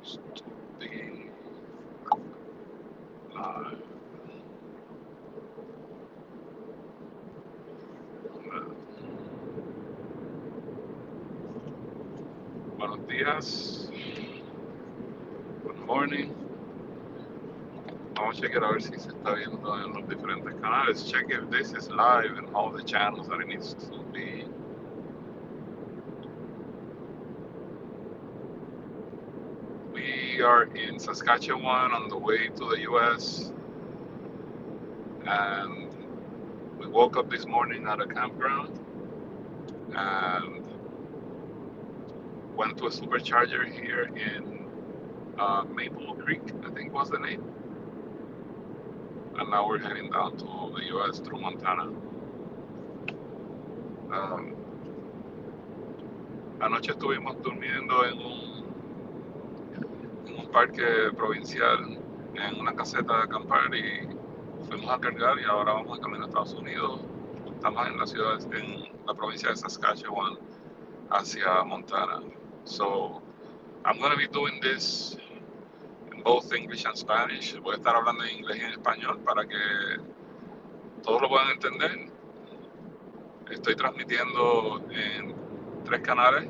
supposed to be live. Buenos días. Good morning. Vamos a chequear a ver si se está viendo en los diferentes canales. Check if this is live in all the channels that it needs to be. We are in Saskatchewan on the way to the US, and we woke up this morning at a campground and went to a supercharger here in Maple Creek, I think was the name. And now we're heading down to the US through Montana. Anoche estuvimos durmiendo en un parque provincial, en una caseta de acampar, y fuimos a cargar, y ahora vamos a camino a Estados Unidos. Estamos en la provincia de Saskatchewan hacia Montana. So I'm going to be doing this in both English and Spanish. Voy a estar hablando en inglés y en español para que todos lo puedan entender. Estoy transmitiendo en 3 canales.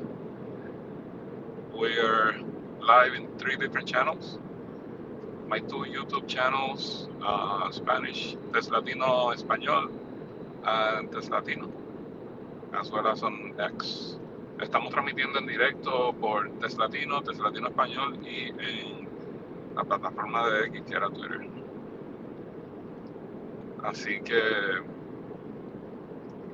We are live in 3 different channels. My 2 YouTube channels, Spanish, TesLatino Español, and TesLatino, as well as on X. Estamos transmitiendo en directo por TesLatino, TesLatino Español y en la plataforma de X, que era Twitter. Así que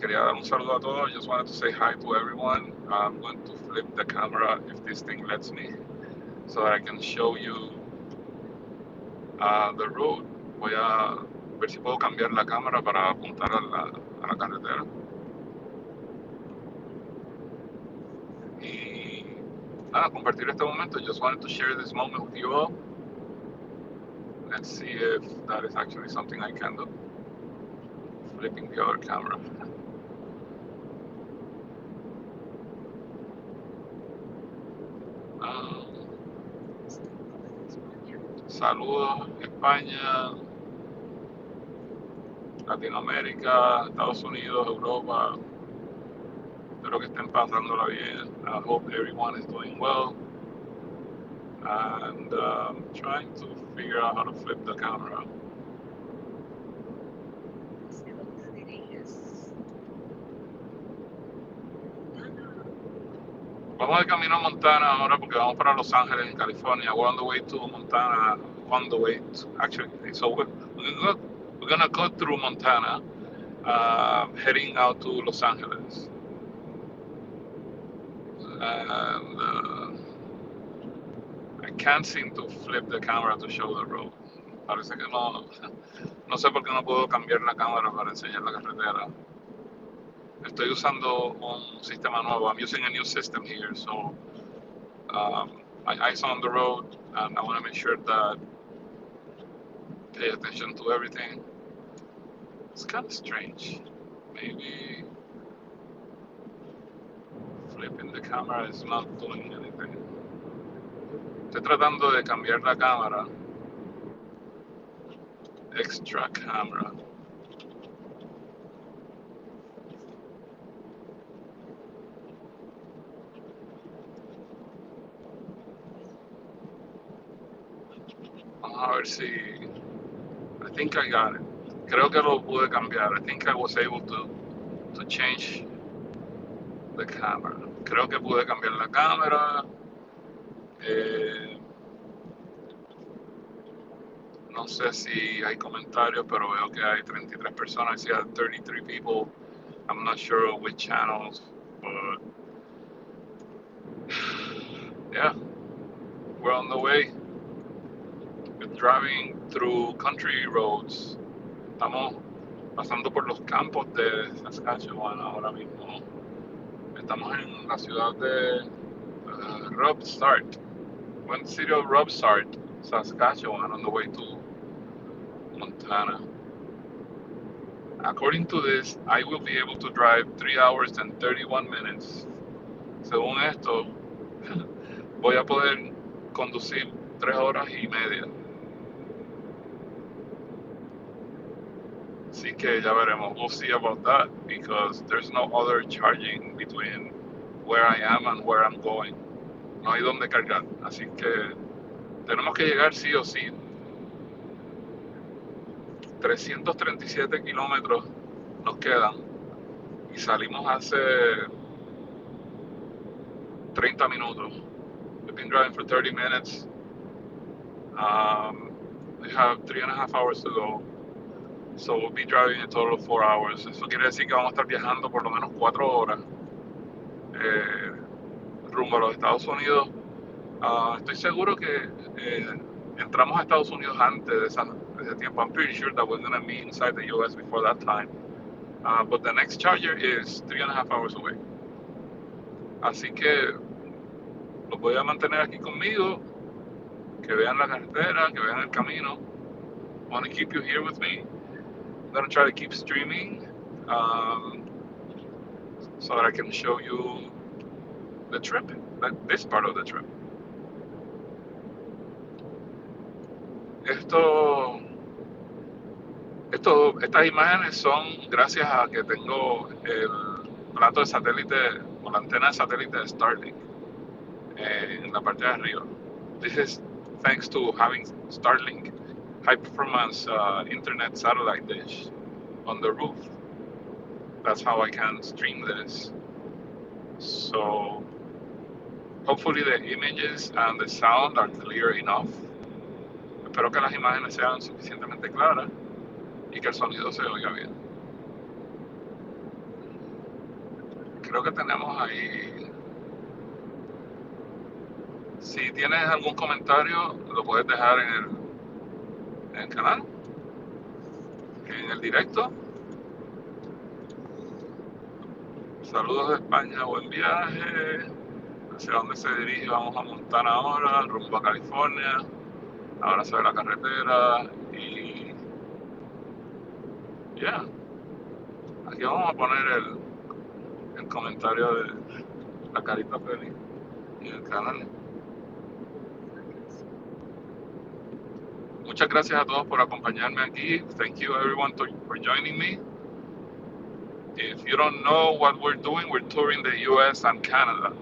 quería dar un saludo a todos. Just wanted to say hi to everyone. I'm going to flip the camera if this thing lets me, so that I can show you the road. Voy a ver si puedo cambiar la cámara para apuntar a la carretera. Y nada, compartir este momento. Just wanted to share this moment with you all. Let's see if that is actually something I can do. Flipping the other camera. Saludos España, Latinoamérica, Estados Unidos, Europa. Espero que estén pasándola bien. I hope everyone is doing well. And trying to figure out how to flip the camera. Vamos de camino a Montana ahora porque vamos para Los Ángeles, en California. We're on the way to Montana. So we're gonna go through Montana, heading out to Los Angeles. And I can't seem to flip the camera to show the road. Parece que no sé por qué no puedo cambiar la cámara para enseñar la carretera. Estoy usando un sistema nuevo. I'm using a new system here, so my eyes on the road, and I want to make sure that pay attention to everything. It's kind of strange. Maybe flipping the camera is not doing anything. Estoy tratando de cambiar la cámara. Extra camera. A ver si... I think I got it. Creo que lo pude cambiar. I think I was able to change the camera. Creo que pude cambiar la cámara. No sé si hay comentarios, pero veo que hay 33 personas. I see 33 people. I'm not sure which channels, but yeah, we're on the way. We're driving through country roads. Estamos pasando por los campos de Saskatchewan ahora mismo. Estamos en la ciudad de Robsart. We're in the city of Robsart, Saskatchewan, on the way to Montana. According to this, I will be able to drive 3 hours and 31 minutes. Según esto, voy a poder conducir 3 horas y media. Así que ya veremos. We'll see about that because there's no other charging between where I am and where I'm going. No hay donde cargar. Así que tenemos que llegar sí o sí. 337 kilómetros nos quedan y salimos hace 30 minutos. We've been driving for 30 minutes. We have 3.5 hours to go. So we'll be driving a total of 4 hours. Eso quiere decir que vamos a estar viajando por lo menos 4 horas rumbo a los Estados Unidos. Estoy seguro que entramos a Estados Unidos antes de ese tiempo. I'm pretty sure that we're going to be inside the US before that time. But the next charger is 3.5 hours away. Así que los voy a mantener aquí conmigo, que vean la carretera, que vean el camino. I want to keep you here with me. I'm going to try to keep streaming so that I can show you the trip, this part of the trip. Estas imágenes son gracias a que tengo el plato de satélite o la antena de satélite de Starlink en la parte de arriba. This is thanks to having Starlink high performance internet satellite dish on the roof. That's how I can stream this. So hopefully the images and the sound are clear enough. Espero que las imágenes sean suficientemente claras y que el sonido se oiga bien. Creo que tenemos ahí. Si tienes algún comentario, lo puedes dejar en el canal, en el directo. Saludos de España, buen viaje. ¿Hacia dónde se dirige? Vamos a Montana ahora, rumbo a California. Ahora se ve la carretera y ya. Aquí vamos a poner el comentario de la carita feliz y el canal. Muchas gracias a todos por acompañarme aquí. Thank you everyone for joining me. If you don't know what we're doing, we're touring the US and Canada.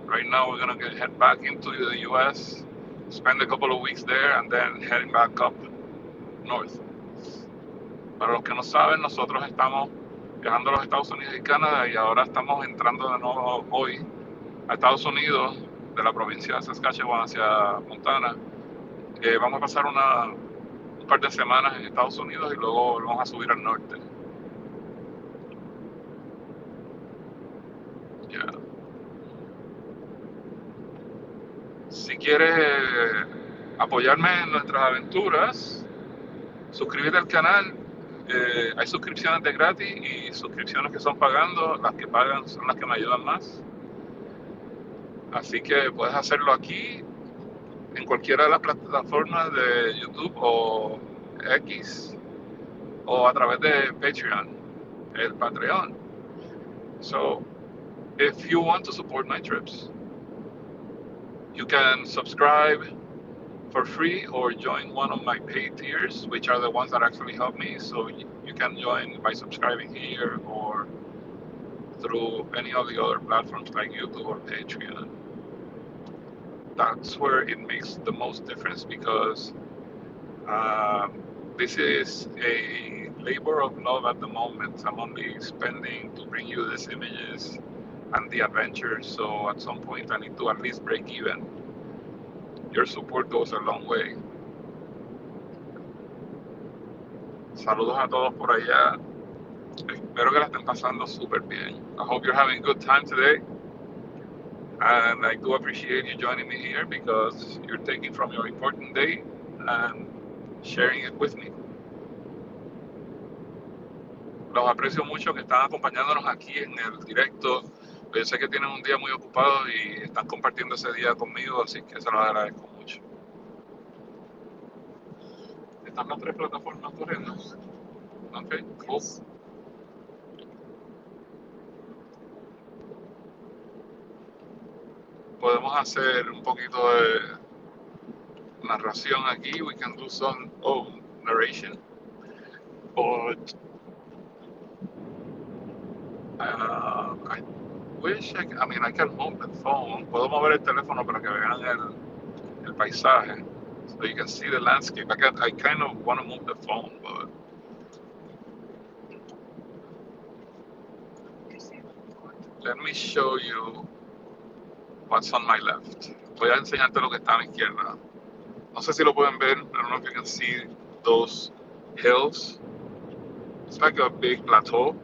Right now we're gonna head back into the US, spend a couple of weeks there, and then heading back up north. Para los que no saben, nosotros estamos viajando a los Estados Unidos y Canadá y ahora estamos entrando de nuevo hoy a Estados Unidos, de la provincia de Saskatchewan hacia Montana. Vamos a pasar un par de semanas en Estados Unidos y luego vamos a subir al norte. Yeah. Si quieres apoyarme en nuestras aventuras, suscríbete al canal. Hay suscripciones de gratis y suscripciones que son pagando. Las que pagan son las que me ayudan más. Así que puedes hacerlo aquí, en cualquiera de las plataformas de YouTube o X, o a través de Patreon, el Patreon. So, if you want to support my trips, you can subscribe for free or join one of my paid tiers, which are the ones that actually help me. So you can join by subscribing here or through any of the other platforms like YouTube or Patreon. That's where it makes the most difference because this is a labor of love at the moment. I'm only spending to bring you these images and the adventures, so at some point I need to at least break even. Your support goes a long way. Saludos a todos por allá. Espero que la estén pasando súper bien. I hope you're having a good time today. And I do appreciate you joining me here because you're taking from your important day and sharing it with me. Los aprecio mucho que están acompañándonos aquí en el directo. Yo sé que tienen un día muy ocupado y están compartiendo ese día conmigo, así que se los agradezco mucho. Están las 3 plataformas corriendo. Ok, cool. Podemos hacer un poquito de narración aquí. We can do some narration, but I wish I mean I can move the phone. Puedo mover el teléfono para que vean el paisaje, so you can see the landscape. I kind of want to move the phone, but let me show you what's on my left. Voy a enseñarte lo que está a mi izquierda. No sé si lo pueden ver. I don't know if you can see those hills. It's like a big plateau.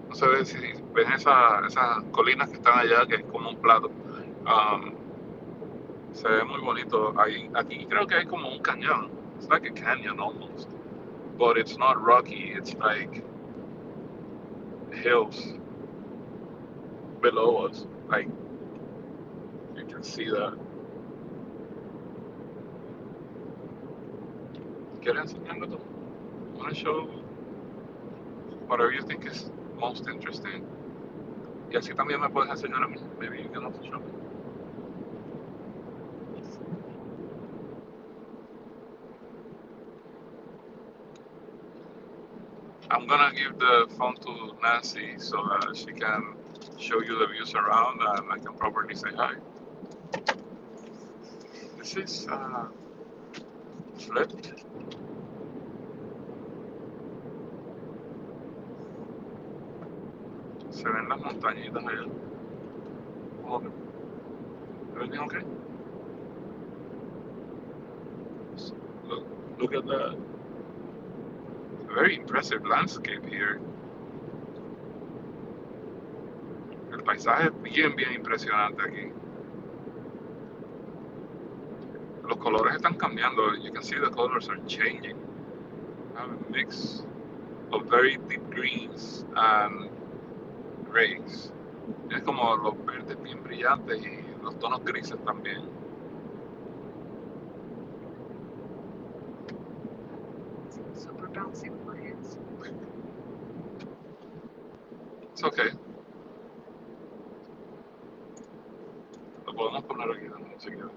No sé si ven esas colinas que están allá, que es como un plato. Se ve muy bonito. Aquí creo que hay como un cañón. It's like a canyon almost. But it's not rocky. It's like hills below us. Like, you can see that. ¿Quieres enseñarlo tú? I want to show whatever you think is most interesting. Y así también me puedes enseñar a mí. Maybe you can also show me. I'm gonna give the phone to Nancy so that she can show you the views around and I can properly say hi. This is flipped. Se ven las montañitas allá. Oh, everything okay? Look at that. Very impressive landscape here. El paisaje es bien impresionante aquí. Los colores están cambiando. You can see the colors are changing. I have a mix of very deep greens and grays. Es como los verdes bien brillantes y los tonos grises también. Super bouncy with my hands. It's okay. Lo podemos poner aquí también si quieres.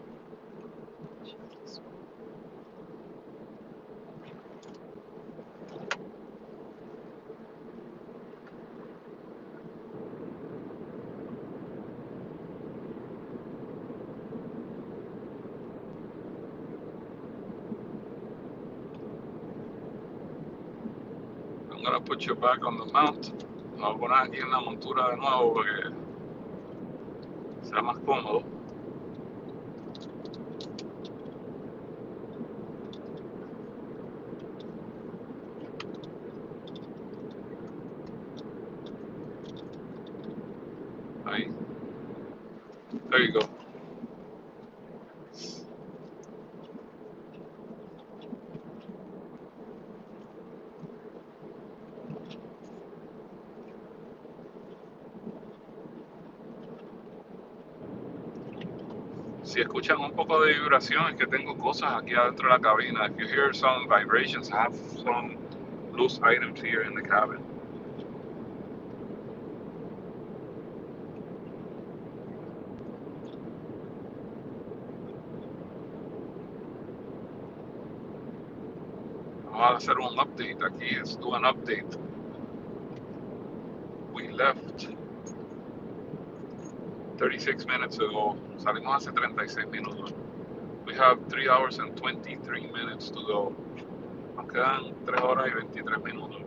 I'm gonna put you back on the mount. Lo voy a poner aquí en la montura de nuevo para que sea más cómodo. Ahí. There you go. Si escuchan un poco de vibración es que tengo cosas aquí adentro de la cabina. If you hear some vibrations, I have some loose items here in the cabin. Vamos a hacer un update aquí. Let's do an update. We left 36 minutes ago. Salimos hace 36 minutos. We have 3 hours and 23 minutes to go. Nos quedan 3 horas y 23 minutos.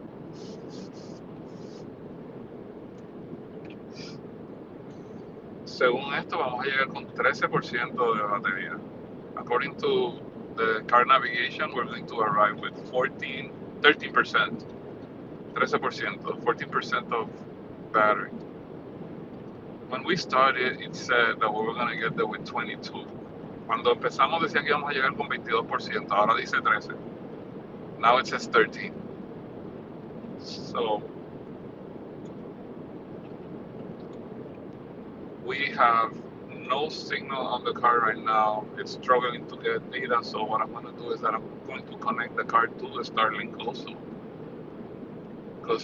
Según esto, vamos a llegar con 13% de batería. According to the car navigation, we're going to arrive with 13%, 13%, 14% of battery. When we started, it said that we were going to get there with 22. Cuando empezamos decía que íbamos a llegar con 22%, ahora dice 13. Now it says 13. So we have no signal on the car right now. It's struggling to get data, so what I'm going to do is that I'm going to connect the car to the Starlink also. Because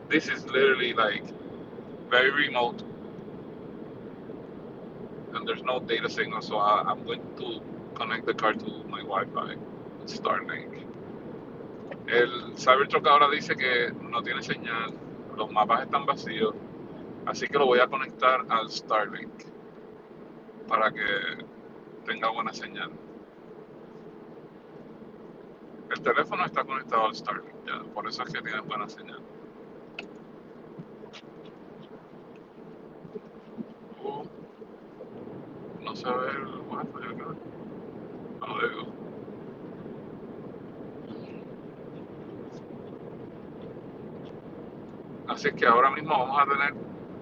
this is literally like very remote and there's no data signal, so I'm going to connect the car to my Wi-Fi, Starlink. El Cybertruck ahora dice que no tiene señal, los mapas están vacíos, así que lo voy a conectar al Starlink para que tenga buena señal. El teléfono está conectado al Starlink, ya, por eso es que tiene buena señal. No se ve el Wi-Fi acá. No lo digo. Así que ahora mismo vamos a tener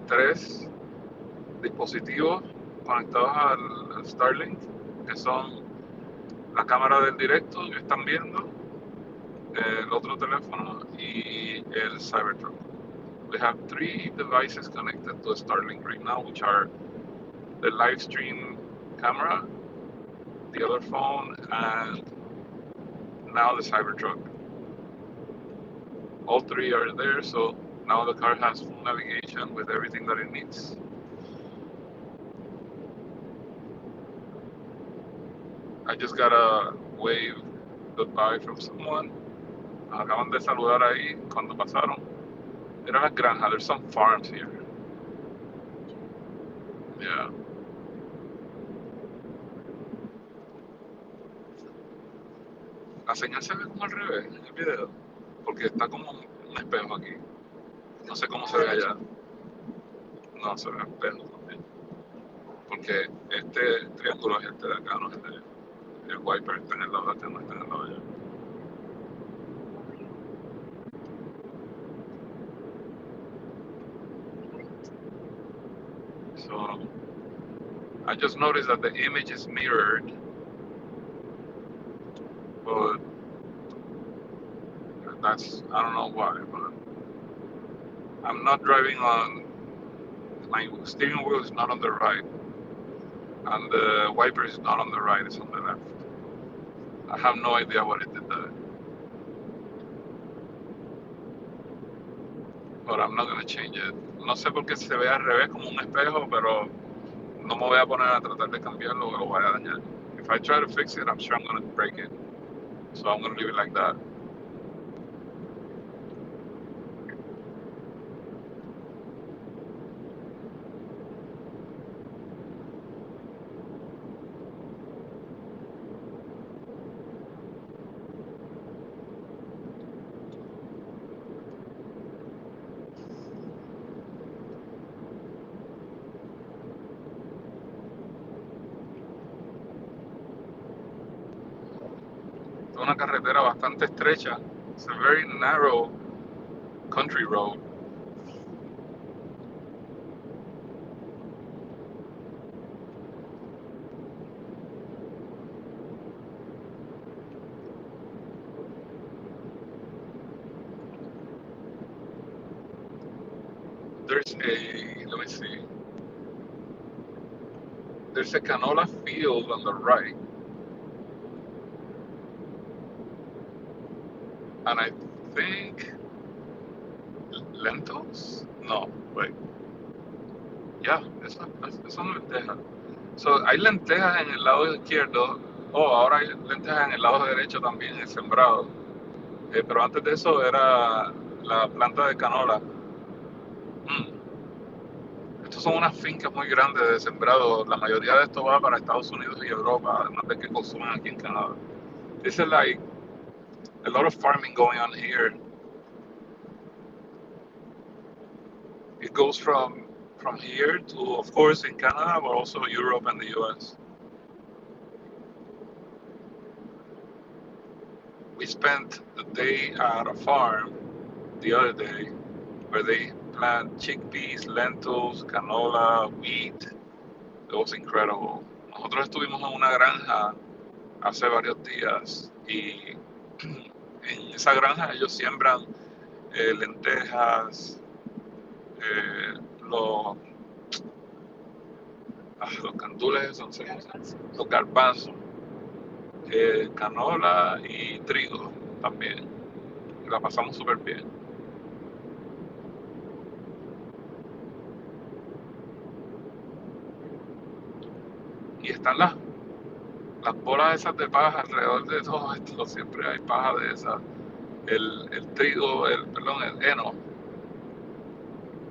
3 dispositivos conectados al Starlink, que son la cámara del directo que están viendo, el otro teléfono y el Cybertruck. We have 3 devices connected to Starlink right now, which are the live stream camera, the other phone, and now the Cybertruck. All 3 are there, so now the car has full navigation with everything that it needs. I just gotta wave goodbye from someone. Nos acaban de saludar ahí cuando pasaron. Era una granja. There's some farms here. Yeah. La señal se ve como al revés en el video, porque está como un espejo aquí. No sé cómo se ve allá. No, se ve espejo también. Porque este triángulo es este de acá, no es el wiper está en el lado de acá, no está en el lado de allá. So I just noticed that the image is mirrored, but that's, I don't know why, but I'm not driving on, my steering wheel is not on the right, and the wiper is not on the right, it's on the left. I have no idea what it did there. But I'm not going to change it. No sé por qué se ve al revés como un espejo, pero no me voy a poner a tratar de cambiarlo o lo voy a dañar. If I try to fix it, I'm sure I'm going to break it. So I'm going to leave it like that. Es una carretera bastante estrecha. It's a very narrow country road. There's a, let me see, there's a canola field on the right. And I think lentils? No, wait. Yeah, eso son lentejas. So, hay lentejas en el lado izquierdo. Oh, ahora hay lentejas en el lado derecho también, el sembrado. Pero antes de eso era la planta de canola. Estos son unas fincas muy grandes de sembrado. La mayoría de esto va para Estados Unidos y Europa, además de que consumen aquí en Canadá. This is like a lot of farming going on here. It goes from here to, of course, in Canada, but also Europe and the US. We spent the day at a farm the other day where they plant chickpeas, lentils, canola, wheat. It was incredible. Nosotros estuvimos en una granja hace varios días y en esa granja ellos siembran lentejas, los candules, los garbanzos, canola y trigo también. Y la pasamos súper bien. Y están las las bolas esas de paja alrededor de todo esto, siempre hay paja de esas. El trigo, perdón, el heno,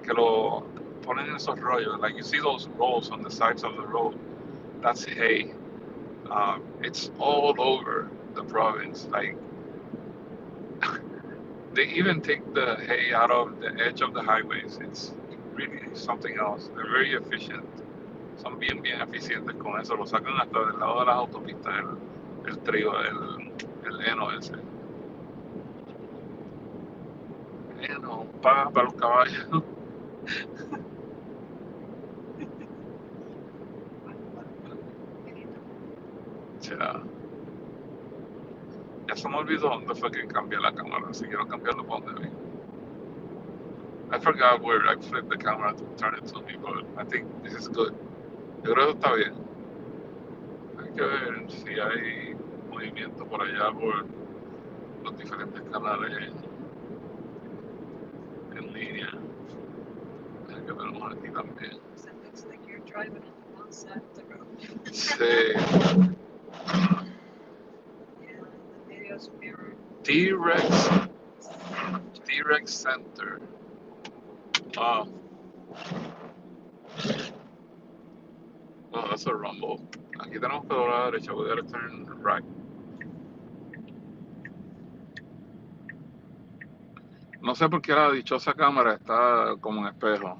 que lo ponen en esos rollos. Like you see those rolls on the sides of the road, that's hay. It's all over the province. Like they even take the hay out of the edge of the highways. It's really something else. They're very efficient. Son bien, bien eficientes con eso. Lo sacan hasta del lado de las autopistas, el trigo, el heno ese. Heno, paga para los caballos. Ya, ya se me olvidó dónde fue que cambié la cámara. Si quiero cambiarlo para donde vi. I forgot where I flipped the camera to turn it to me, but I think this is good. Yo creo que está bien. Hay que ver si hay movimiento por allá por los diferentes canales en línea. Hay que verlo aquí también. So it looks like you're driving on the wrong side of the road. Sí. Yeah, the video's mirrored. T-Rex Center. Wow. Oh, that's a rumble. Aquí tenemos que doblar a la derecha. We gotta turn right. No sé por qué la dichosa cámara está como en espejo.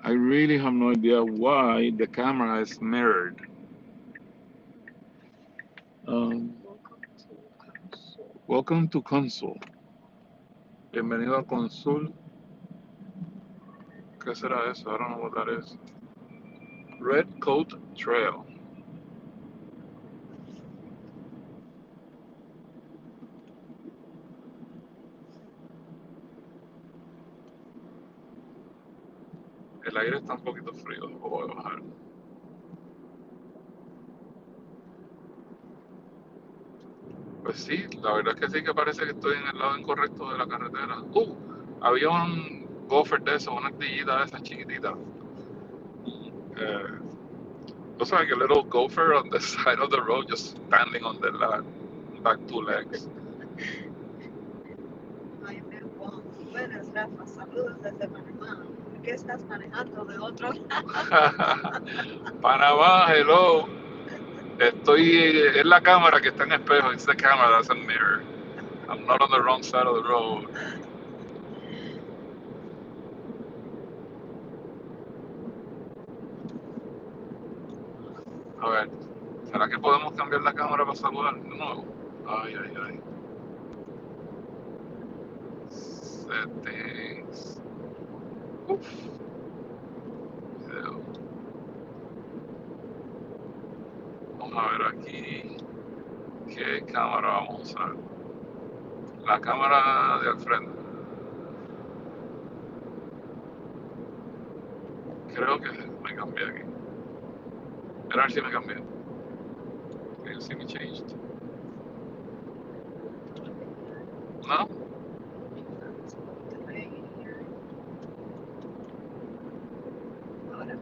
I really have no idea why the camera is mirrored. Welcome to Consul. Bienvenido a Consul. ¿Qué será eso? I don't know what that is. Red Coat Trail. El aire está un poquito frío, lo voy a bajar. Pues sí, la verdad es que sí que parece que estoy en el lado incorrecto de la carretera. Había un gopher de esos, una ardillita de esas chiquititas. Looks like a little gopher on the side of the road, just standing on the back two legs. Ay, buenas, Rafa, saludos desde Panamá. ¿Por qué estás manejando de otro lado? Panamá, hello. Es la cámara que está en espejo. It's the camera that's a mirror. I'm not on the wrong side of the road. A ver, ¿será que podemos cambiar la cámara para saludar de nuevo? Ay, ay, ay. Settings. Uf. Video. Vamos a ver aquí qué cámara vamos a usar. La cámara de al frente. Creo que me cambié aquí. A ver si me cambié. Can you see me changed? ¿No? Ahora,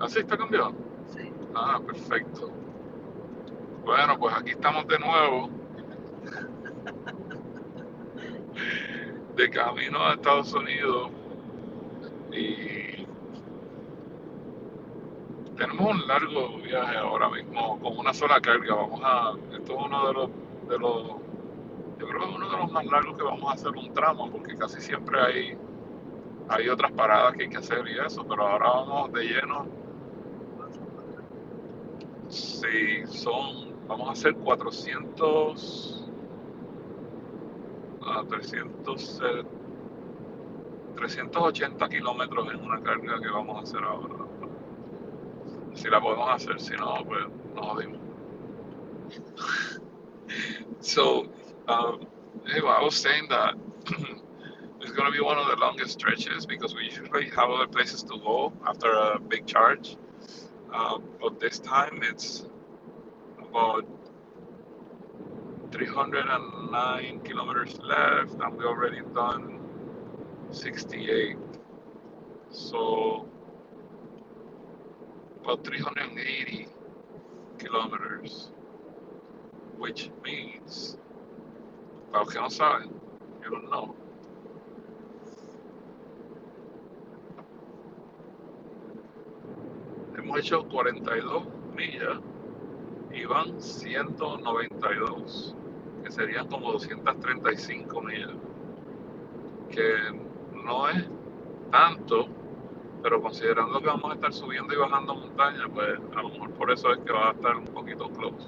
¿Así está cambiado? sí. Ah, perfecto. Bueno, pues aquí estamos de nuevo. De camino a Estados Unidos. Y tenemos un largo viaje ahora mismo con una sola carga. Esto es uno de los, yo creo que es uno de los más largos que vamos a hacer un tramo, porque casi siempre hay otras paradas que hay que hacer y eso, pero ahora vamos de lleno. Sí, vamos a hacer 380 kilómetros en una carga que vamos a hacer ahora. Si la podemos hacer, si no, pues nos jodimos. So, anyway, I was saying that it's going to be one of the longest stretches because we usually have other places to go after a big charge. But this time it's about 309 kilometers left, and we already done 68. So, about 380 kilometers, which means, para los que no saben, you don't know, hemos hecho 42 millas y van 192, que serían como 235 millas, que no es tanto, pero considerando que vamos a estar subiendo y bajando montaña, pues a lo mejor por eso es que va a estar un poquito close.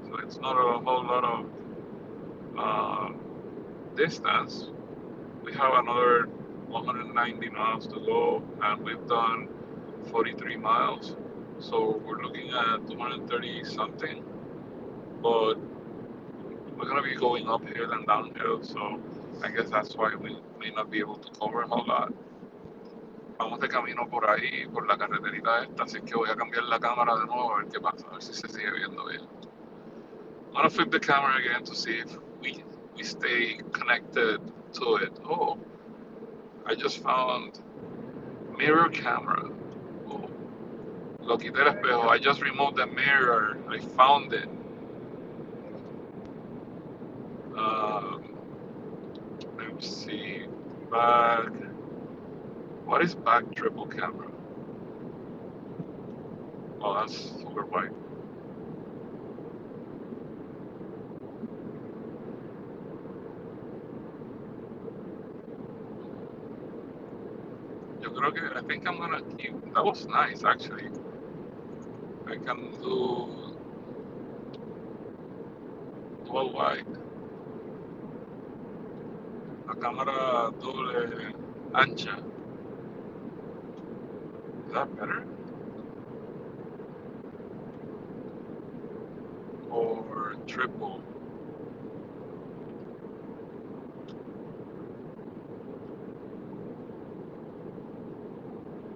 So it's not a whole lot of distance. We have another 190 miles to go, and we've done 43 miles. So we're looking at 230 something, but we're going to be going uphill and downhill, so I guess that's why we may not be able to cover a whole lot. Vamos de camino por ahí, por la carreterita esta, así que voy a cambiar la cámara de nuevo a ver qué pasa, a ver si se sigue viendo bien. I'm gonna flip the camera again to see if we stay connected to it. Oh, I just found mirror camera. Oh, lo quité el espejo. I just removed the mirror. I found it. Let's see. Back. What is back triple camera? Oh, that's super wide. Yo creo que, I think I'm gonna keep, that was nice actually. I can do dual wide. La cámara doble ancha. Is that better? Or triple?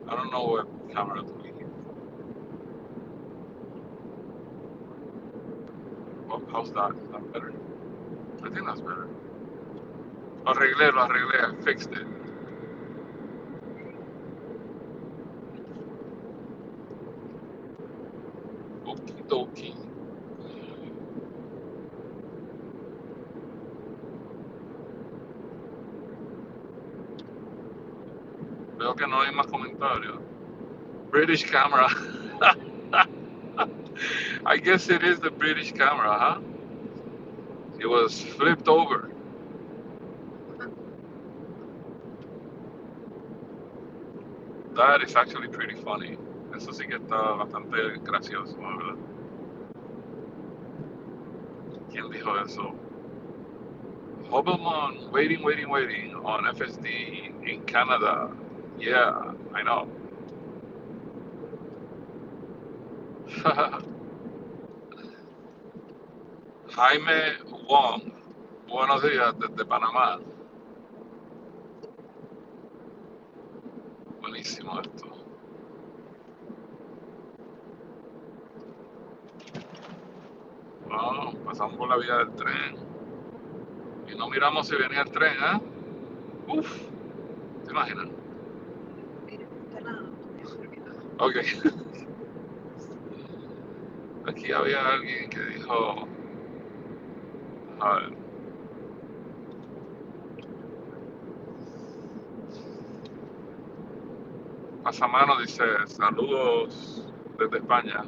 I don't know what camera to use. Well, how's that? Is that better? I think that's better. Lo arreglé, I fixed it. Okie dokie. Veo que no hay más comentarios. British camera. I guess it is the British camera, huh? It was flipped over. That is actually pretty funny. Eso sí que está bastante gracioso, ¿verdad? ¿Quién dijo eso? Hobelman, waiting on FSD in Canada. Yeah, I know. Jaime Wong, buenos días desde Panamá. Buenísimo esto. Bueno, pasamos por la vía del tren y no miramos si venía el tren, ¿eh? Uf, ¿te imaginas? Ok. Aquí había alguien que dijo, a ver, Pasamano dice, saludos desde España.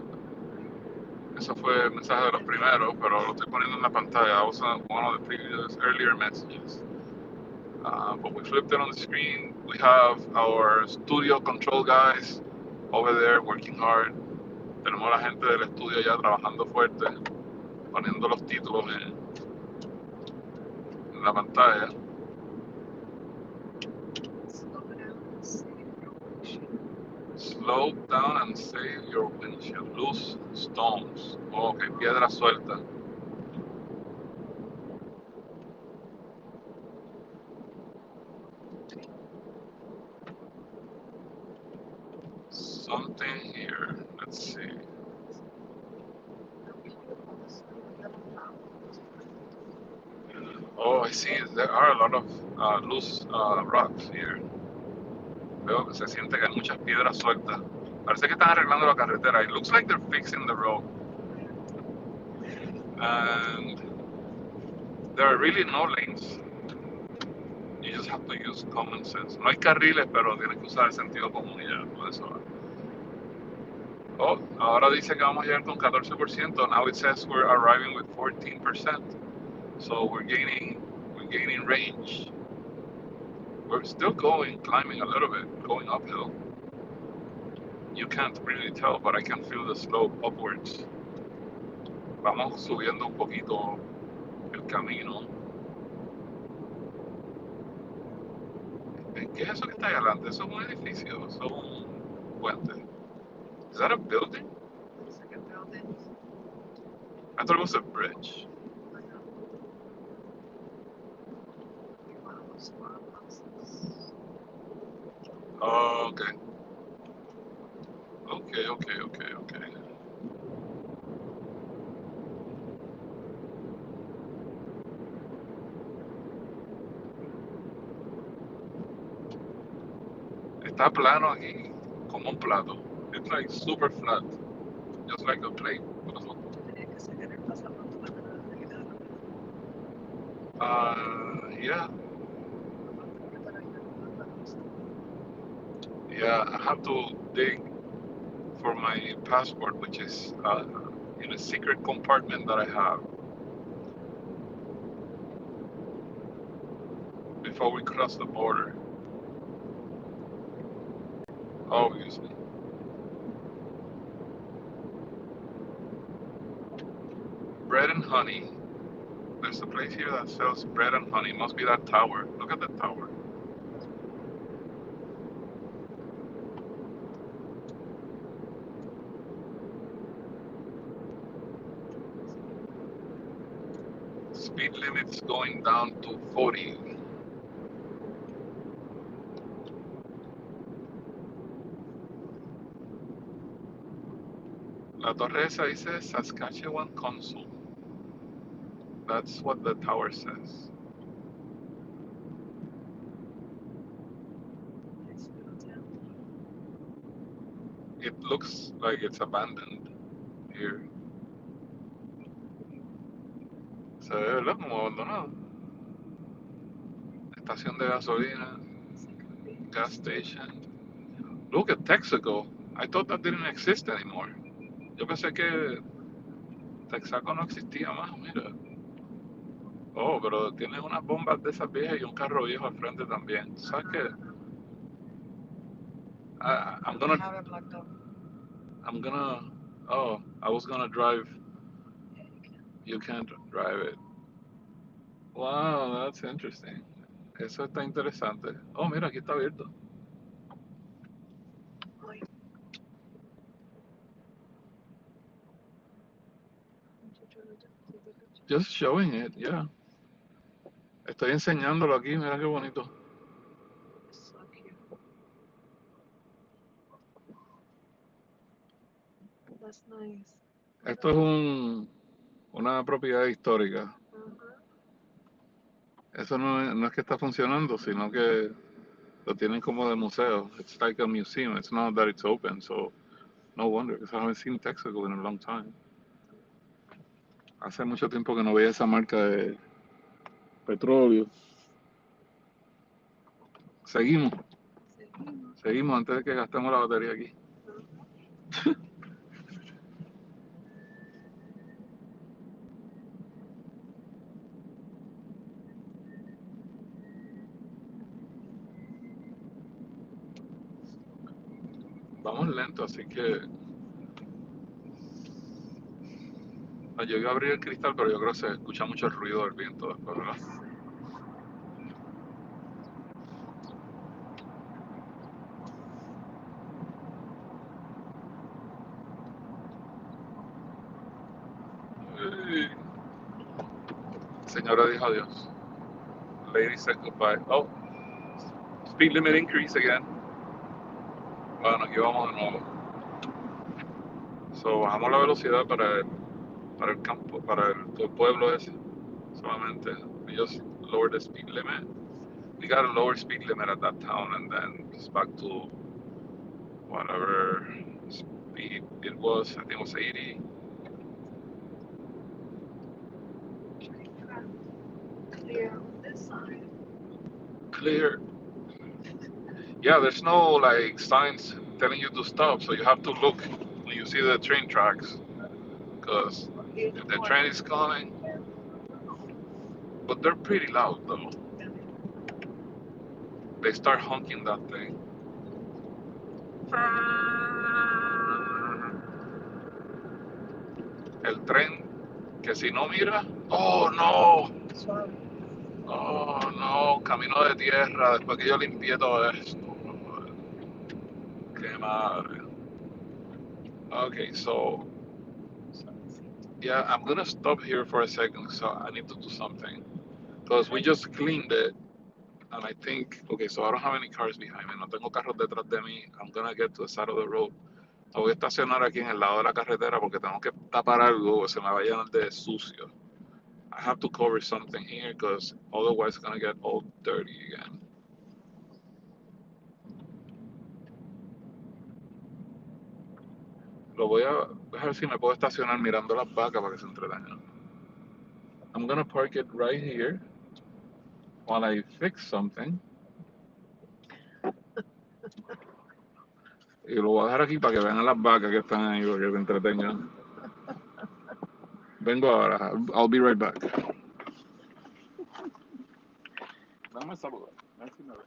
Eso fue el mensaje de los primeros, pero lo estoy poniendo en la pantalla. That was one of the previous earlier messages. But we flipped it on the screen. We have our studio control guys over there working hard. Tenemos a la gente del estudio ya trabajando fuerte, poniendo los títulos en la pantalla. Slow down and save your windshield. Loose stones. Ok, piedra suelta. Something here. Let's see. Oh, I see. There are a lot of loose rocks here. Veo que se siente que hay muchas piedras sueltas. Parece que están arreglando la carretera. It looks like they're fixing the road. And there are really no lanes. You just have to use common sense. No hay carriles, pero tienes que usar el sentido común y ya, todo eso. Oh, ahora dice que vamos a llegar con 14%. Now it says we're arriving with 14%. So we're gaining range. We're still climbing a little bit, going uphill. You can't really tell, but I can feel the slope upwards. Vamos subiendo un poquito el camino. ¿Qué es eso que está ahí adelante? ¿Eso es un edificio? ¿Eso es un puente? Is that a building? It's like a building. I thought it was a bridge. One of those farmhouses. Oh, okay. Okay. Está plano aquí, como un plato. It's like super flat, just like a plate. Tenía que sacar el pasaporte para navegar. Yeah. Yeah, I have to dig for my passport, which is in a secret compartment that I have before we cross the border. Obviously. Bread and honey. There's a place here that sells bread and honey. Must be that tower. Look at the tower. Speed limit's going down to 40. La torre esa dice Saskatchewan Consul. That's what the tower says. It looks like it's abandoned here. Se ve, ¿verdad? Como abandonado. Estación de gasolina. Gas station. Look at Texaco. I thought that didn't exist anymore. Yo pensé que Texaco no existía más, mira. Oh, pero tiene unas bombas de esas viejas y un carro viejo al frente también. ¿Sabes qué? I'm gonna. Oh, I was gonna drive. You can't drive it. Wow, that's interesting. Eso está interesante. Oh, mira, aquí está abierto. Just showing it, yeah. Estoy enseñándolo aquí, mira qué bonito. So cute. That's nice. Esto es una propiedad histórica. Eso no es que está funcionando, sino que lo tienen como de museo. It's like a museum. It's not that it's open, so no wonder, because I haven't seen Texaco in a long time. Hace mucho tiempo que no veía esa marca de petróleo. Seguimos antes de que gastemos la batería aquí. Vamos lento, así que llegué a abrir el cristal, pero yo creo que se escucha mucho el ruido del viento después, ¿verdad? Señora dijo adiós. Lady said goodbye. Oh, speed limit increase again. Bueno, aquí vamos de nuevo. So, bajamos la velocidad para el campo, para el pueblo ese. Solamente, we just lowered the speed limit. We got a lower speed limit at that town, and then it's back to whatever It was, I think it was 80. Clear on this side. Clear. Yeah, there's no like signs telling you to stop, so you have to look when you see the train tracks, because if the train is coming, but they're pretty loud though. They start honking that thing. El tren que si no mira, oh no, Suave. oh no, camino de tierra después que yo limpié todo esto. Qué madre. Okay, so yeah, I'm gonna stop here for a second, so I need to do something because we just cleaned it. And I think, okay, so I don't have any cars behind me. No tengo carros detrás de mí. I'm gonna get to the side of the road. Me voy a estacionar aquí en el lado de la carretera porque tengo que tapar algo o se me va a llenar de sucio. I have to cover something here because otherwise it's gonna get all dirty again. Lo voy a ver si me puedo estacionar mirando las vacas para que se entretengan. I'm gonna park it right here while I fix something. Y lo voy a dejar aquí para que vean las vacas que están ahí para que se entretengan. Vengo ahora. I'll be right back. Dame saludar. A ver si me ve.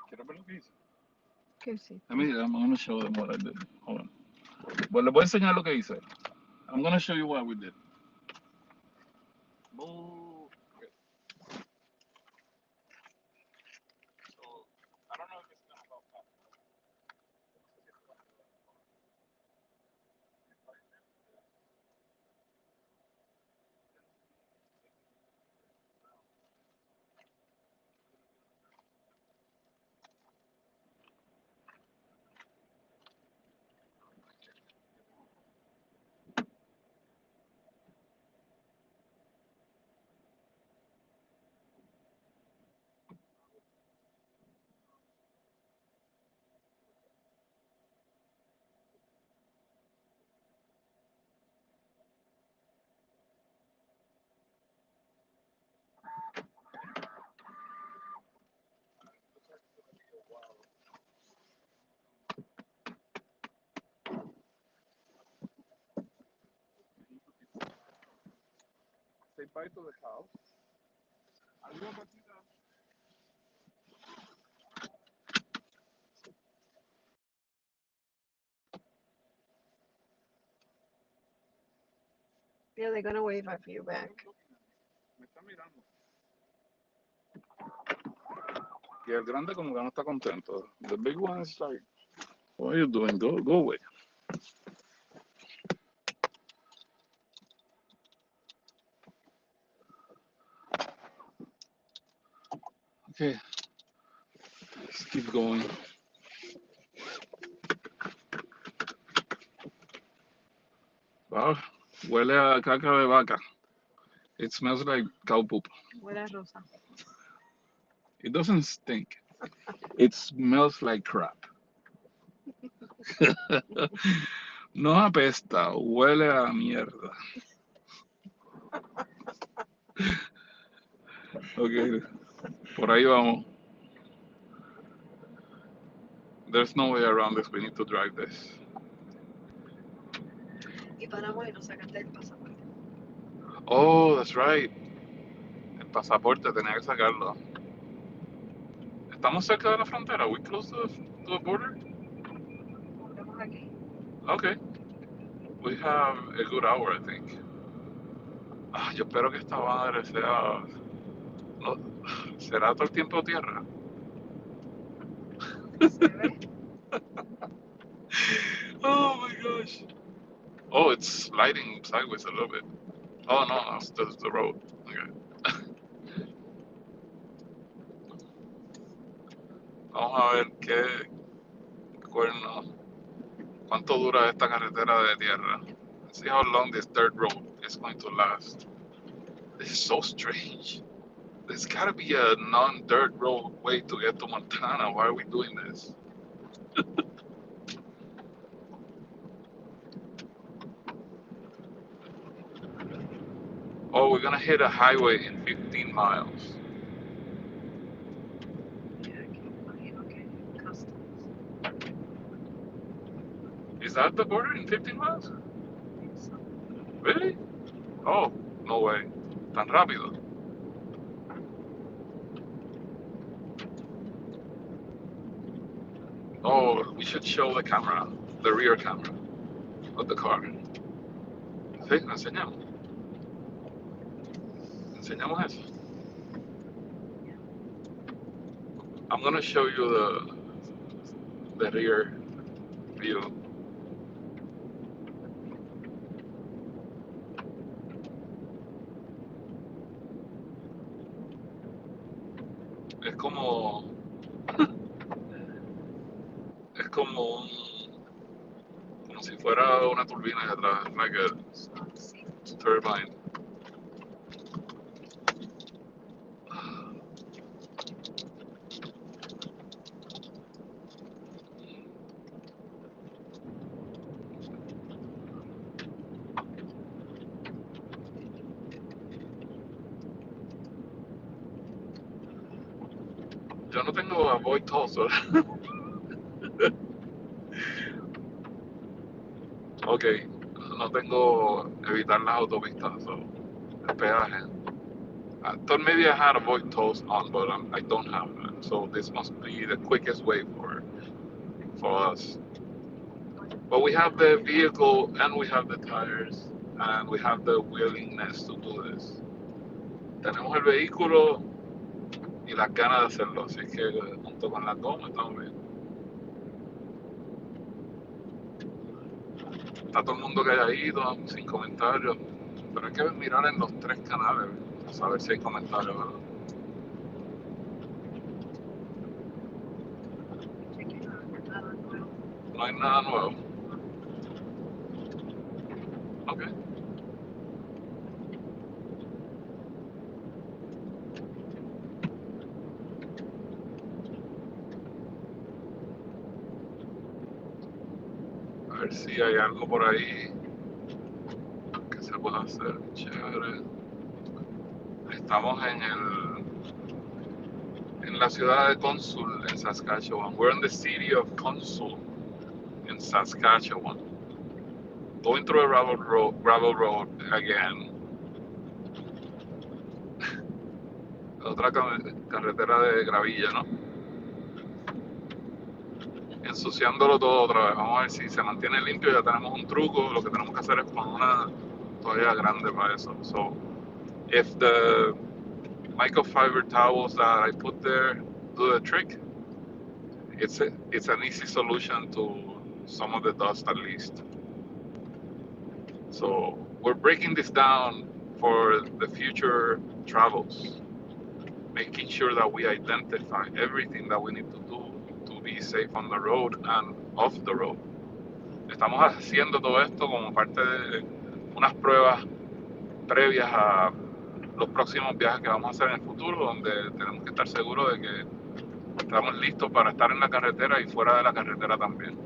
¿Quieres ver lo que hice? ¿Qué sí? I'm gonna show them what I did. Hold on. Bueno, les voy a enseñar lo que hice. I'm gonna show you what we did. Move. Okay. So, I don't know if it's gonna help. Say bye to the cows. Adiós, gatita. Yeah, they're gonna wave at you back. Me está mirando. Y el grande como que no está contento. The big one is like, what are you doing? Go away. Okay, let's keep going. Wow, huele a caca de vaca. It smells like cow poop. Huele a rosa. It doesn't stink. It smells like crap. No apesta, huele a mierda. Ok, por ahí vamos. There's no way around this. We need to drive this. Y Panamá y no sacaste el pasaporte. Oh, that's right. pasaporte tenía que sacarlo. ¿Estamos cerca de la frontera? We close to the border? Estamos aquí. Okay. We have a good hour, I think. Yo espero que esta madre sea... No, ¿será todo el tiempo tierra? Se ve. Oh my gosh. Oh, it's sliding sideways a little bit. Oh no, that's the road. Okay. Vamos a ver qué cuerno, cuánto dura esta carretera de tierra. Let's see how long this dirt road is going to last. This is so strange. There's gotta be a non-dirt road way to get to Montana. Why are we doing this? Oh, we're gonna hit a highway in 15 miles. Yeah, aquí imagino que customs. Is that the border in 15 miles? So, Really? Oh, no way. Tan rápido. Oh, we should show the camera, the rear camera of the car. Sí, lo enseñamos. Enseñamos eso. I'm gonna show you the rear view. Es como como si fuera una turbina de atrás, like a sí. turbine. Yo no tengo avoid tolls, ¿verdad? Ok, no tengo evitar las autopistas, so, el peaje. I thought maybe I had avoid tolls on, but I don't have them. So this must be the quickest way for us. But we have the vehicle and we have the tires and we have the willingness to do this. Tenemos el vehículo y las ganas de hacerlo, así que junto con las dos estamos bien. Está todo el mundo que haya ido, sin comentarios, pero hay que mirar en los tres canales, a saber si hay comentarios, ¿verdad? Nada nuevo. No hay nada nuevo. Ok. A ver si hay algo por ahí que se pueda hacer chévere. Estamos en la ciudad de Consul, en Saskatchewan. We're in the city of Consul, in Saskatchewan. Going through a gravel road again. Otra carretera de gravilla, ¿no? Ensuciándolo todo otra vez. Vamos a ver si se mantiene limpio. Ya tenemos un truco. Lo que tenemos que hacer es poner una toalla grande para eso. So, if the microfiber towels that I put there do the trick, it's an easy solution to some of the dust at least. So we're breaking this down for the future travels, making sure that we identify everything that we need to do to be safe on the road and off the road. Estamos haciendo todo esto como parte de unas pruebas previas a los próximos viajes que vamos a hacer en el futuro, donde tenemos que estar seguros de que estamos listos para estar en la carretera y fuera de la carretera también.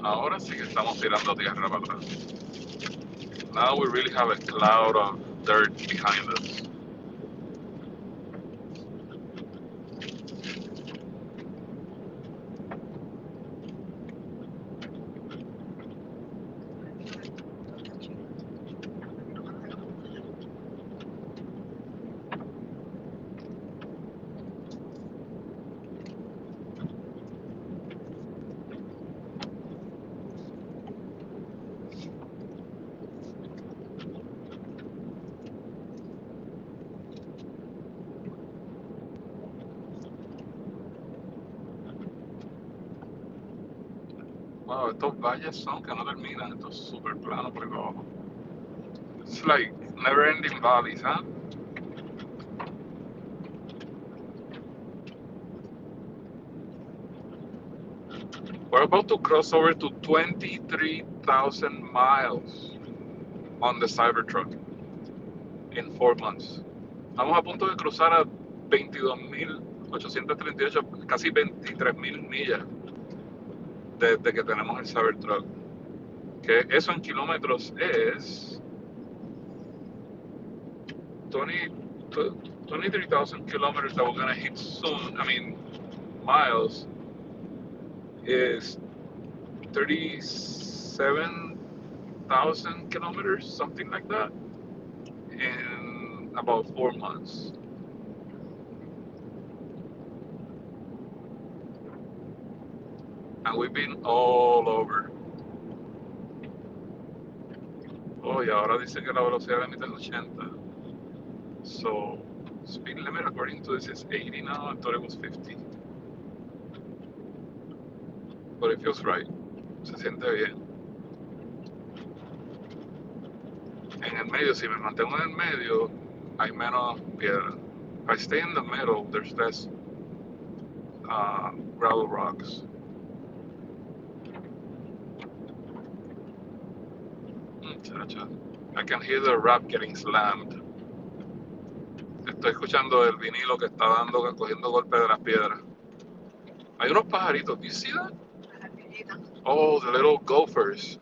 Ahora sí que estamos tirando tierra para atrás. Now we really have a cloud of dirt behind us. Wow, estos valles son que no terminan, esto es súper plano por abajo. It's like never-ending valleys, huh? We're about to cross over to 23,000 miles on the Cybertruck in 4 months. Estamos a punto de cruzar a 22.838, casi 23.000 millas desde que tenemos el Cybertruck. Que eso en kilómetros es 23,000 kilometers that we're going to hit soon. I mean, miles is 37,000 kilometers, something like that, in about 4 months. And we've been all over. Oh, y ahora dice que la velocidad límite es 80. So, speed limit according to this is 80 now. I thought it was 50. But it feels right. Se siente bien. En el medio, si me mantengo en el medio, hay menos piedra. If I stay in the middle, there's less gravel rocks. Muchacha. I can hear the rap getting slammed. Estoy escuchando el vinilo que está dando, cogiendo golpes de las piedras. Hay unos pajaritos. Do you see that? Oh, the little gophers.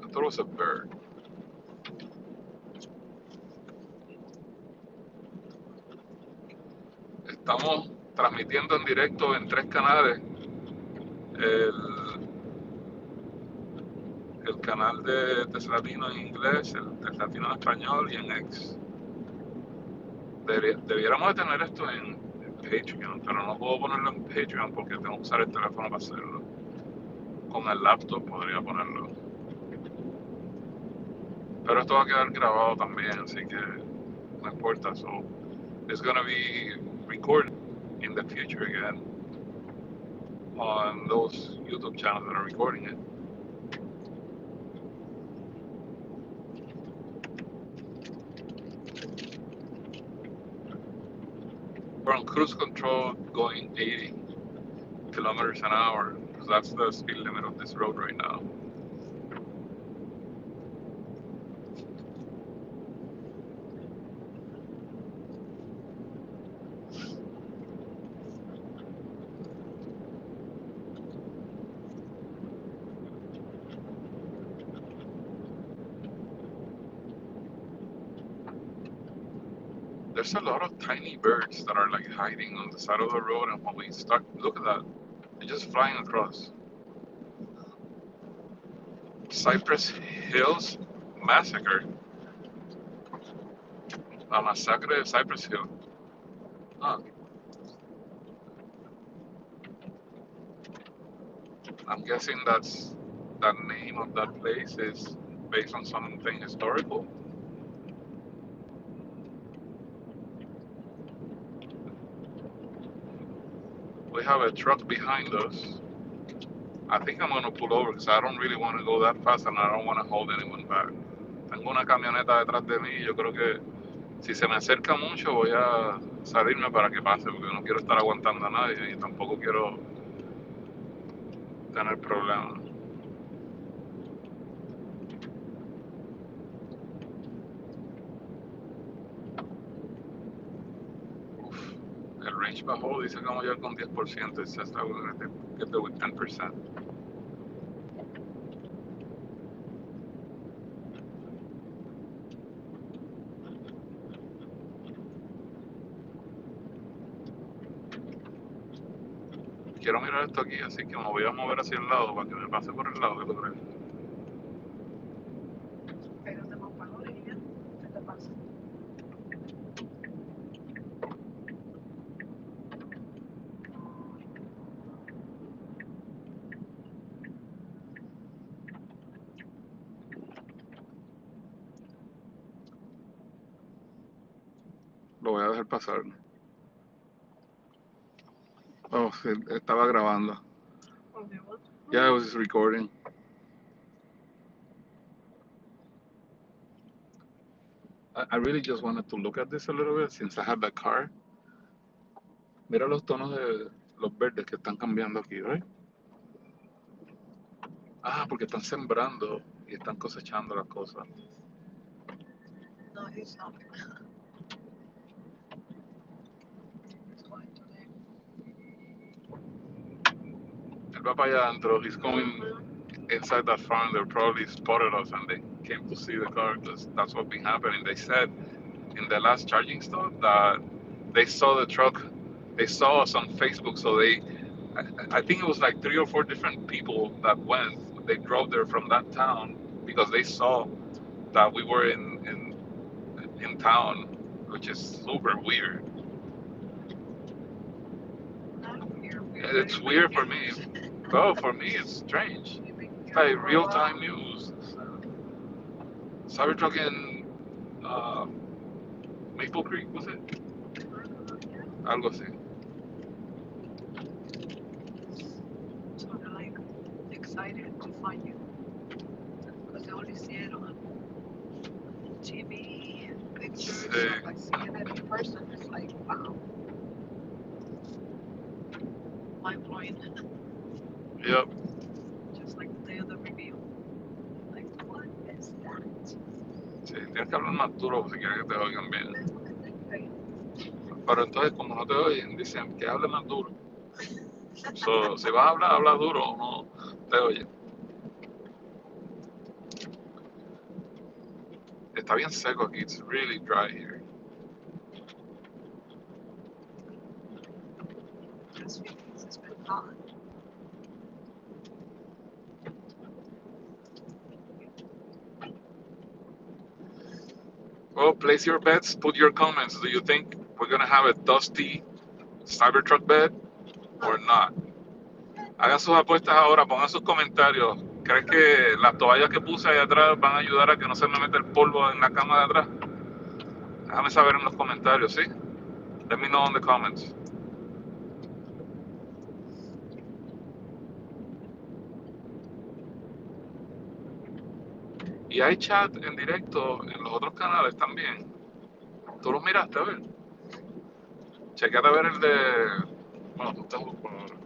I thought it was a bird. Estamos transmitiendo en directo en 3 canales. El canal de TesLatino en inglés, el TesLatino en español y en X. Debiéramos de tener esto en Patreon, pero no puedo ponerlo en Patreon porque tengo que usar el teléfono para hacerlo. Con el laptop podría ponerlo. Pero esto va a quedar grabado también, así que no importa. So, it's gonna be recorded in the future again on those YouTube channels that are recording it. We're on cruise control going 80 kilometers an hour, because that's the speed limit of this road right now. There's a lot of tiny birds that are like hiding on the side of the road, and when we start, look at that, they're just flying across. Cypress Hills Massacre. La masacre de Cypress Hill. Huh. I'm guessing that's the name of that place is based on something historical. We have a truck behind us. I think I'm gonna pull over because I don't really want to go that fast and I don't want to hold anyone back. Tengo una camioneta detrás de mí y yo creo que si se me acerca mucho voy a salirme para que pase porque no quiero estar aguantando a nadie y tampoco quiero tener problemas. El range bajó, dice que vamos a llegar con 10%. It says that we're going to get there with 10%. Quiero mirar esto aquí, así que me voy a mover hacia el lado para que me pase por el lado. ¿Qué tú crees? Pégate más para la orilla. ¿Qué te pasa? Lo voy a dejar pasar. Oh, sí, estaba grabando. Ok. Yeah, I was recording. I really just wanted to look at this a little bit since I have the car. Mira los tonos de los verdes que están cambiando aquí, right? Ah, porque están sembrando y están cosechando las cosas. No, he's not. He's going to there. Él va para allá adentro. He's going inside that farm. They probably spotted us and they came to see the car because that's what's been happening. They said in the last charging stop that they saw the truck. They saw us on Facebook, so I think it was like 3 or 4 different people that went. They drove there from that town because they saw that we were in town, which is super weird. Not weird. It's weird for me. Oh, for me, it's strange. It's like real time news. Cybertruck in uh, Maple Creek, was it? Algo así. Sort of like excited to find you because they only see it on TV and pictures. Sí. So by seeing it in person, it's like, wow, mind blowing. Yep. Just like the day of the reveal. Like, what is that? Sí, tienes que hablar más duro si quieres que te oigan bien. Okay. Pero entonces, como no te oyen, dicen que hable más duro. So, si vas a hablar, habla duro, no te oye. Está bien seco aquí. It's really dry here. This week it's been hot. Well, place your bets, put your comments. Do you think we're going to have a dusty Cybertruck bed or not? Hagan sus apuestas ahora, pongan sus comentarios. ¿Crees que las toallas que puse ahí atrás van a ayudar a que no se me meta el polvo en la cama de atrás? Déjame saber en los comentarios, ¿sí? Let me know in the comments. Y hay chat en directo en los otros canales también. ¿Tú los miraste? A ver. Chequete a ver el de... Bueno, tú estás ocupado ahora.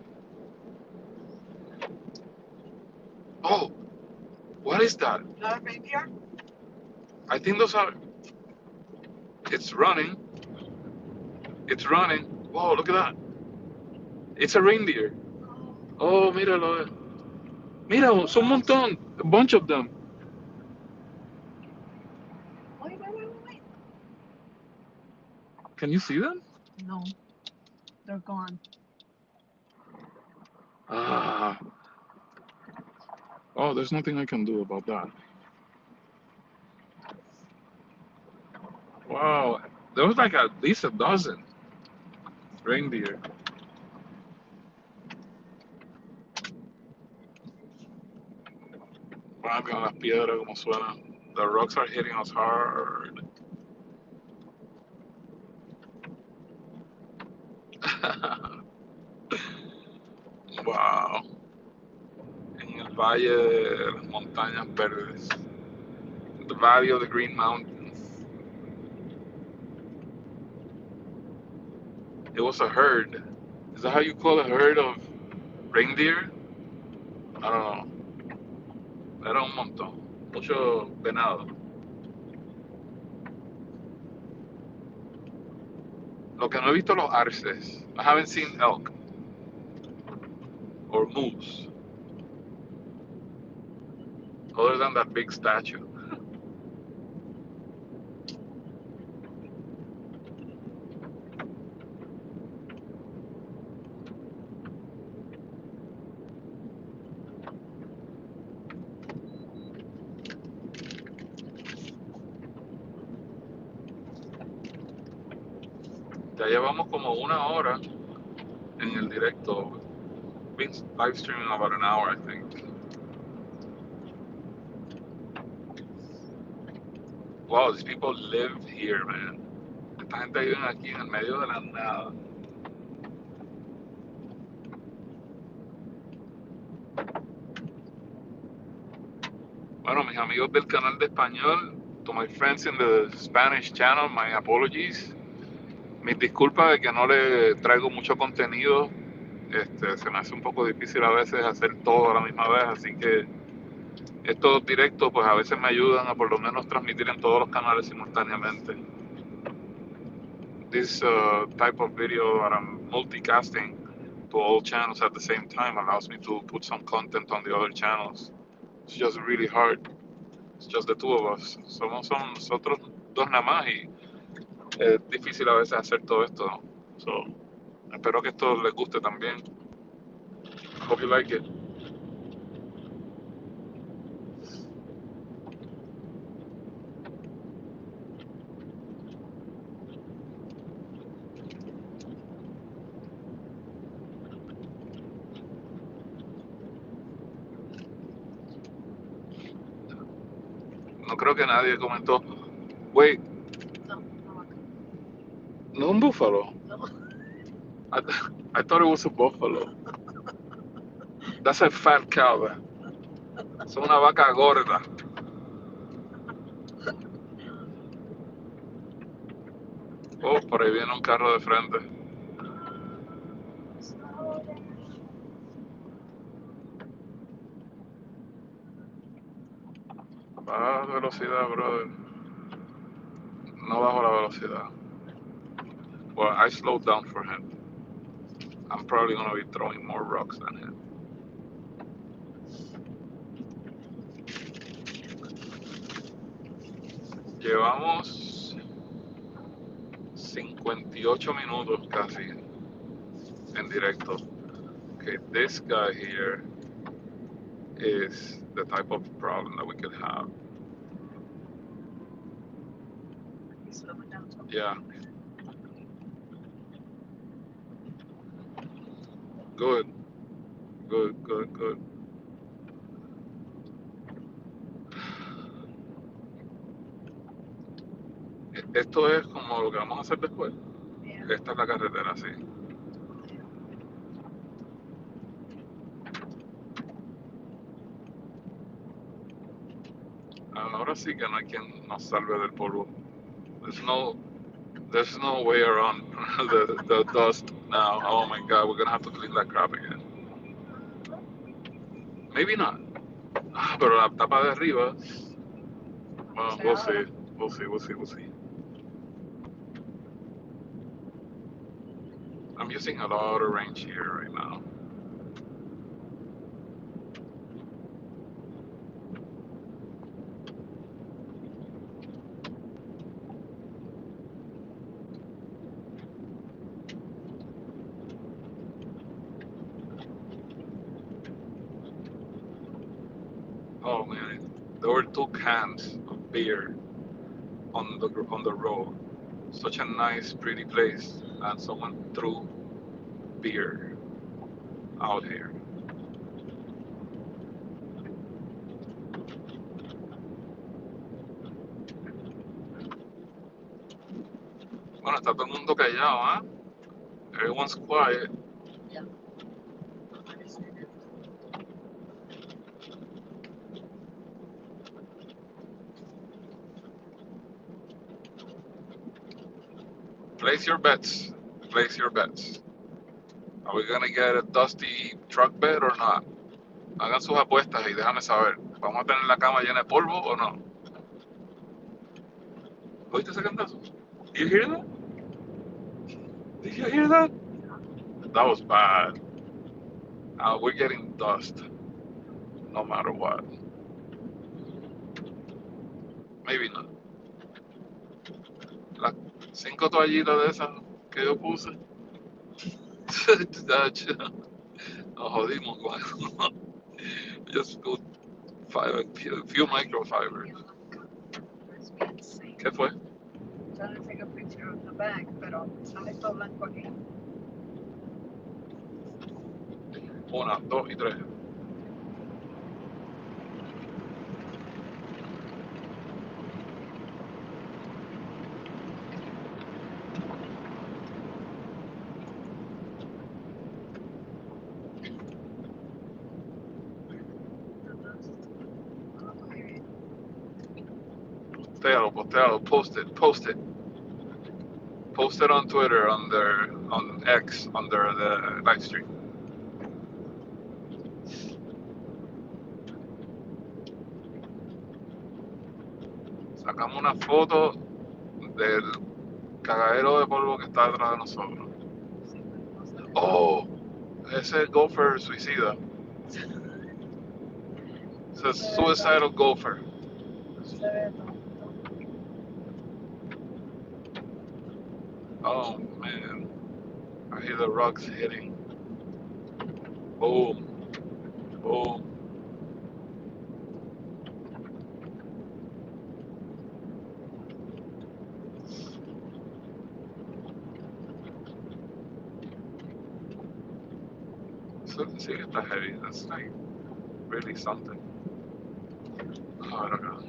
Oh, what is that? Not a reindeer? I think those are... It's running. It's running. Wow, look at that. It's a reindeer. Oh, míralo. Mira, son un montón. A bunch of them. Wait. Can you see them? No, they're gone. Ah. Oh, there's nothing I can do about that. Wow. There was like at least a dozen reindeer. Wow, con las piedras como suenan. The rocks are hitting us hard. Wow. En el valle de las montañas verdes. The valley of the Green Mountains. It was a herd. Is that how you call a herd of reindeer? I don't know. Era un montón. Mucho venado. Lo que no he visto los arces. I haven't seen elk or moose. Other than that big statue. Ya llevamos como 1 hora en el directo. Been live streaming about an hour, I think. Wow, these people live here, man. Esta gente vive aquí en el medio de la nada. Bueno, mis amigos del canal de español, to my friends in the Spanish channel, my apologies. Mis disculpas de que no le traigo mucho contenido. Se me hace un poco difícil a veces hacer todo a la misma vez, así que estos directos pues a veces me ayudan a por lo menos transmitir en todos los canales simultáneamente. This type of video that I'm multicasting to all channels at the same time allows me to put some content on the other channels. It's just really hard. It's just the two of us. Somos nosotros dos nada más y es difícil a veces hacer todo esto. So, espero que esto les guste también. Hope you like it. No creo que nadie comentó. Wait, No. no un búfalo. No. I thought it was a buffalo. That's a fat cow. Es una vaca gorda. Oh, por ahí viene un carro de frente. Baja la velocidad, brother. No bajo la velocidad. Well, I slowed down for him. I'm probably going to be throwing more rocks than him. Llevamos 58 minutos casi en directo. Okay, this guy here is the type of problem that we could have. Yeah. Good. Good, good, good. Esto es como lo que vamos a hacer después. Yeah. Esta es la carretera, sí. Ahora sí que no hay quien nos salve del polvo. There's no way around the dust now. Oh my god, we're gonna have to clean that crap again. Maybe not. Ah, pero la tapa de arriba. Well, we'll see. We'll see, we'll see, we'll see. I'm using a lot of range here right now. Oh man, there were 2 cans of beer on the road. Such a nice, pretty place, and someone threw beer out here. Bueno, está todo el mundo callado, ¿ah? Everyone's quiet. Yeah. Place your bets. Place your bets. Are we gonna get a dusty truck bed or not? Hagan sus apuestas y déjame saber. ¿Vamos a tener la cama llena de polvo o no? ¿Oíste ese cantazo? Did you hear that? Did you hear that? That was bad. We're getting dust. No matter what. Maybe not. Las 5 toallitas de esas que yo puse. Nos jodimos con eso. Just put a few microfibers. ¿Qué fue? Trying to take a picture of the bag, pero sale todo blanco aquí. 1, 2 y 3. Postealo, post it. Post it on Twitter, on X, under the live stream. Sacamos una foto del cagadero de polvo que está detrás de nosotros. Oh, ese gopher suicida. It's a suicidal gopher. Oh man, I hear the rocks hitting. Boom, boom. So sí que está heavy. That's like really something. Oh, I don't know.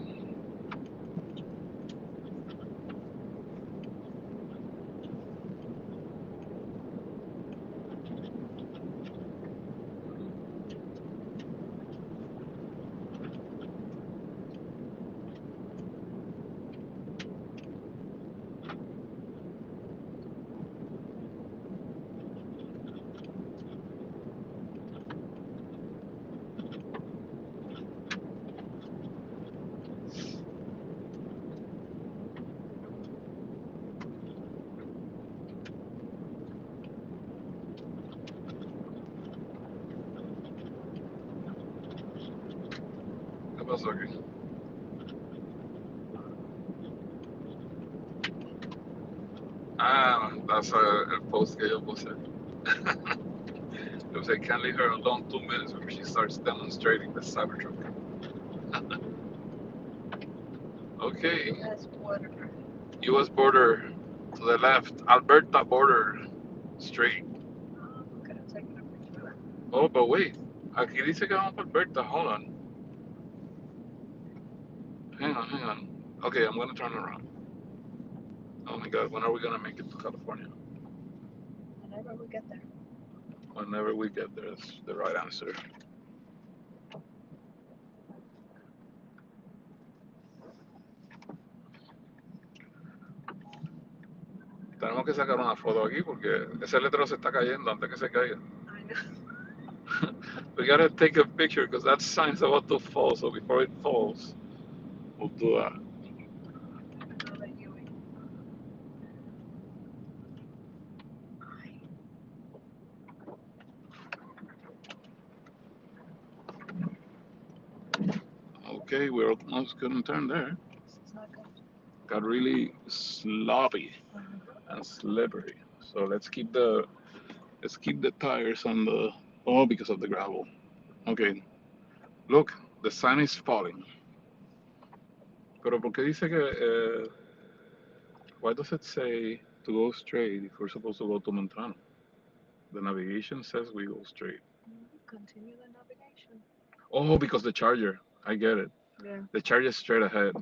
¿Qué pasó aquí? Ah, that's a post que yo puse. It was like, can't leave her alone 2 minutes before she starts demonstrating the Cybertruck. Okay, US border to the left, Alberta border, straight. Oh, but wait, aquí dice que vamos para Alberta, hold on. Hang on. Okay, I'm gonna turn around. Oh my god, when are we gonna make it to California? Whenever we get there. Whenever we get there, that's the right answer. Tenemos que sacar una foto aquí porque ese letrero se está cayendo antes que se caiga. I know. We gotta take a picture because that sign's about to fall, so before it falls, we'll do that. Okay, we're almost couldn't turn there. Got really sloppy and slippery. So let's keep the tires on the because of the gravel. Okay, look, the sign is falling. Pero ¿por qué dice que why does it say to go straight if we're supposed to go to Montana? The navigation says we go straight. Continue the navigation. Oh, because the charger. I get it. Yeah. The charger is straight ahead,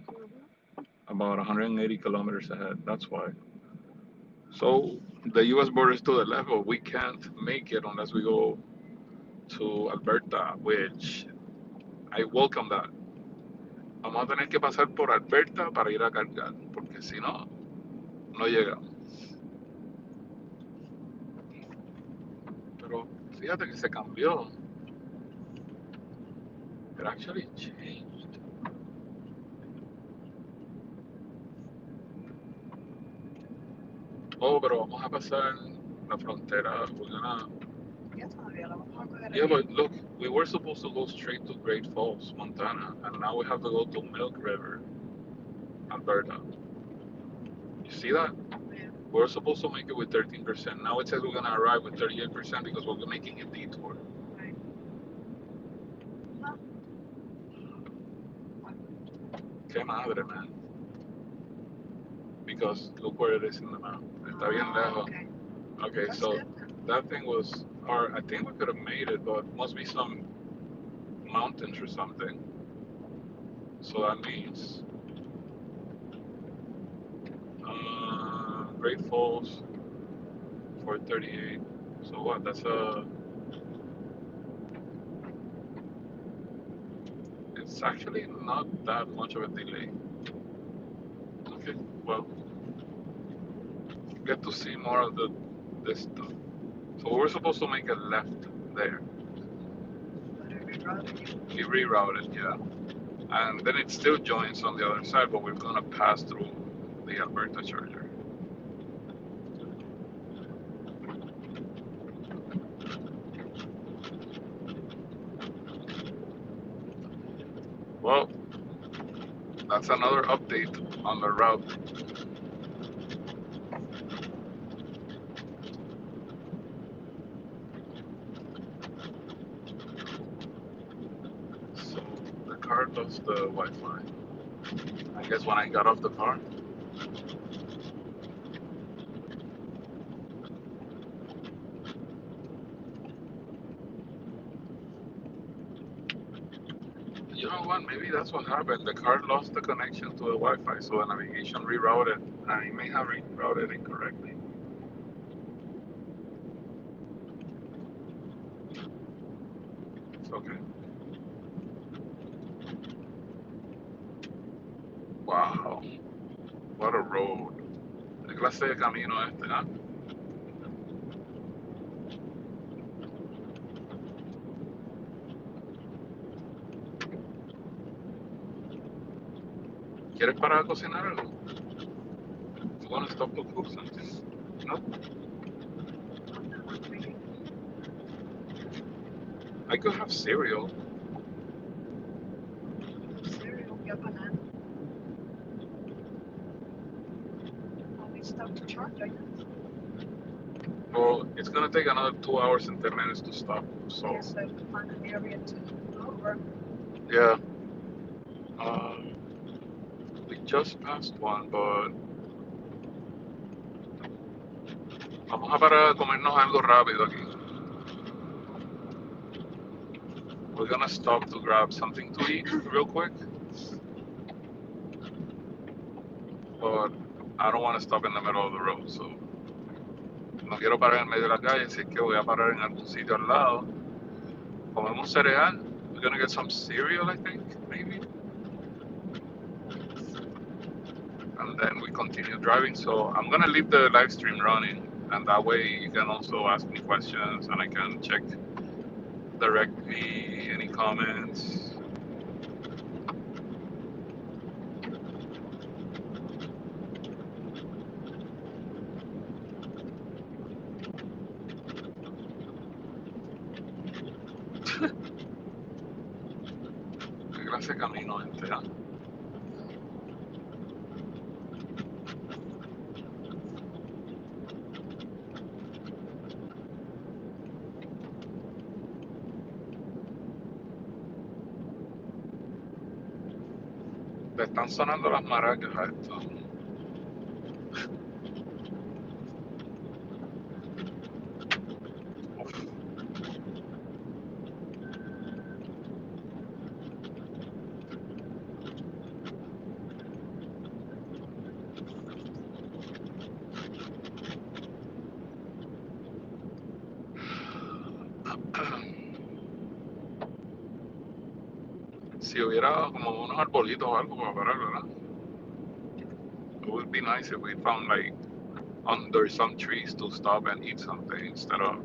about 180 kilometers ahead. That's why. So the U.S. border is to the left, but we can't make it unless we go to Alberta, which I welcome that. Vamos a tener que pasar por Alberta para ir a cargar, porque si no, no llegamos. Pero fíjate que se cambió. It actually changed. Oh, pero vamos a pasar la frontera. We're gonna... Yeah, but look, we were supposed to go straight to Great Falls, Montana, and now we have to go to Milk River, Alberta. You see that? Yeah. We're supposed to make it with 13%. Now it says we're gonna arrive with 38% because we're making a detour. Right. Qué madre, man. Because look where it is in the map. Está bien lejos. Okay. Okay, That's so good. that thing was, or I think we could have made it, but must be some mountains or something. So that means Great Falls 438. So what? That's it's actually not that much of a delay. Okay, well, get to see more of this stuff. So we're supposed to make a left there. We rerouted, yeah. And then it still joins on the other side, but we're gonna pass through the Alberta charger. Well, that's another update on the route. So the car lost the Wi-Fi. I guess when I got off the car. You know what? Maybe that's what happened. The car lost the connection to the Wi-Fi, so the navigation rerouted, and it may have rerouted incorrectly. It's okay. Wow, what a road. ¿Qué clase de camino este, ah? ¿Quieres parar a cocinar algo? You want to stop to cook something? No? I could have cereal. Cereal, yeah, banana. Only stuff to charge, I guess. Well, it's gonna take another 2 hours and 10 minutes to stop, so. Yes, I have to find an area to go over. Yeah. We just passed one, but vamos a parar a comernos algo rápido aquí. We're gonna stop to grab something to eat real quick. But I don't want to stop in the middle of the road, so no quiero parar en medio de la calle, así que voy a parar en algún sitio al lado. Comemos cereal. We're gonna get some cereal, I think, maybe. And then we continue driving. So I'm gonna leave the live stream running, and that way you can also ask me questions, and I can check directly any comments. Qué clase de camino este, ¿ah? Le están sonando las maracas a esto. Uf. Si hubiera como unos arbolitos o algo para parar, ¿verdad? It would be nice if we found like under some trees to stop and eat something instead of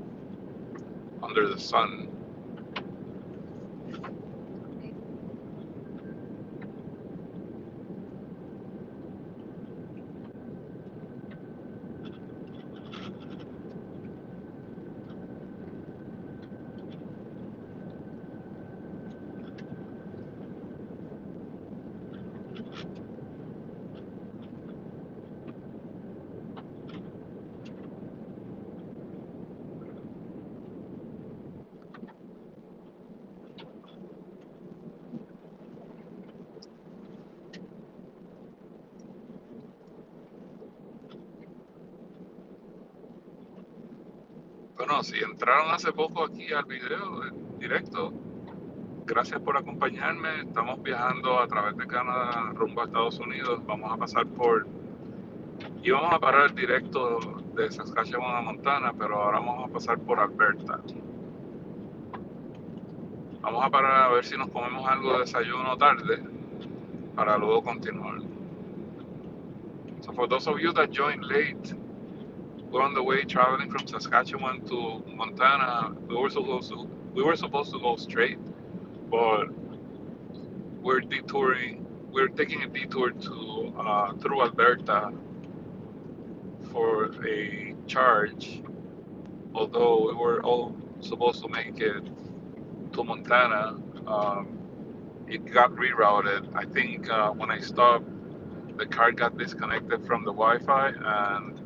under the sun. Bueno, si entraron hace poco aquí al video en directo, gracias por acompañarme. Estamos viajando a través de Canadá rumbo a Estados Unidos. Vamos a pasar por... Y vamos a parar directo de Saskatchewan a Montana, pero ahora vamos a pasar por Alberta. Vamos a parar a ver si nos comemos algo de desayuno tarde para luego continuar. So for those of you that joined late, we're on the way traveling from Saskatchewan to Montana. We were supposed to go straight, but we're detouring. We're taking a detour to through Alberta for a charge. Although we were all supposed to make it to Montana, it got rerouted. I think when I stopped, the car got disconnected from the Wi-Fi and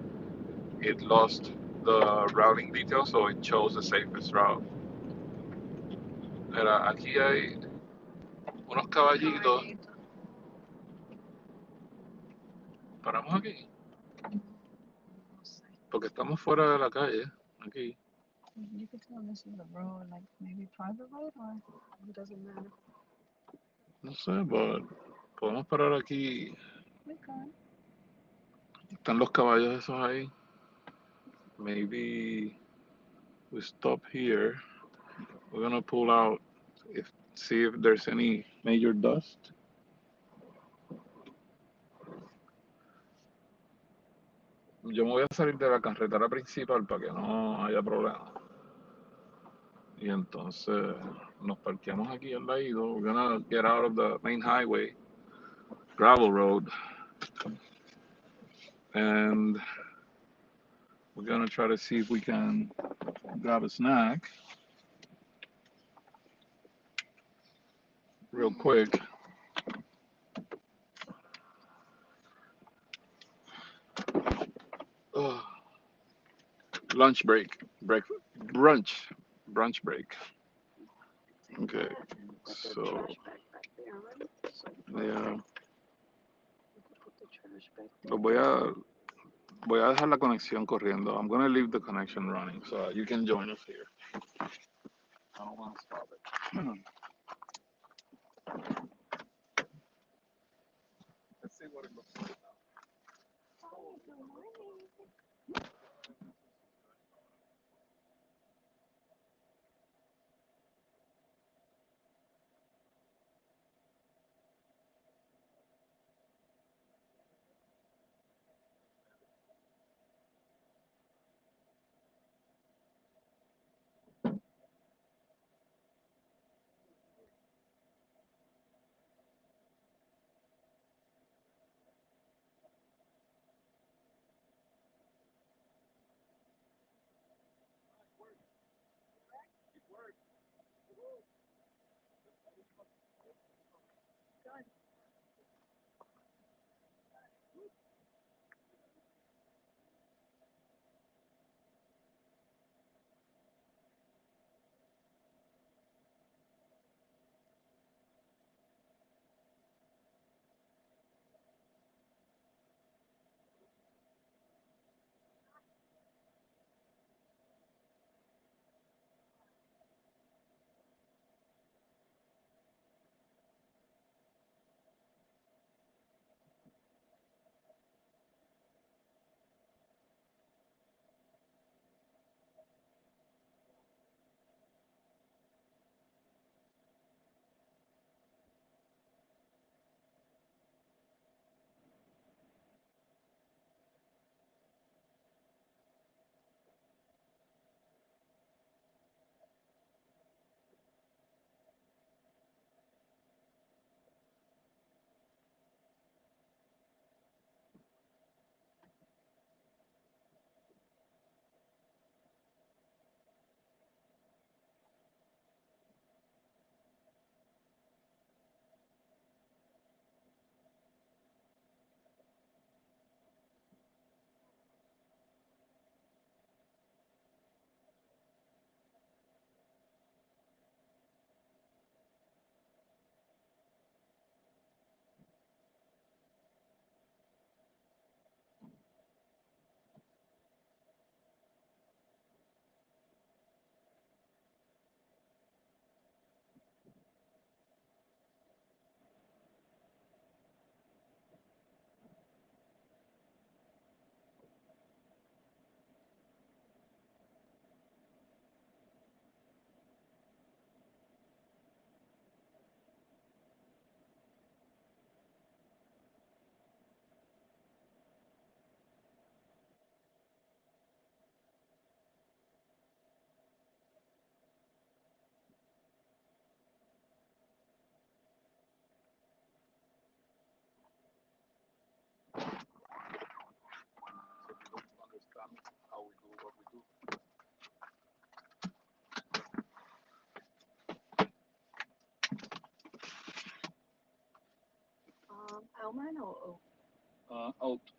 it lost the routing details, so it chose the safest route. Mira, aquí hay unos caballitos. Caballito. Paramos aquí, No sé. porque estamos fuera de la calle. Aquí. You could tell this is a road, like maybe private road, or it doesn't matter. No sé, but podemos parar aquí. We can. Están los caballos esos ahí. Maybe we stop here. We're gonna pull out, see if there's any major dust. Yo me voy a salir de la carretera principal para que no haya problema. Y entonces nos parqueamos aquí al lado. We're gonna get out of the main highway, gravel road, and we're gonna try to see if we can grab a snack real quick. Ugh. Lunch break, brunch break. Okay, Put the so trash bag back there, right? So yeah, you could put the trash back lo there. voy a dejar la conexión corriendo. I'm gonna leave the connection running so you can join us here. I don't want to stop it. Let's see what it looks like. Oh, good morning. o mano o Auto.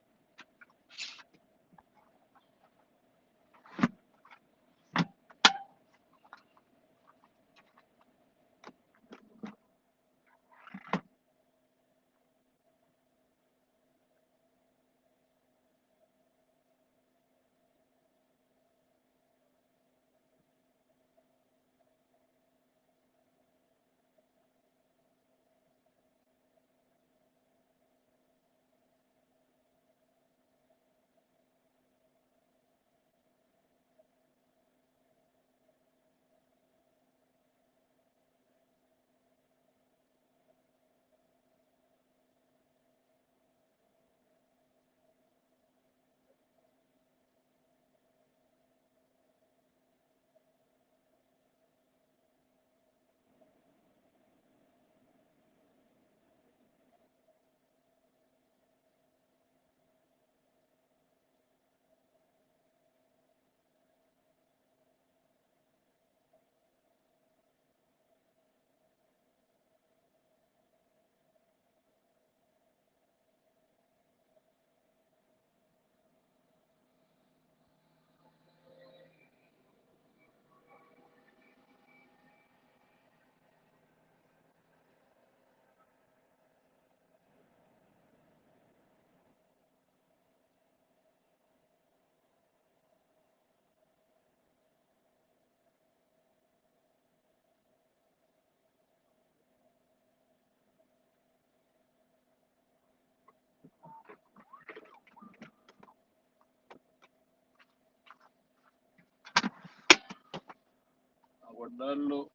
A guardarlo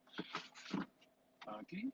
aquí.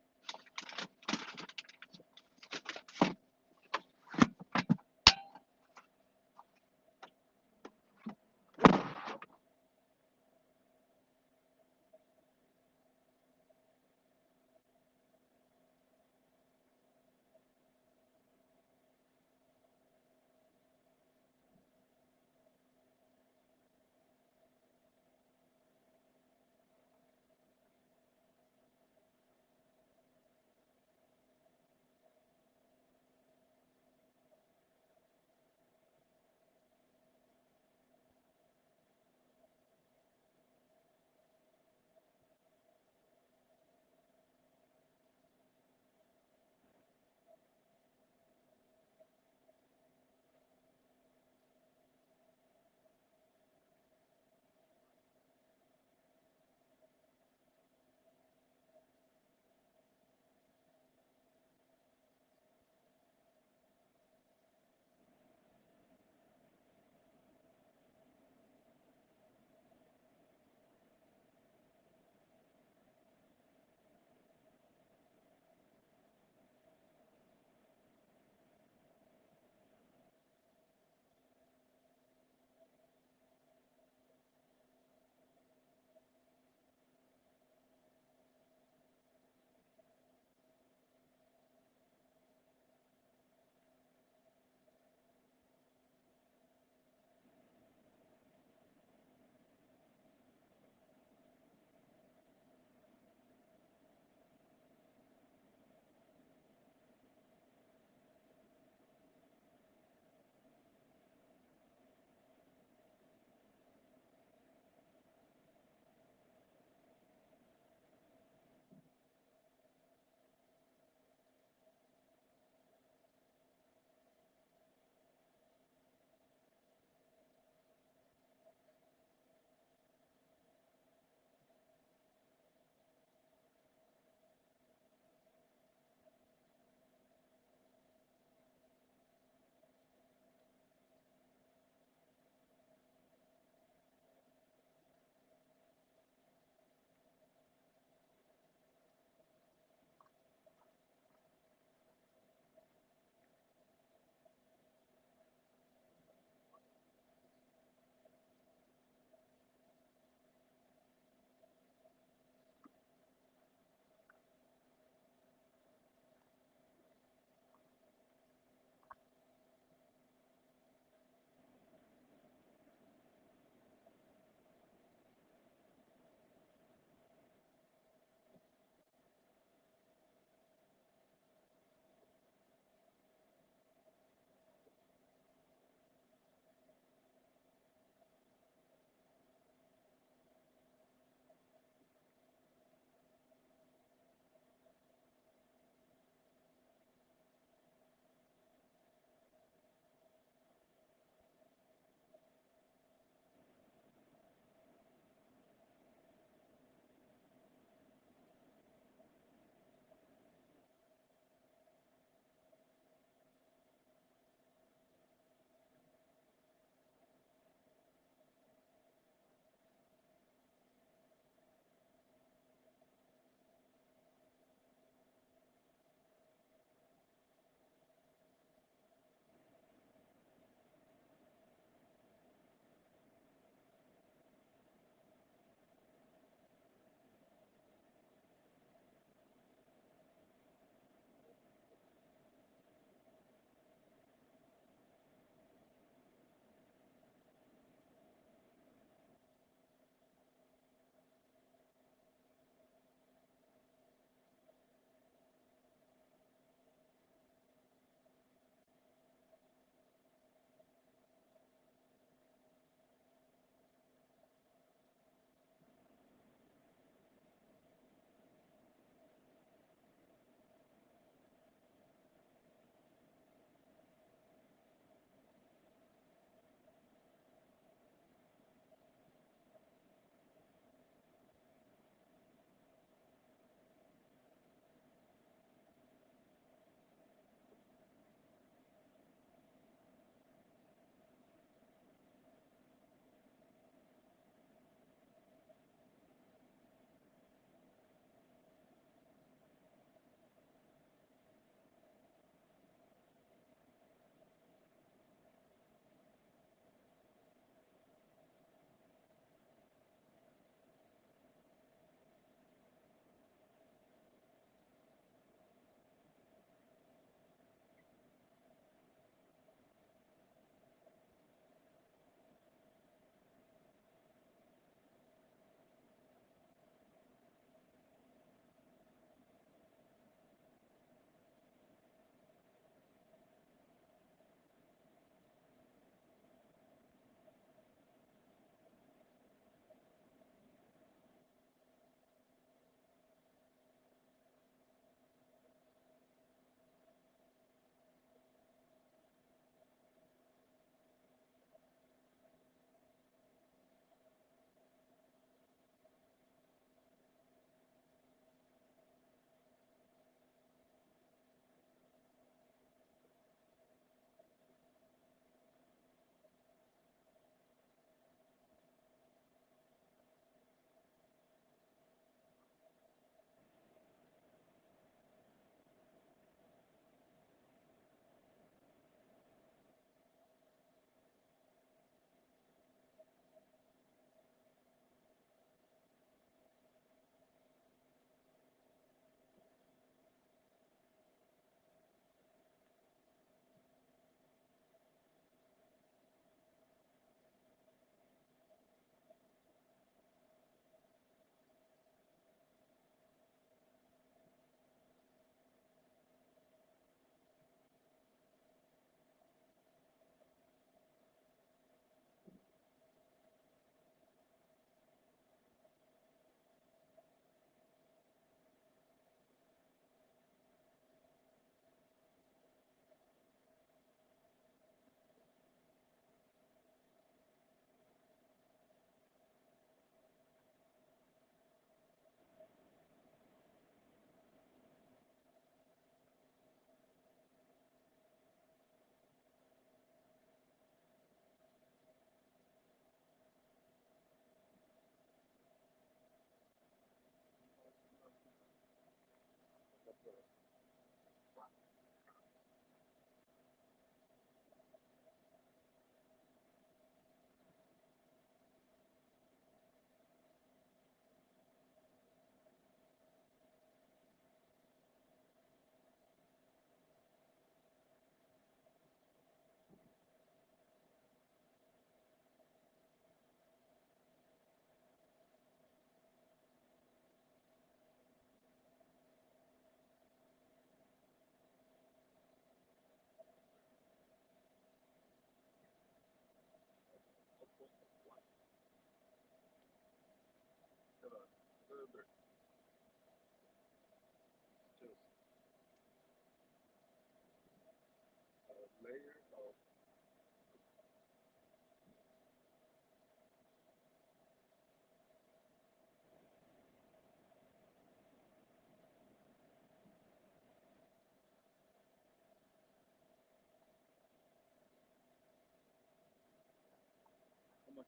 How much?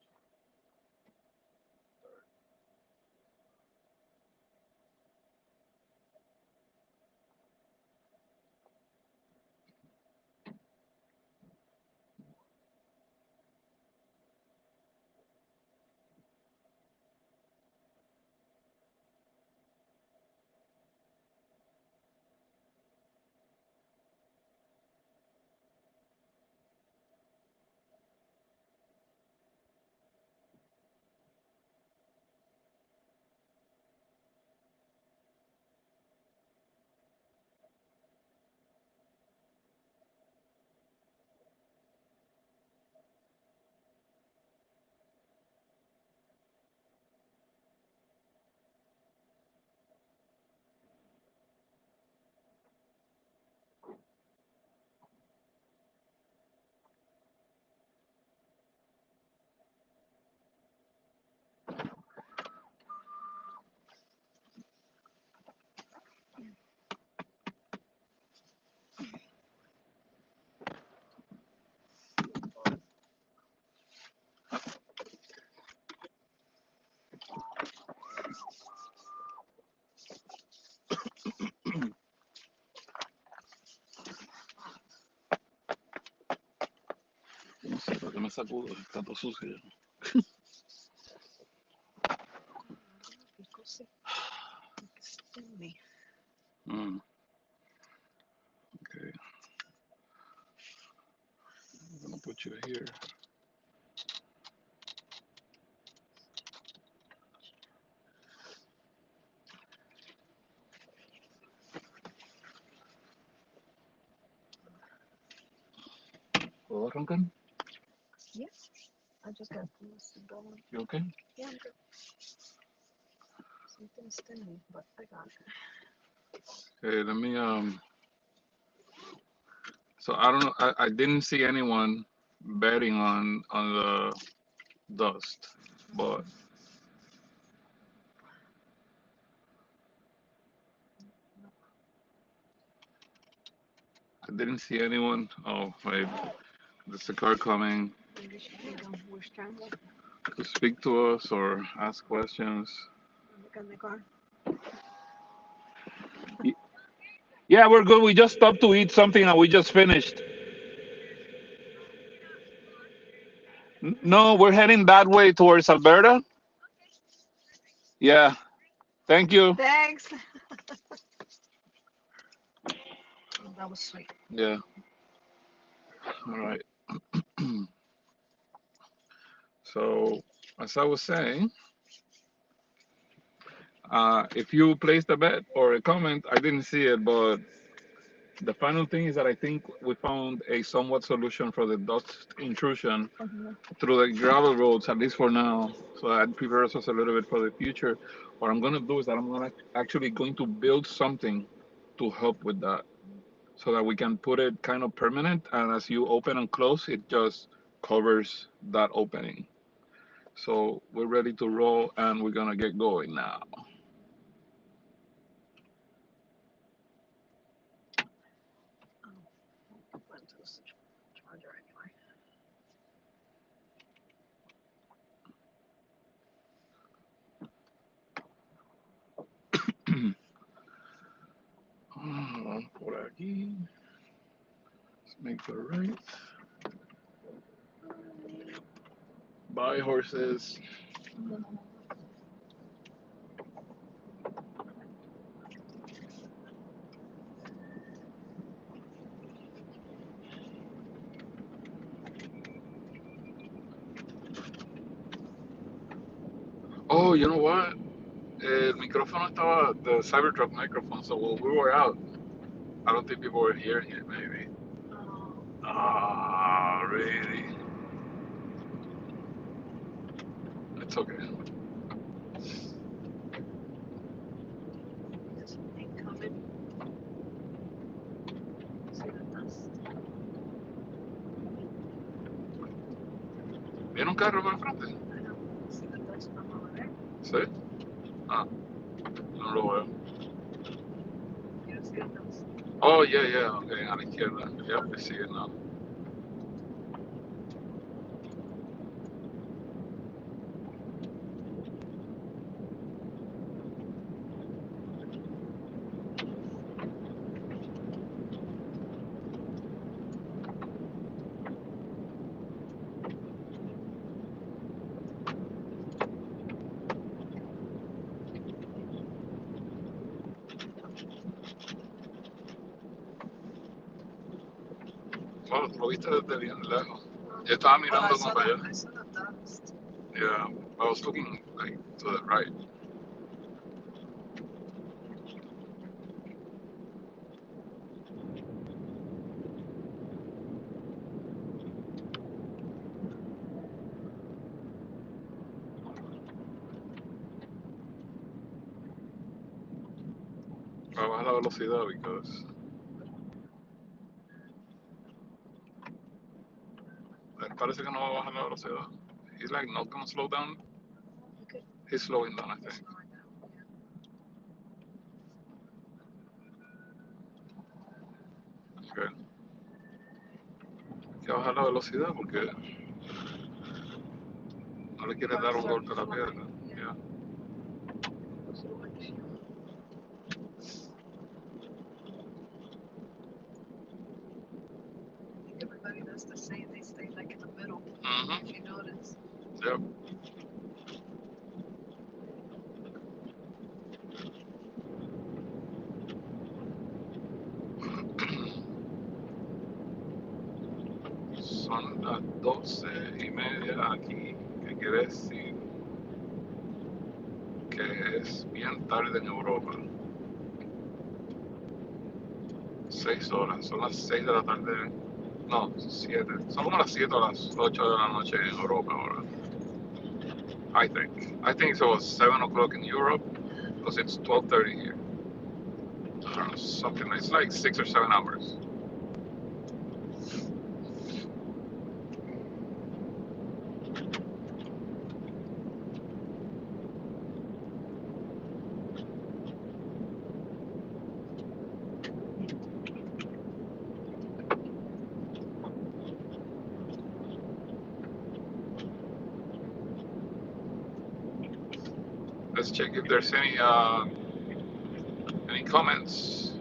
No sé, ¿por qué me sacudo? Está todo sucio. Because it's stingy. Mm, okay. I'm gonna put you here. ¿Puedo arrancar? Yeah, I just got this going. You okay? Yeah, I'm good. Something stingy, but I got it. Okay, let me so I don't know, I didn't see anyone betting on the dust, but I didn't see anyone. Oh wait, there's a car coming Maybe she think we're stranded. to speak to us or ask questions. Look at the car. Y- Yeah, we're good. We just stopped to eat something and we just finished. No, we're heading that way towards Alberta. Yeah, thank you. Thanks. That was sweet. Yeah, all right. So, as I was saying, if you placed a bet or a comment, I didn't see it, but the final thing is that I think we found a somewhat solution for the dust intrusion Mhm. through the gravel roads, at least for now. So that prepares us a little bit for the future. What I'm gonna do is that I'm gonna actually going to build something to help with that, so that we can put it kind of permanent. And as you open and close, it just covers that opening. So we're ready to roll, and we're gonna get going now. Oh, went to the charger anyway. Make the right. Buy horses. Oh, you know what? El micrófono estaba, the Cybertruck microphone, so while we were out, I don't think people were hearing it, maybe. Ah, really? It's okay. There's something coming. See the dust. ¿Viene un carro por el frente? I don't see the dust from over there. ¿Sí? Ah, no lo veo. You don't see the dust. Oh, yeah, yeah, okay, a la izquierda. Yeah, I see it now. Oh, lo viste desde bien lejos. Yo estaba Well, mirando como para allá. I saw the dust. Yeah, I was looking like to the right. Para bajar la velocidad because parece que no va a bajar la velocidad. He's like not gonna slow down. Okay. He's slowing down, I It's think. slowing down. Yeah. Okay. Hay que bajar la velocidad porque no le quieres dar un golpe a la piedra. Yeah. I think everybody does the same. They stay like in the middle. Mm-hmm. If you notice. Yep. Son las 12:30 aquí, que quiere decir que es bien tarde en Europa. 6 horas, son las 6 de la tarde, no, 7, son como las 7 o las 8 de la noche en Europa ahora. I think it was 7 o'clock in Europe, because it's 12:30 here. I don't know, something like, it's like 6 or 7 hours. Let's check if there's any comments.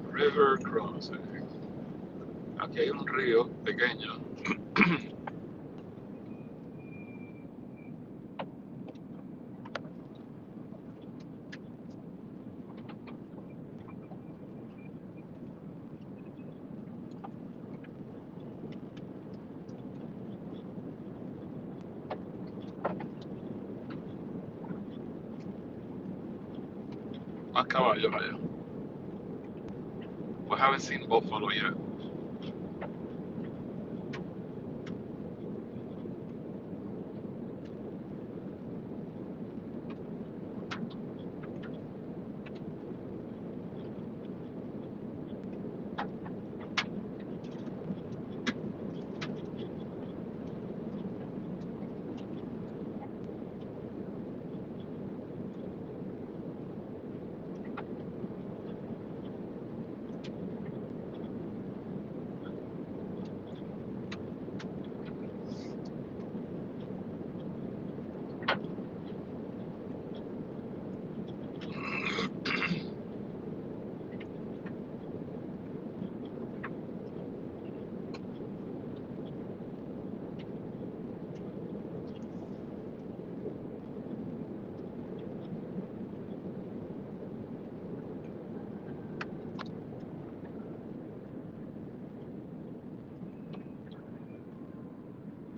River crossing. Aquí hay un río pequeño. Más caballos allá. We haven't seen buffalo yet.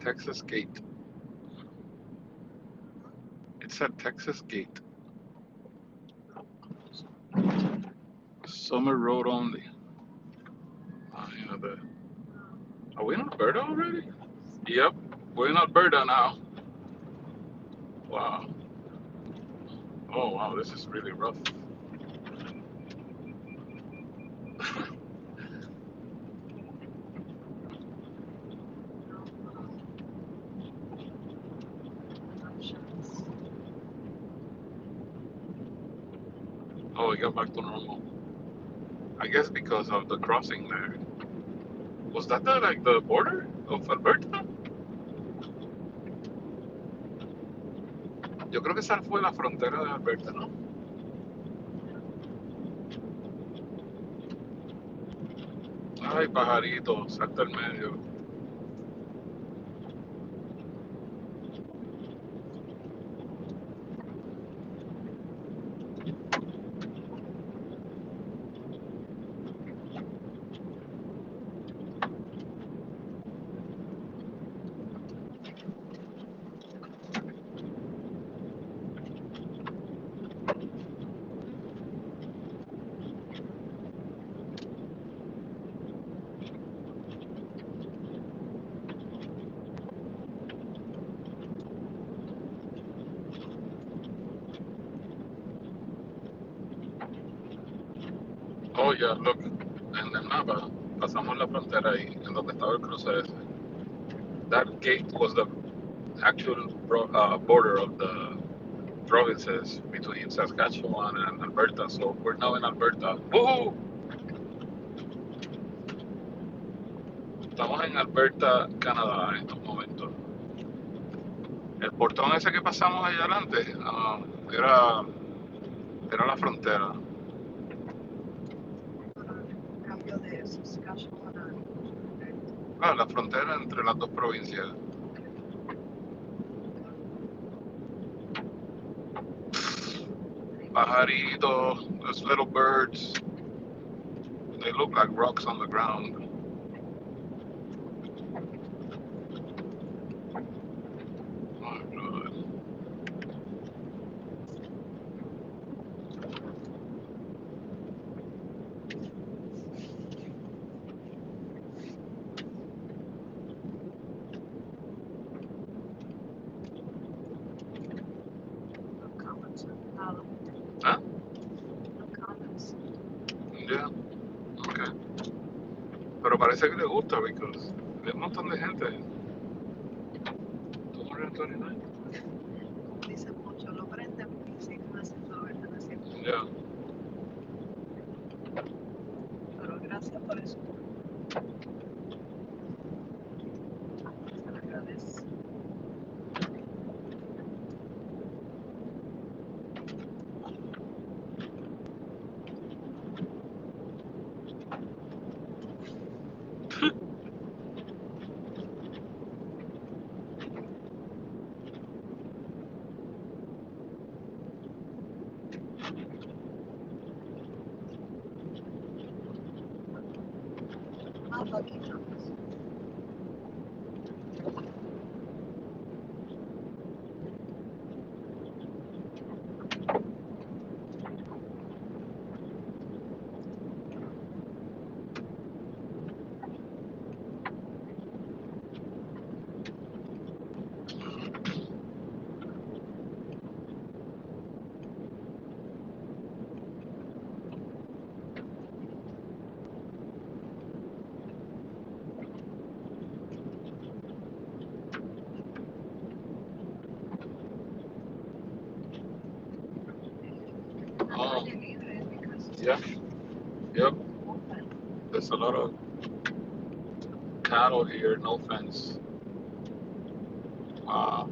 Texas Gate. It said Texas Gate. Summer road only. Yeah, are we in Alberta already? Yep, we're in Alberta now. Wow. Oh wow, this is really rough. Oh, we got back to normal. I guess because of the crossing there. Was that the border of Alberta? Yo creo que esa fue la frontera de Alberta, ¿no? Ay, pajarito, salta al medio. Oh, yeah, look, en el mapa, pasamos la frontera ahí, en donde estaba el cruce ese. That gate was the actual border of the provinces between Saskatchewan and Alberta. So we're now in Alberta. ¡Woohoo! Estamos en Alberta, Canadá, en estos momentos. El portón ese que pasamos allá adelante era la frontera. Cambio de Saskatchewan a Alberta. Ah, la frontera entre las dos provincias. Pajaritos, those little birds. They look like rocks on the ground. Oh, God. No comments on nada. Huh? No comments. Yeah, okay. Pero parece que le gusta because hay un montón de gente. 229. Como dicen mucho, lo prenden y siguen haciendo lo que están haciendo. Yeah. Pero gracias por eso. Se le agradece. Más aquí estamos. Oh, Calle libre because it's yeah. Yep. open. There's a lot of cattle here, no fence. Wow.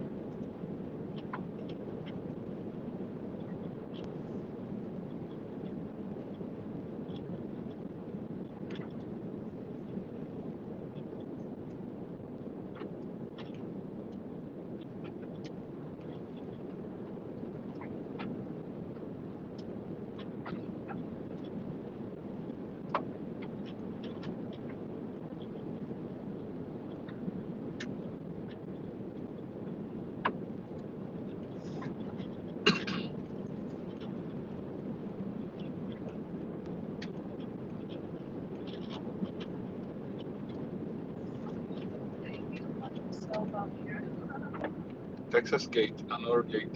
Texas gate, another gate.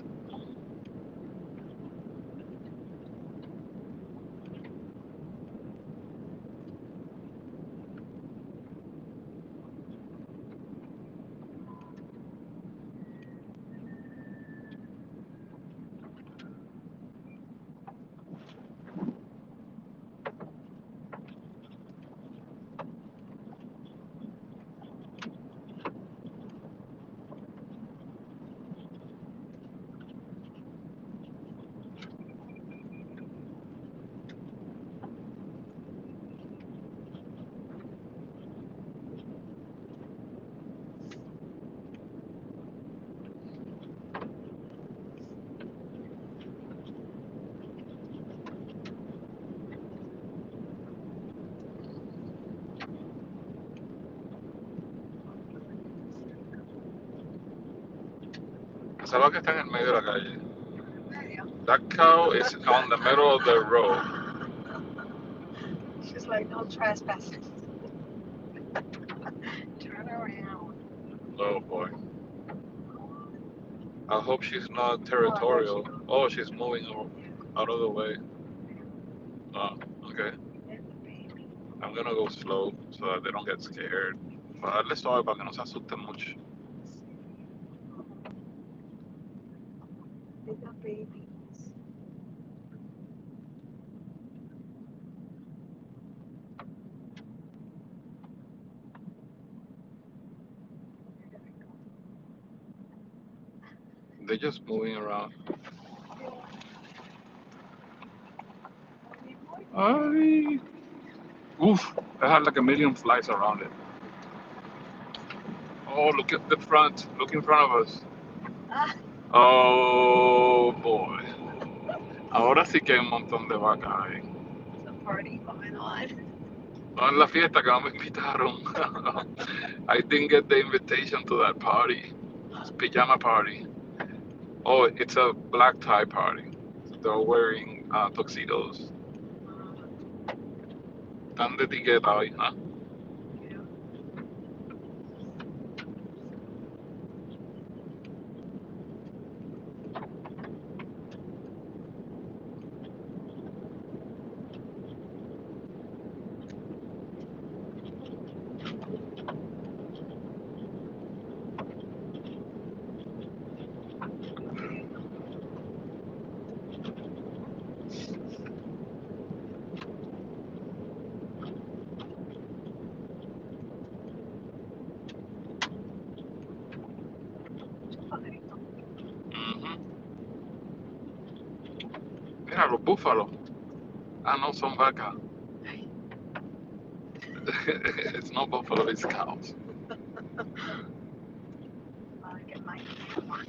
Esa vaca está en el medio de la calle. That cow is on the middle of the road. She's like, no trespassing. Turn around. Oh boy. I hope she's not territorial. Oh, she's moving out of the way. Oh, okay. I'm gonna go slow so that they don't get scared. Para darle suave para que no se asusten mucho. They got babies. They're just moving around. Ay. Oof, I had like a million flies around it. Oh, look at the front. Look in front of us. Ah, Oh boy. Ahora sí que hay un montón de vacas ahí. there's a party going on. No en la fiesta que no me invitaron. I didn't get the invitation to that party. It's pajama party. Oh, it's a black tie party. They're wearing tuxedos. Están de etiqueta hoy, ¿ah? Yeah. Ujú. Mira los búfalos. Ah, no, son vacas. It's not buffalo, it's cows. I get my camera.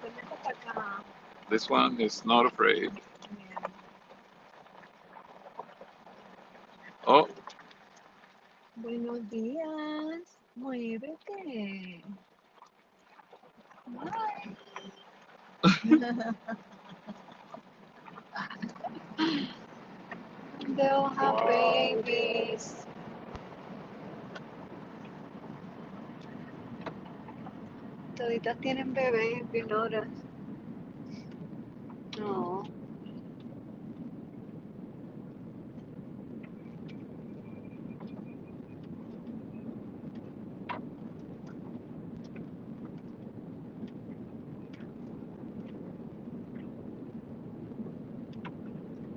Vete para acá. This one is not afraid. Yeah. Oh, Buenos días. Muévete. Bye. They all have Wow. babies. Toditas tienen bebés, Pinoras. No.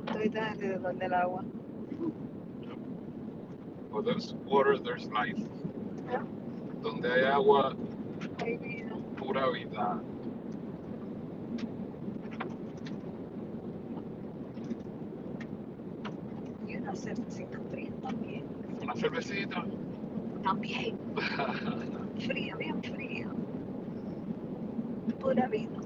Toditas alrededor del agua. where there's water, there's life. Yeah. Donde hay agua, Hay vida. pura vida. Y una cervecita fría también. Una cervecita. También. Fría, bien fría. Pura vida.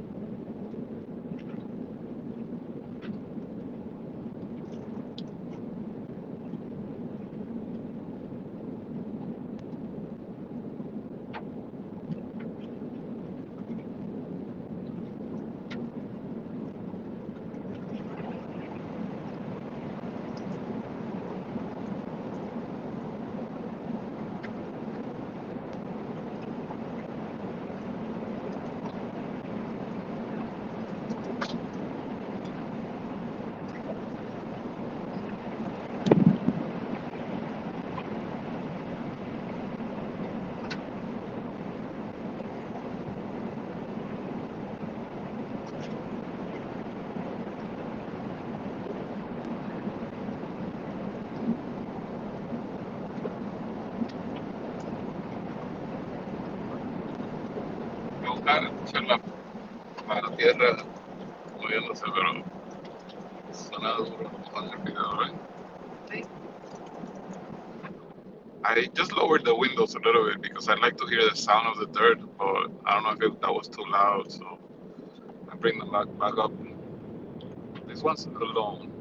escuchar la tierra moviéndose, pero suena duro con el video, right? Sí. I just lowered the windows a little bit because I like to hear the sound of the dirt, but I don't know if that was too loud, so I bring them back up. This one's alone.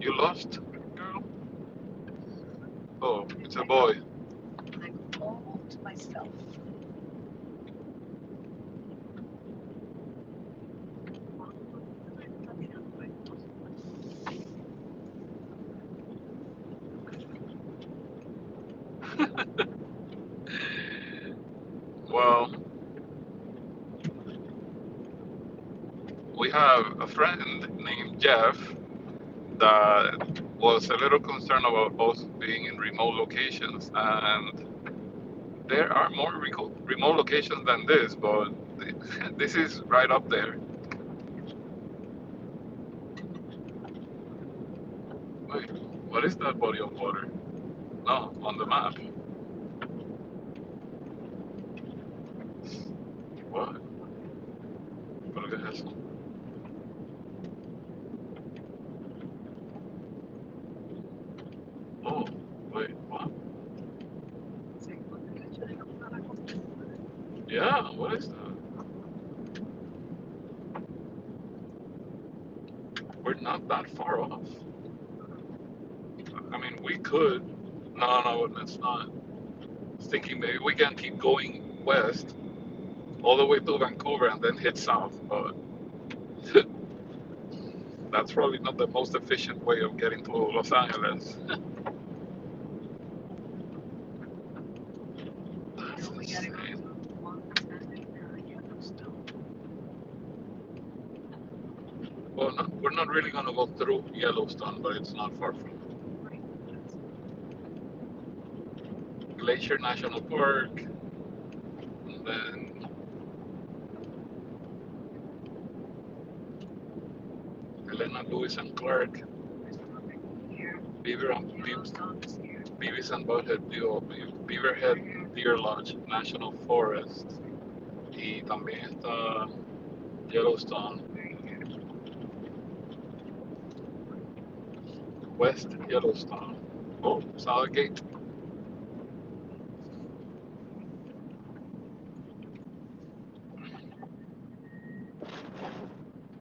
You lost, girl? Oh, it's a boy. I'm all to myself. Well, we have a friend named Jeff that was a little concerned about us being in remote locations, and there are more remote locations than this, but this is right up there. Wait, what is that body of water? No, on the map. What? Look at this. Oh, wait, what? Yeah, what is that? We're not that far off. I mean, we could. No, it's not. I was thinking maybe we can keep going west all the way to Vancouver and then hit south, but that's probably not the most efficient way of getting to Los Angeles. That's We gotta go insane. to Yellowstone. Well, no, we're not really going to go through Yellowstone, but it's not far from Right. Glacier National Park, and then Helena Lewis and Clark, There's nothing here. Beaver and Yellowstone is here. Beavis and Butthead Beaverhead Deer Lodge National Forest, y también está Yellowstone, West Yellowstone. Oh, Solid Gate.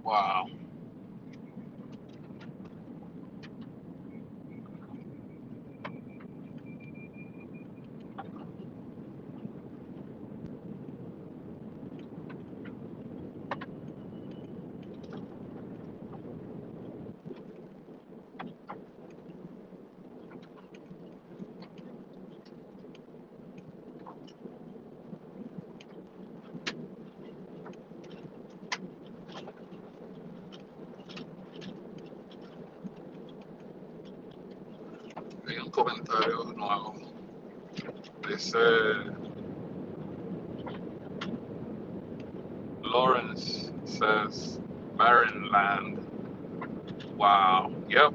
Wow. Hay un comentario nuevo. Dice Lawrence says barren land. Wow. Yep.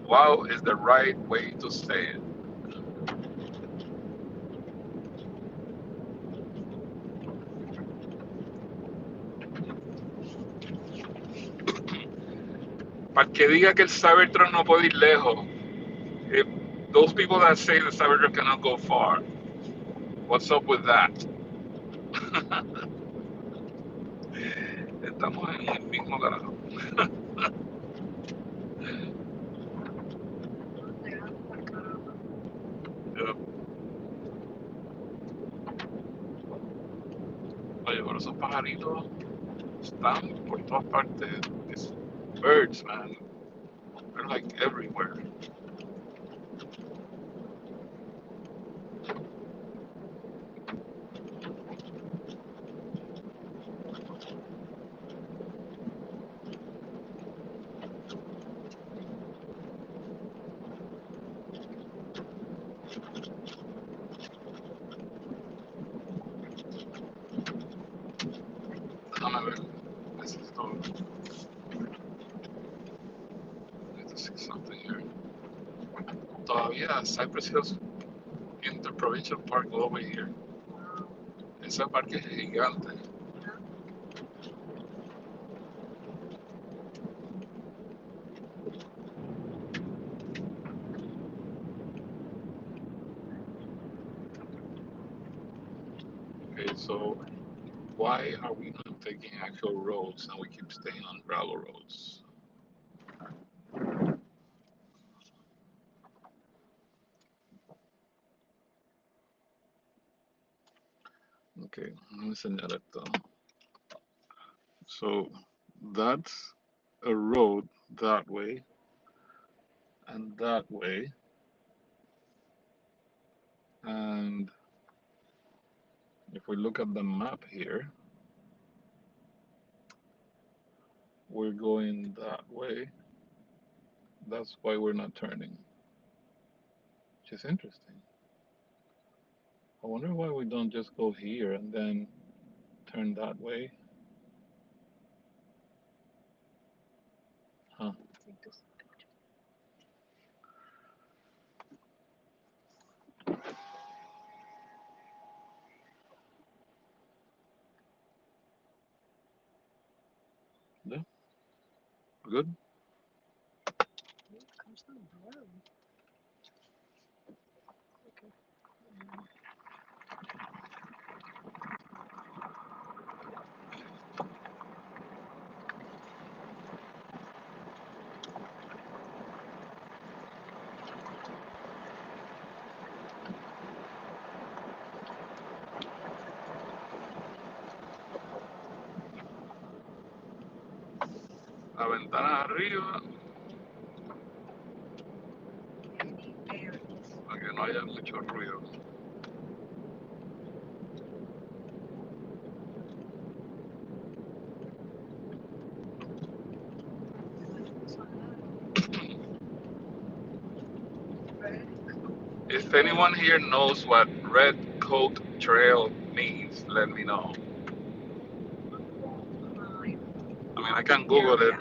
Wow is the right way to say it. Para que diga que el Cybertruck no puede ir lejos. If those people that say the Cybertruck cannot go far, what's up with that? Estamos en el mismo carajo. Yep. Oye, pero esos pajaritos están por todas partes. It's birds, man. They're like everywhere. Déjame ver. Necesito. I need to see something here. Todavía Cypress Hills Interprovincial Park all the way here. Ese parque es gigante. So why are we not taking actual roads and we keep staying on gravel roads? Okay, let me enseñar esto. So that's a road that way and that way. And if we look at the map here, we're going that way. That's why we're not turning, which is interesting. I wonder why we don't just go here and then turn that way. Huh. Yeah. Good. La ventana de arriba, para que no haya mucho ruido. If anyone here knows what Red Coat Trail means, let me know. I mean, I can Google it.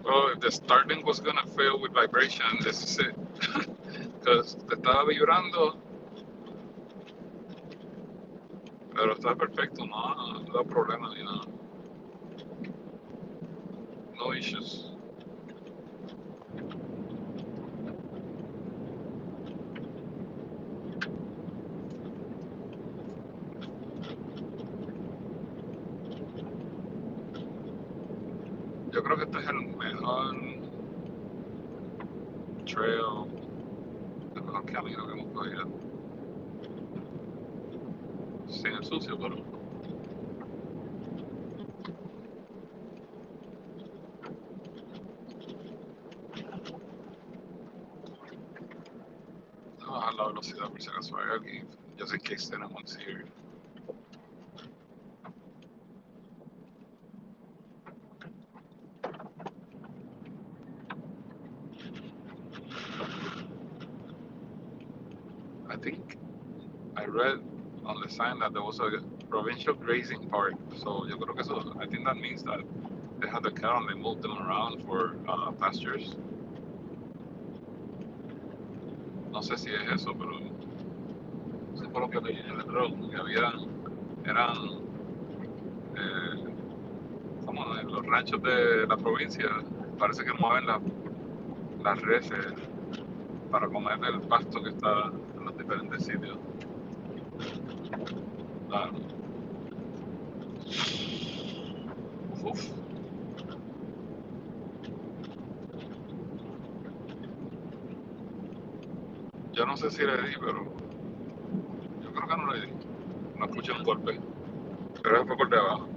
Well, if the starting was gonna fail with vibration, this is it. Because te estaba vibrando, pero está perfecto, no problema ni nada. No issues. Yo creo que este es el mejor trail, el mejor camino que hemos cogido. Sin el sucio, pero vamos a bajar la velocidad por si acaso hay alguien. Just in case anyone's here. I think I read on the sign that there was a provincial grazing park. So yo creo que eso, I think that means that they have the cattle and they move them around for pastures. No sé si es eso, pero eso fue lo que leí en el letrero, que eran como en los ranchos de la provincia, parece que mueven las reses para comer el pasto que está en los diferentes sitios. Claro. Uf. Yo no sé si le di, pero yo creo que no le di. No escuché un golpe, pero fue por debajo.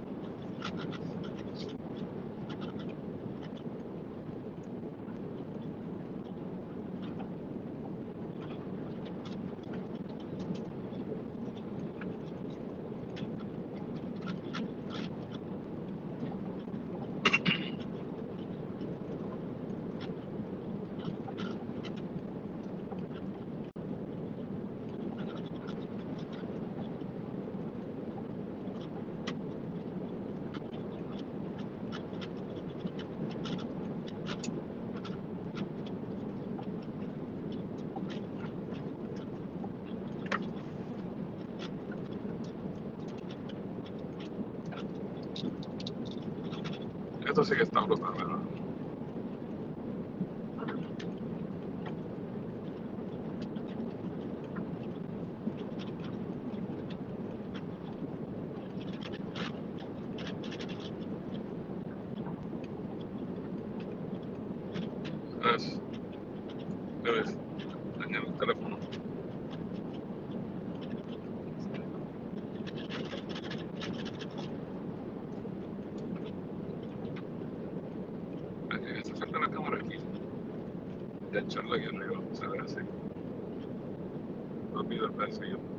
Esto sí que está brutal, ¿verdad? Debes dañar el teléfono. Aquí hace falta la cámara aquí. Ya echarla aquí arriba, se ve así. No olvido el vacío.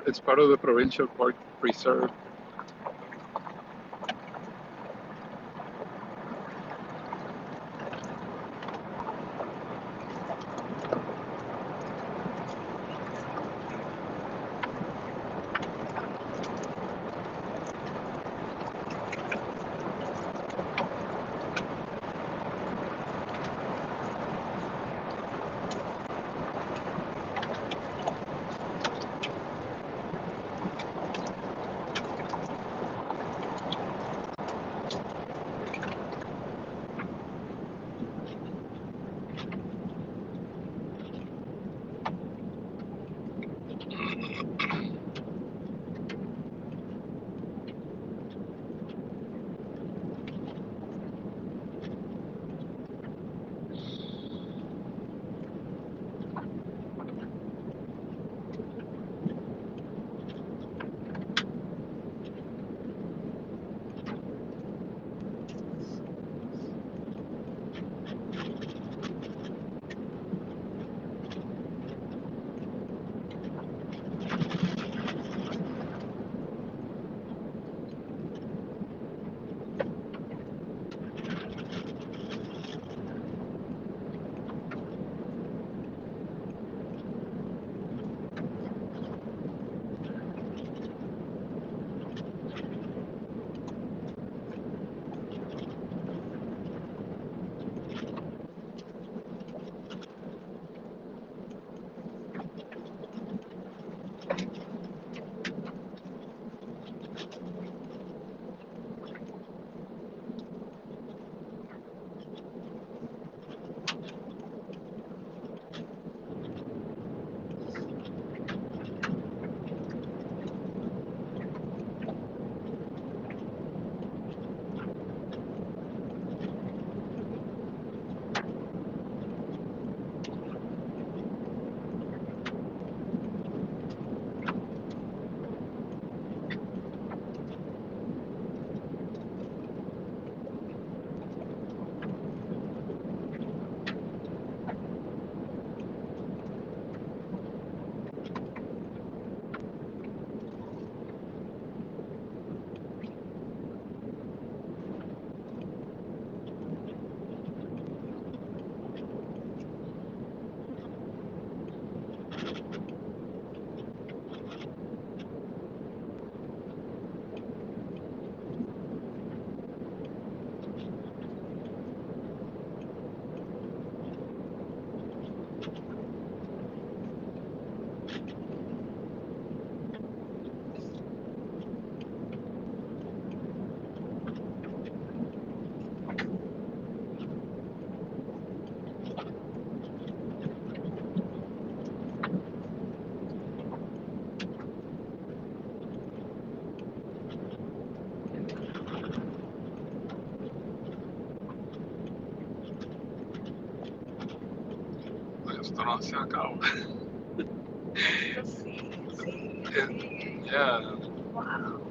It's part of the provincial park preserve. Esto no se acaba. Esto sí, sí, sigue. Yeah. Wow.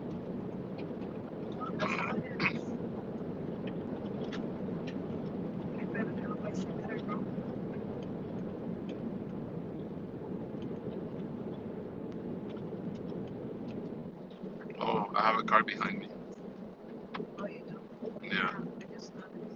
¿Cuántas horas? Espero que no pase largo. Oh, I have a car behind me. Oh, you do? Yeah. I just noticed.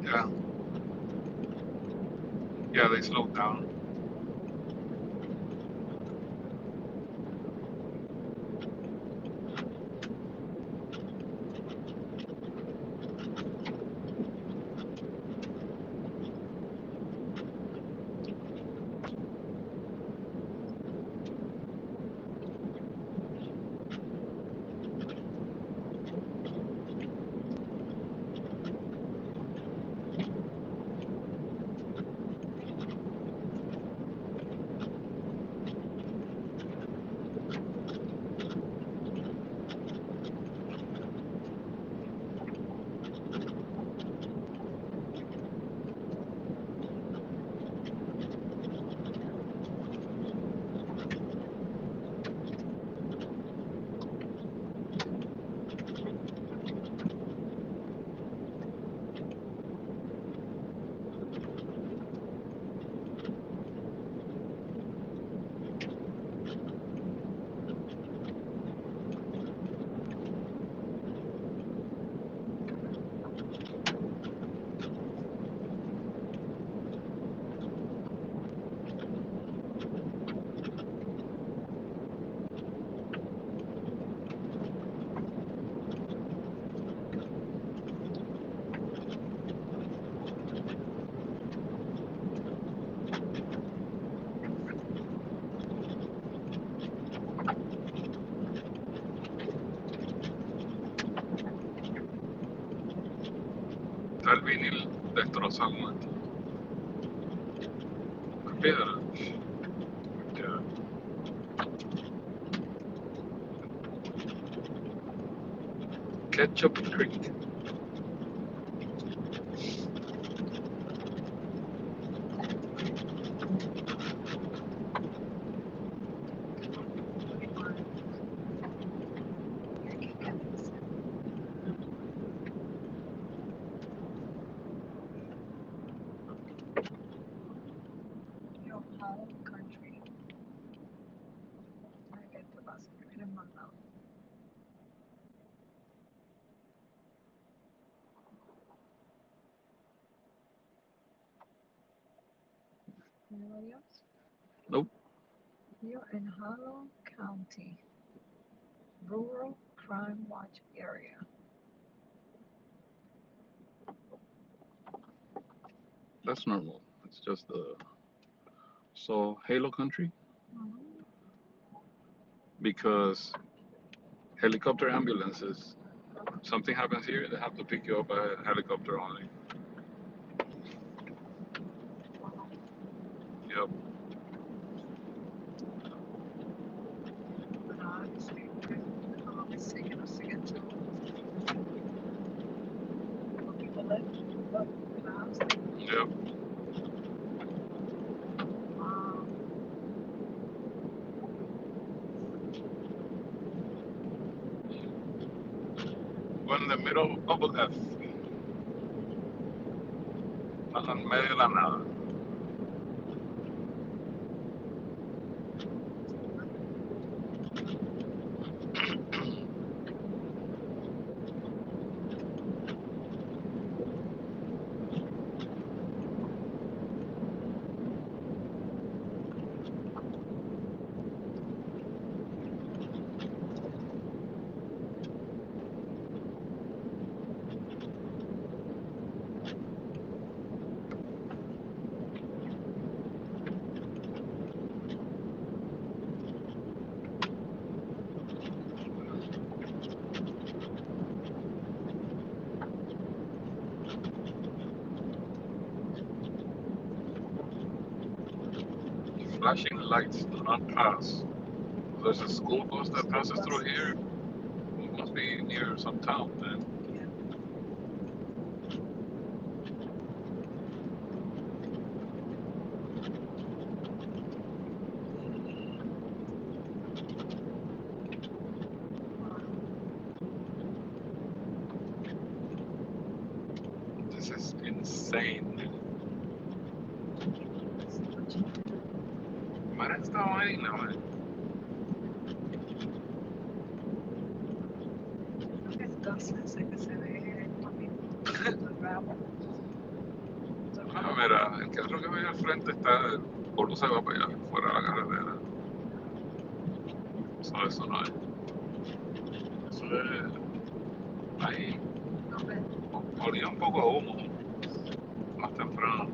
Yeah. Yeah, they slowed down. peligrosa con esto. Las piedras. Yeah. Ketchup Creek. Your home country. I get the bus in my mouth. Anybody else? Nope. You're in Harlow County, Rural Crime Watch area. That's normal. It's just the so Halo country because helicopter ambulances. Something happens here, they have to pick you up by a helicopter only. Yep. But obviously, how long it's taking us to get to where people live, but in the house. Yep. Wow. We're in the middle of a F. Están en medio de la nada. Flashing lights do not pass. There's a school bus that passes through here. It must be near some town then. This is insane. Mira esta vaina, man. Entonces, que se ve el rabo. Ah, mira, el carro que veo al frente está, por no se va para allá, fuera de la carretera. Eso no es. Eso es. Ahí No ve. olía un poco a humo más temprano.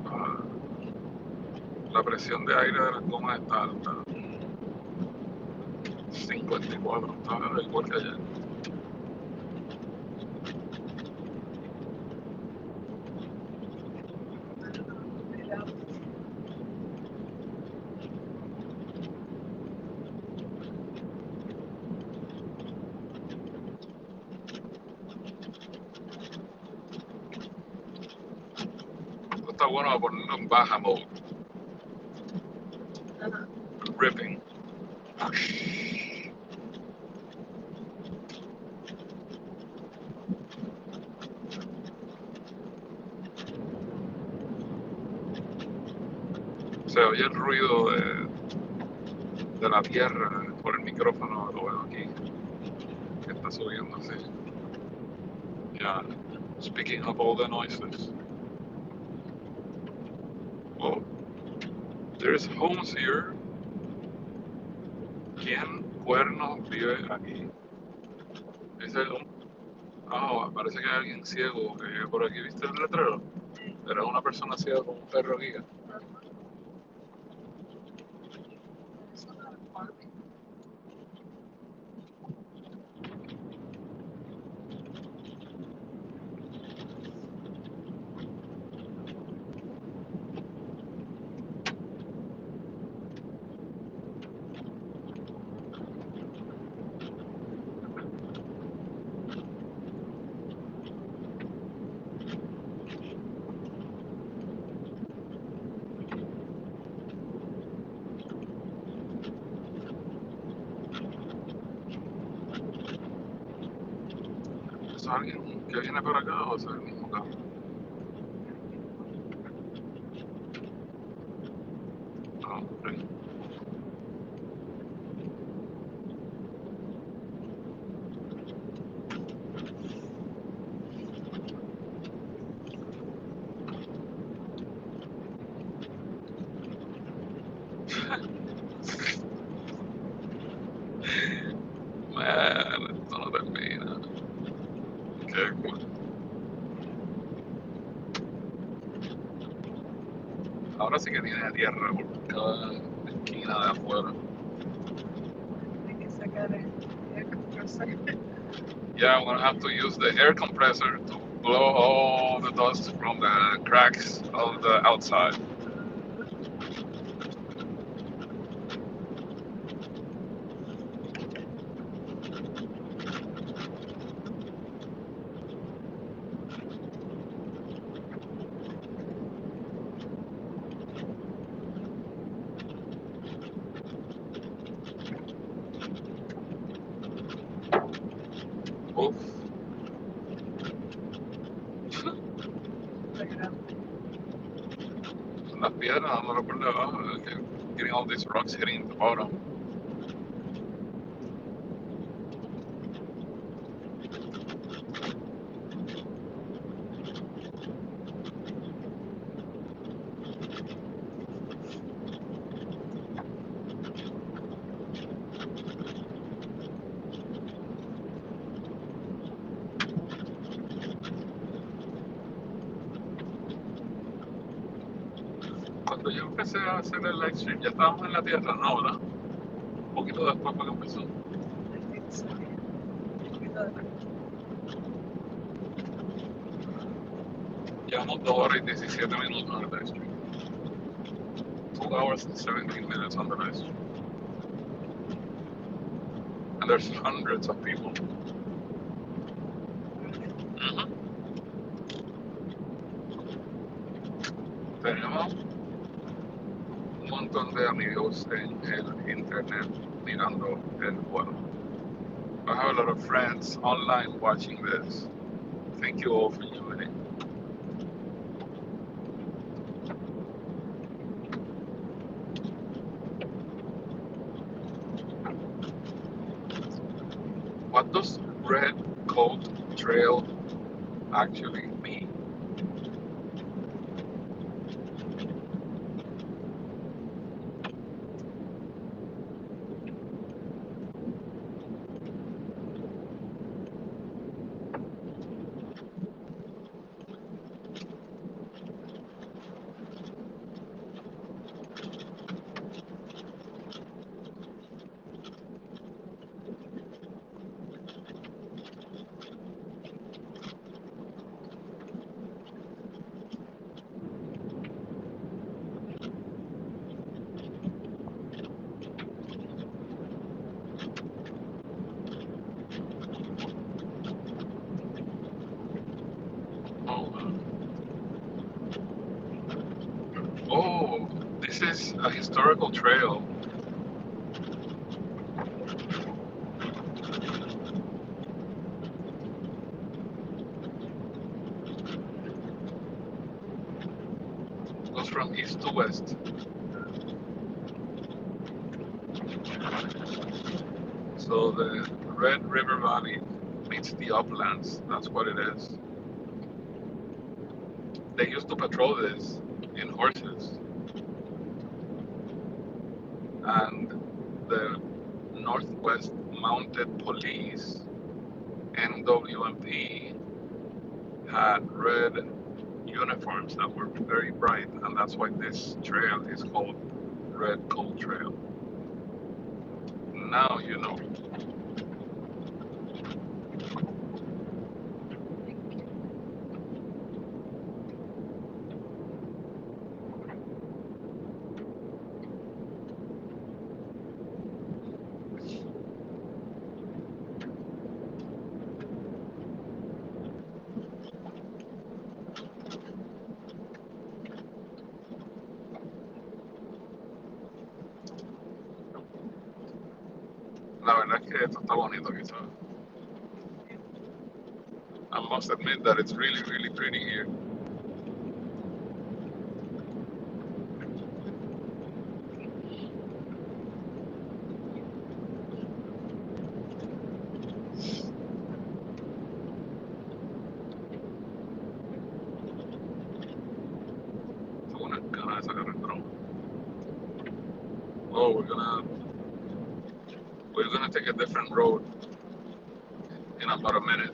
Ah, la presión de aire de las gomas está alta. 54, está igual que ayer. Esto está bueno para ponerlo en baja mode. Ajá. Ripping. Se oye el ruido de la tierra por el micrófono, lo veo aquí, que está subiendo así. Yeah, speaking of all the noises. Well, there's homes here. ¿Quién cuerno vive aquí? Dice parece que hay alguien ciego que vive por aquí. ¿Viste el letrero? Era una persona ciega con un perro guía. Eso no es farming. ¿Es alguien que viene para acá o es el mismo carro? Ah, ok. Man, esto no termina. Qué cool. Ahora sí que tiene tierra por cada esquina de afuera. Hay que sacar el compresor. Yeah, I'm gonna have to use the air compressor to blow all the dust from the cracks of the outside. Uf, Está grande. las piedras dándolo por debajo. Getting all these rocks hitting the bottom. Cuando yo empecé a hacer el live stream, ya estábamos en la tierra, ¿no? ¿Verdad? Un poquito después fue que empezó. Un poquito de Llevamos 2 horas y 17 minutos en el live stream. 2 hours and 17 minutes on the live stream. And there's hundreds of people. Ujú. Tenemos un montón de amigos en el internet mirando el vuelo. I have a lot of friends online watching this. Thank you all for joining. What does Red Coat Trail actually mean? Oh, oh, this is a historical trail. It goes from east to west. So the Red River Valley meets the uplands. That's what it is. They used to patrol this in horses, and the Northwest Mounted Police, NWMP, had red uniforms that were very bright, and that's why this trail is called Red Coal Trail. Now you know. La verdad es que esto está bonito aquí, ¿sabes? I must admit that it's really, really pretty here. Tengo unas ganas de sacar el drone. Oh, we're gonna take a different road in about a minute.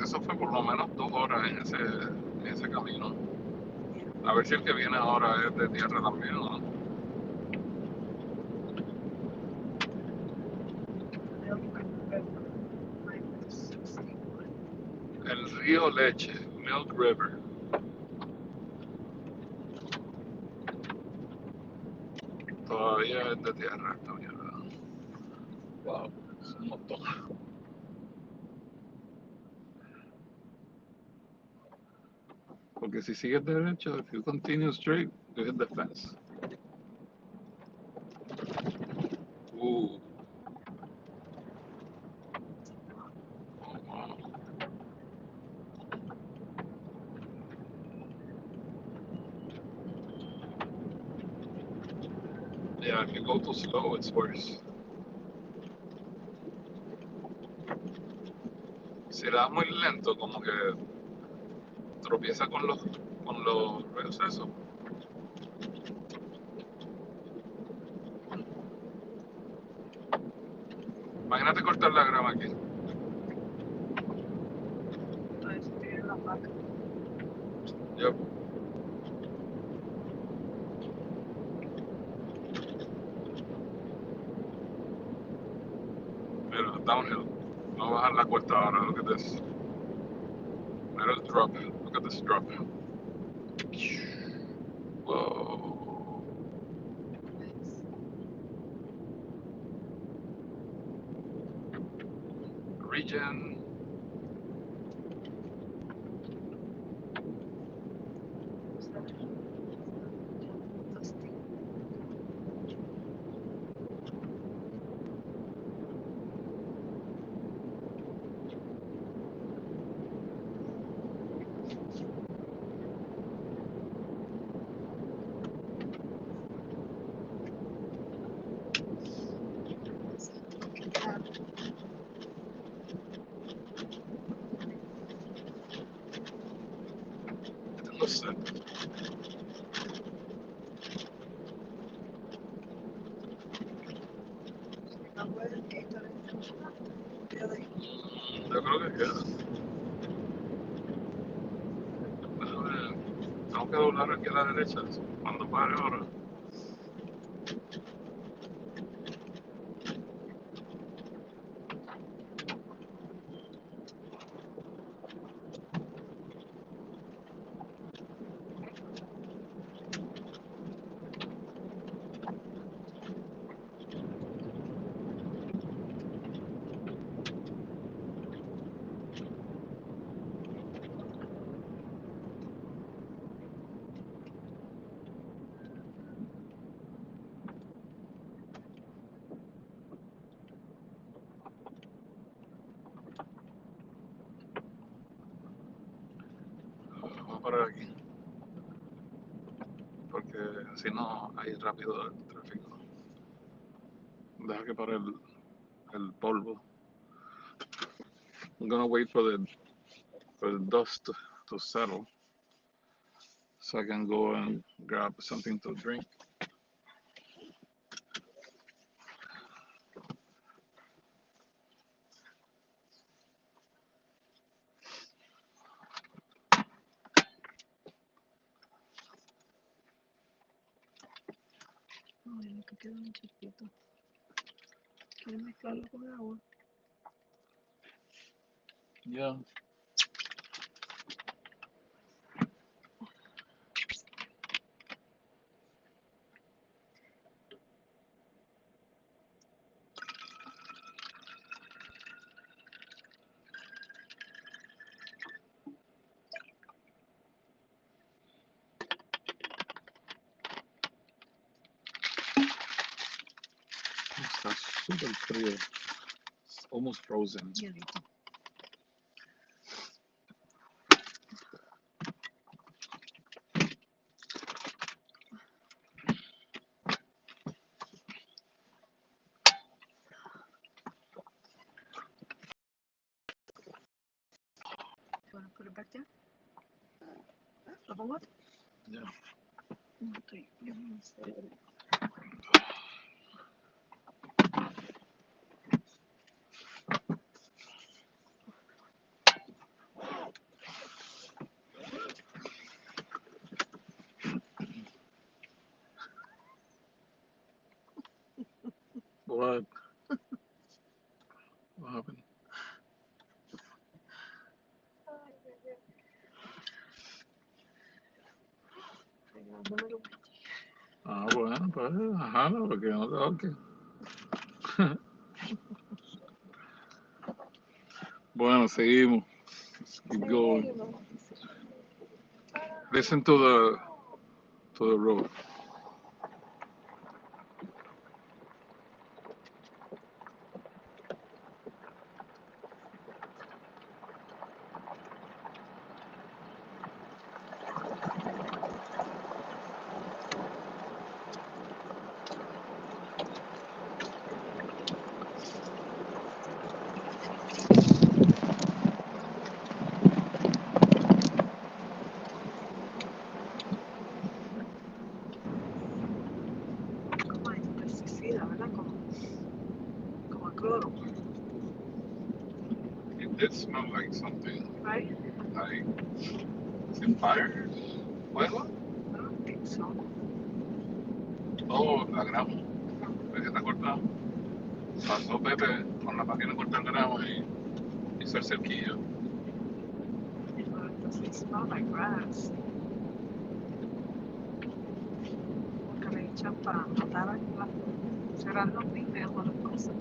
Eso fue por lo menos 2 horas en ese camino. A ver si el que viene ahora es de tierra también, ¿no? El río Leche, Milk River. Todavía es de tierra esta mierda. Wow, es un montón. Porque si sigues derecho, if you continue straight, you hit the fence. Oh, wow. Yeah, if you go too slow, it's worse. Si le das muy lento, como que tropieza con los rayos esos. Imagínate cortar la grama aquí. Yep. Mira, downhill. No bajar la cuesta ahora, look at this. Mira el drop. Look at this drop. Whoa. Regen. Tengo sed. Yo creo que queda. Déjame, tengo que doblar aquí a la derecha cuando pare ahora. Vamos a parar aquí. Porque si no, hay rápido el tráfico. Deja que pare el polvo. I'm gonna wait for the dust to settle so I can go and grab something to drink. Ay, lo que queda un chiquito. ¿Quieres mezclarlo con agua? Yeah. el frío. It's almost frozen. Hielito. You want to put it back there? Double what? Yeah. No, estoy. Yo no sé. What? What happened? Ah, bueno, pues, ajá, porque no te toque. Bueno, seguimos. Let's keep going. Listen to the road. Como hay pesticida, ¿verdad? Como a cloro, It did smell like something, right? like, is it fire? ¿Fuego? I don't think so. Oh, la grama. ¿Ves que está cortado? Pasó Pepe con la máquina cortar grama y hizo el cerquillo. Well, it doesn't smell like grass. Porque le echan para matar serán los vídeos o las cosas.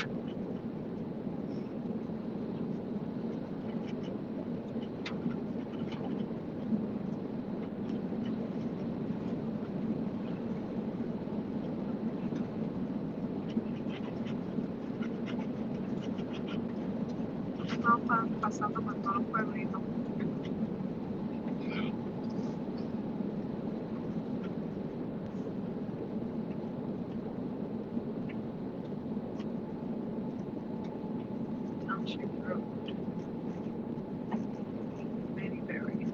No, pasando por todos los pueblitos. Yeah. Township Road. Mayberry.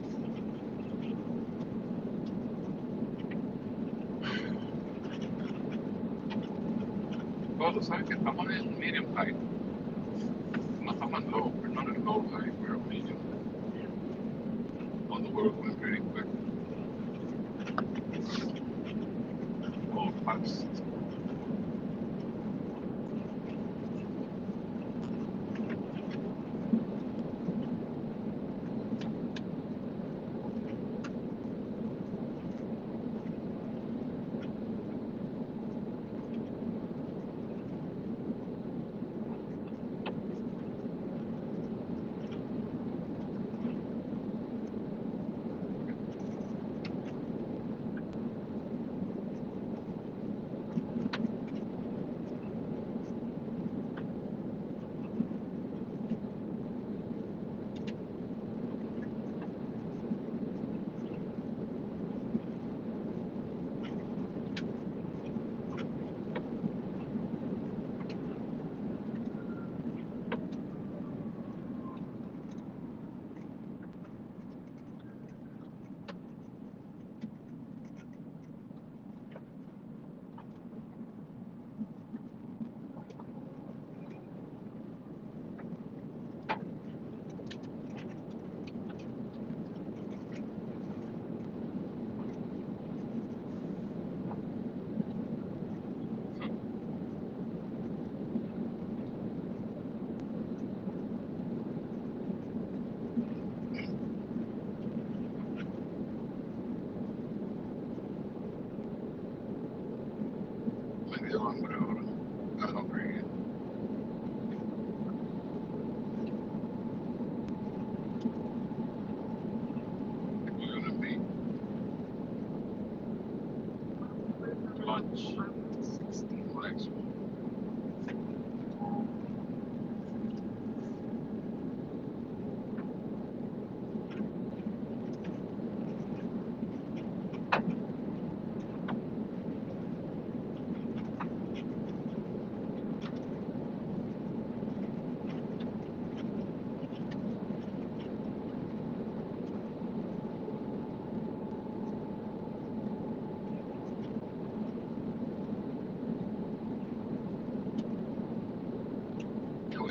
Oh, tú sabes que estamos en medium height. No estamos en low. We're not in low height. We're medium. On the world going pretty quick. Oh, fast.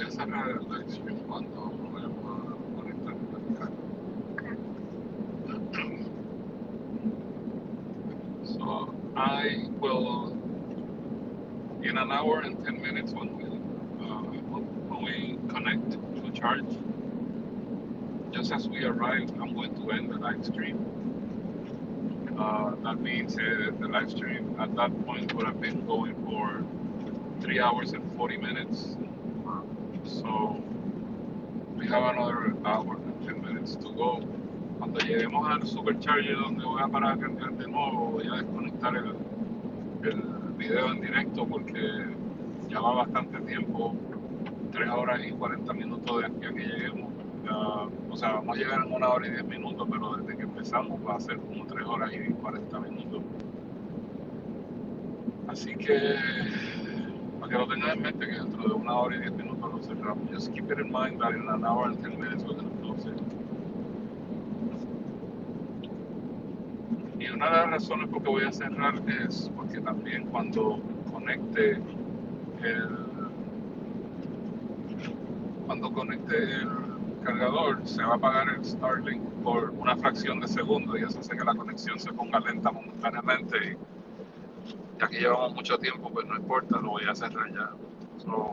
a cerrar el live stream cuando vayamos a conectar el carro. So I will, in an hour and 10 minutes when we connect to charge, just as we arrive, I'm going to end the live stream. That means the live stream at that point would have been going for 3 hours and 40 minutes. So we have another hour and 10 minutes to go. Cuando lleguemos al supercharger donde voy a parar a cargar de nuevo, voy a desconectar el video en directo porque ya va bastante tiempo, 3 horas y 40 minutos de aquí a que lleguemos. O sea, vamos a llegar en 1 hora y 10 minutos, pero desde que empezamos va a ser como 3 horas y 40 minutos. Así que, para que lo tengan en mente, que dentro de 1 hora y 10 minutos lo cerramos. Just keep it in mind that in an hour and 10 minutes we're going to close it. Y una de las razones por que voy a cerrar es porque también cuando conecte el cargador se va a apagar el Starlink por una fracción de segundo y eso hace que la conexión se ponga lenta momentáneamente y ya que llevamos mucho tiempo pues no importa, lo voy a cerrar ya. So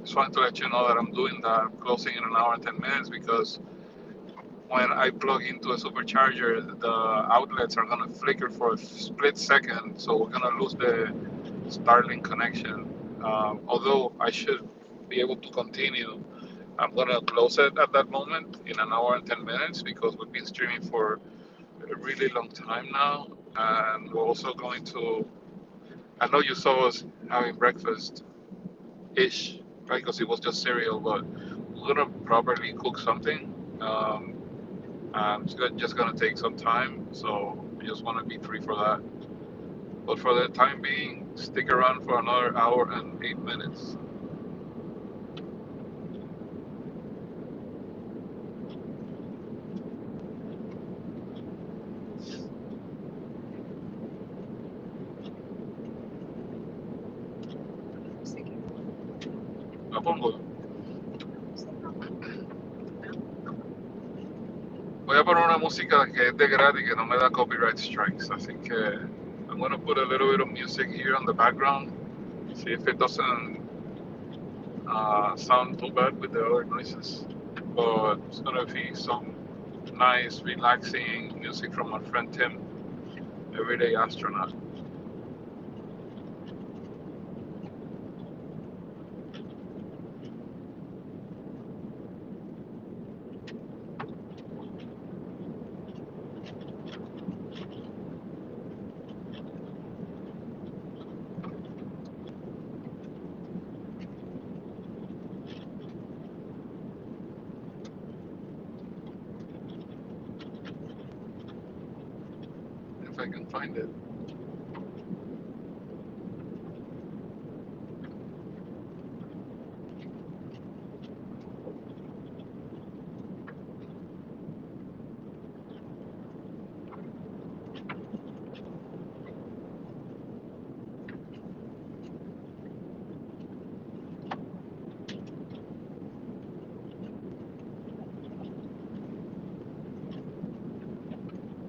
just wanted to let you know that I'm doing that. I'm closing in an hour and 10 minutes because when I plug into a supercharger, the outlets are going to flicker for a split second, so we're going to lose the Starlink connection. Although I should be able to continue, I'm going to close it at that moment in an hour and 10 minutes because we've been streaming for a really long time now. And we're also going to, I know you saw us having breakfast-ish, right? Because it was just cereal, but we're going to properly cook something. It's just gonna take some time, so we just want to be free for that. But for the time being, stick around for another hour and 8 minutes. La pongo. Voy a poner una música que es de gratis, que no me da copyright strikes, así que I'm gonna put a little bit of music here on the background, see if it doesn't sound too bad with the other noises. But it's gonna be some nice, relaxing music from my friend Tim, Everyday Astronaut. If I can find it.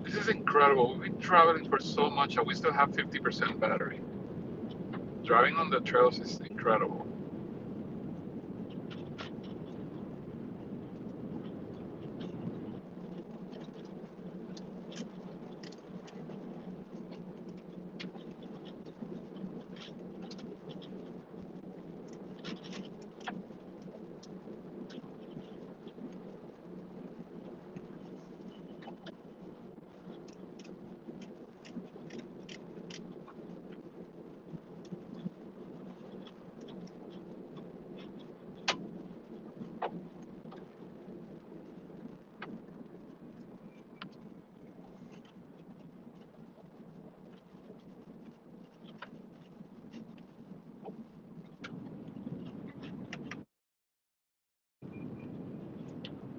This is incredible. We've been traveling for so much and we still have 50% battery. Driving on the trails is incredible.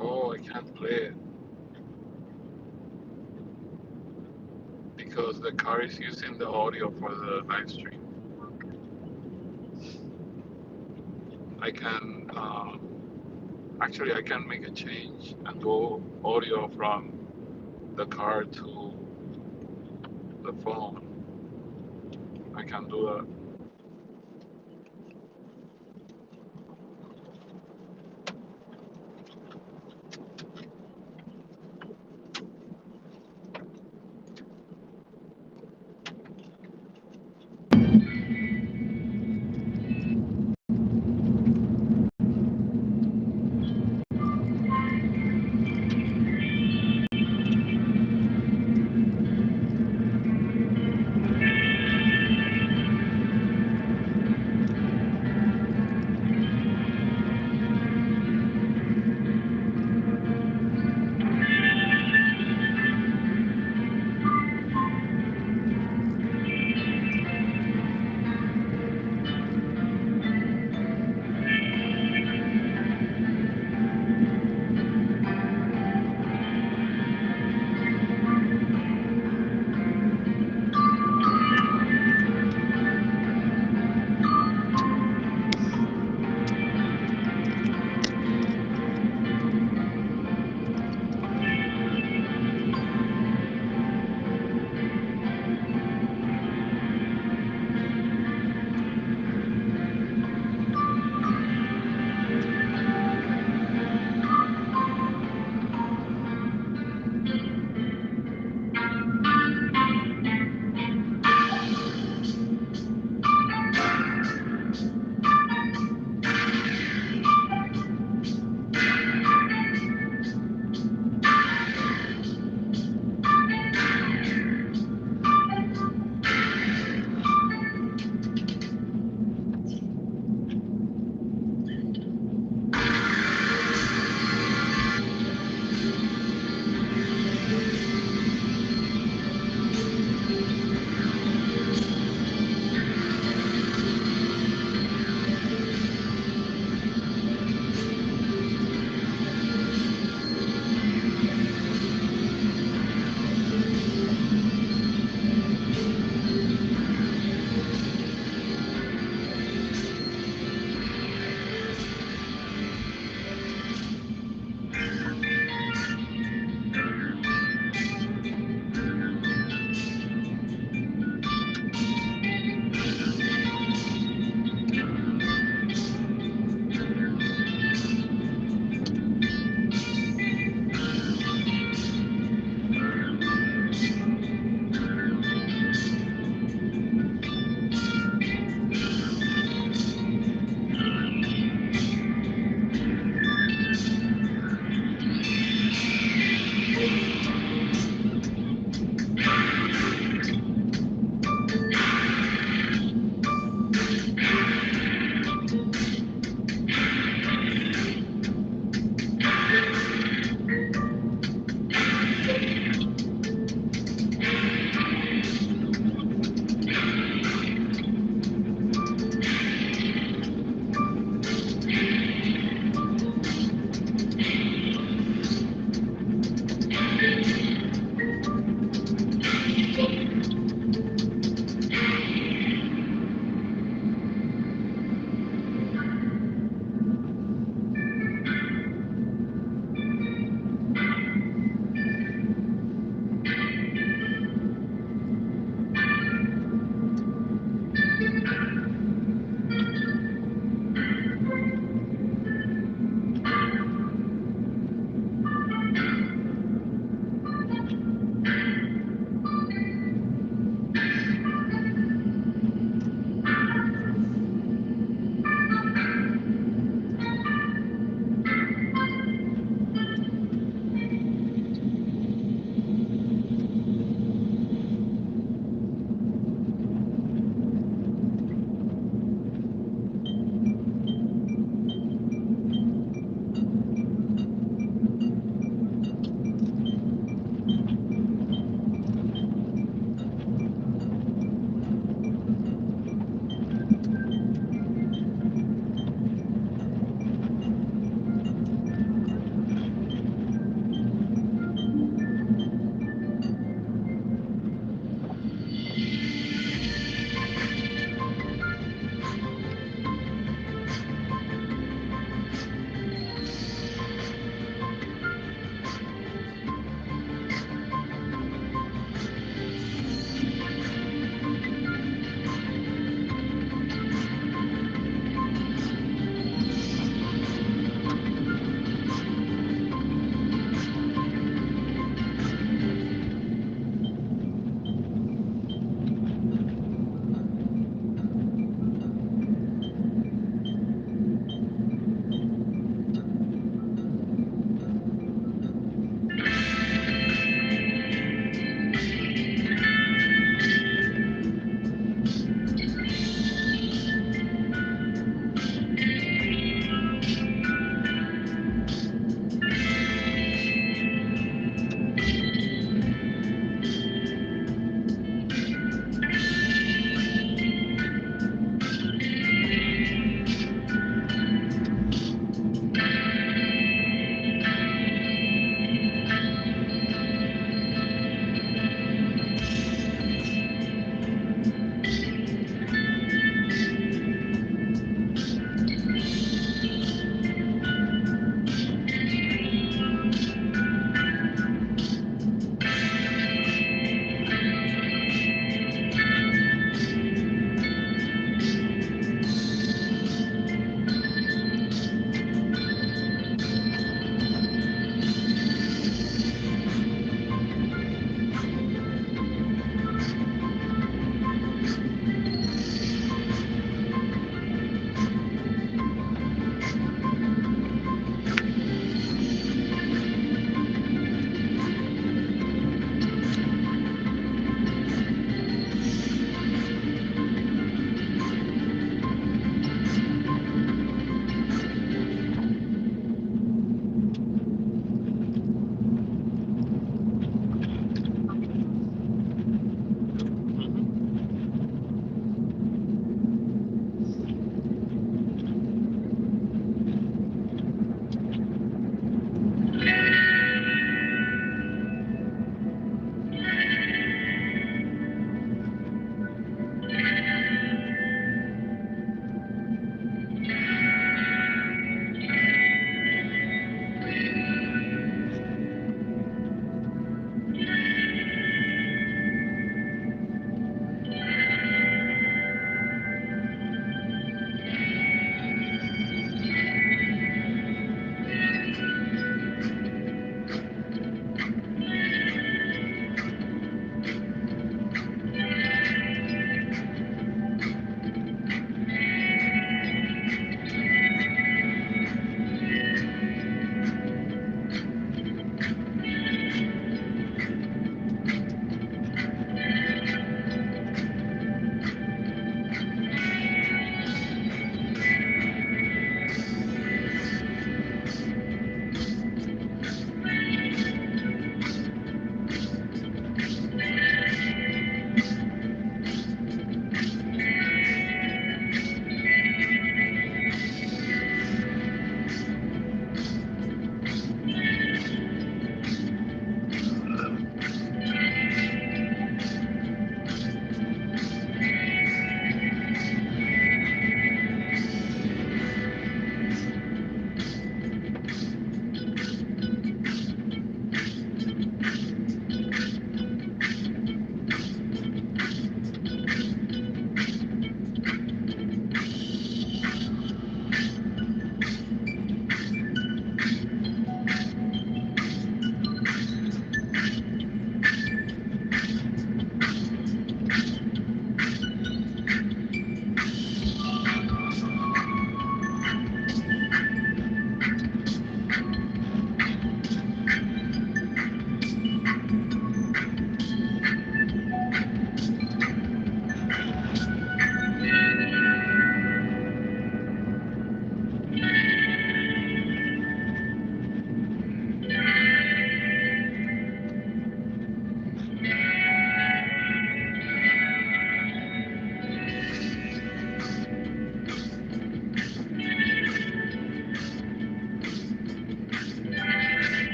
Oh, I can't play it because the car is using the audio for the live stream. I can actually I can make a change and do audio from the car to the phone. I can do that.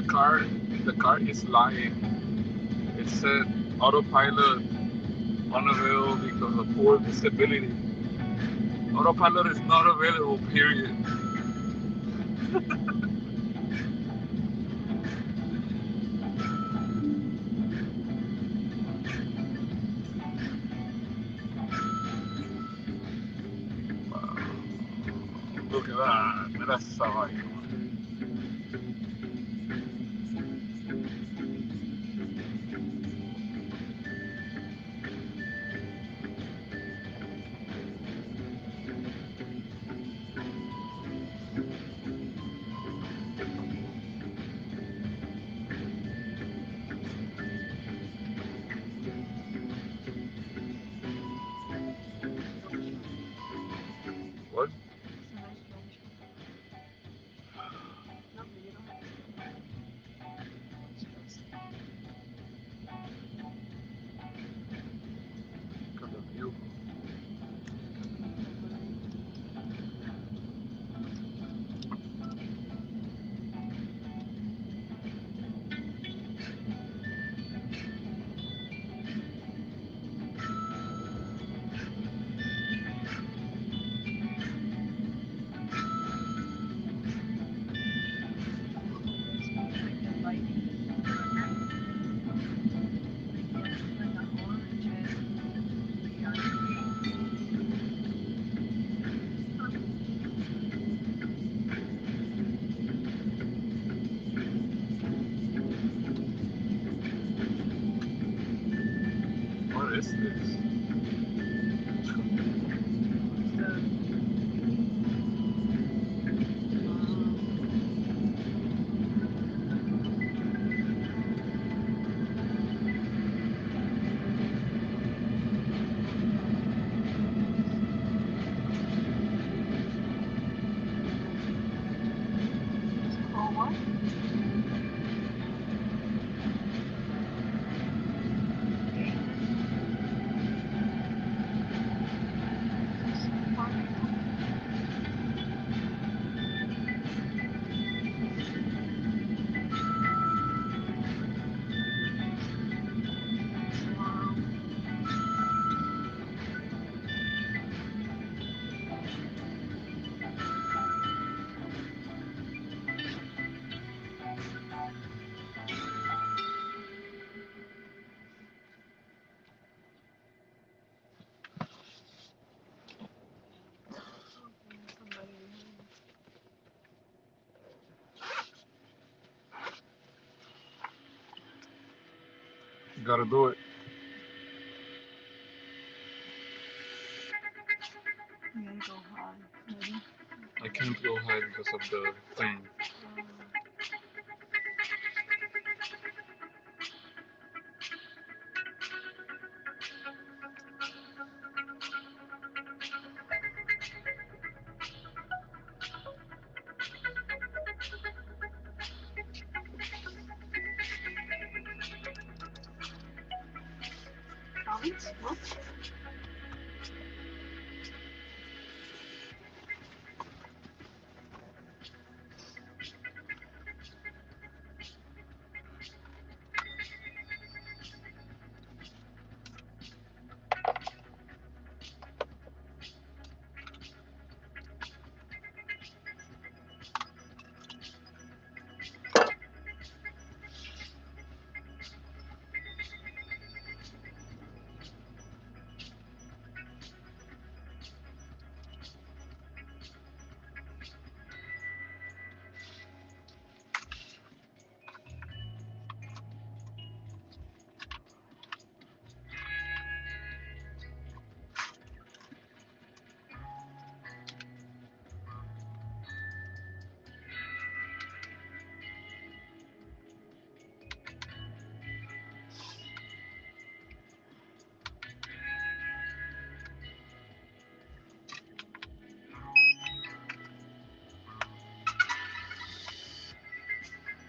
the car is lying. It said autopilot unavailable because of poor visibility. Autopilot is not available, period. Wow. Look at that. Mira esa vaina. What? Look at the view. What is this? You gotta do it. I can't go high because of the thing.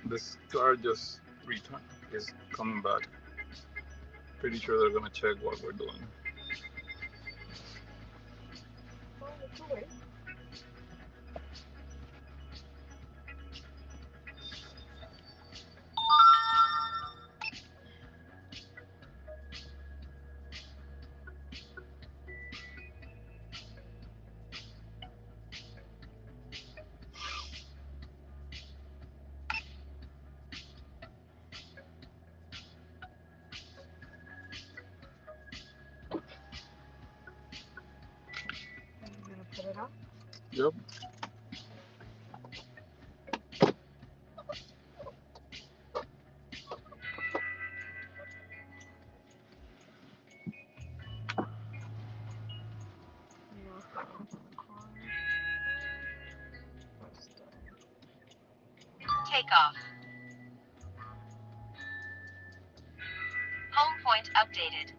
This car just returned. Is coming back. Pretty sure they're gonna check what we're doing. Yep. Take off. Home point updated.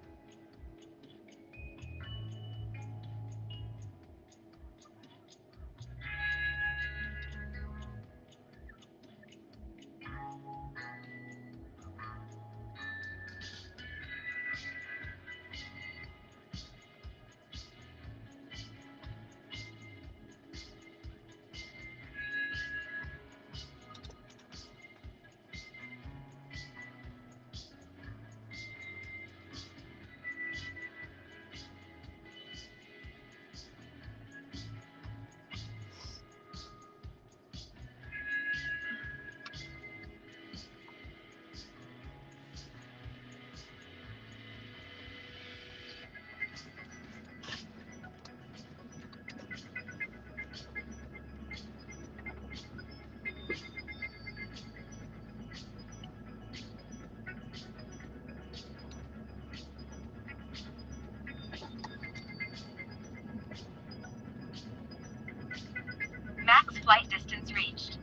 Max flight distance reached.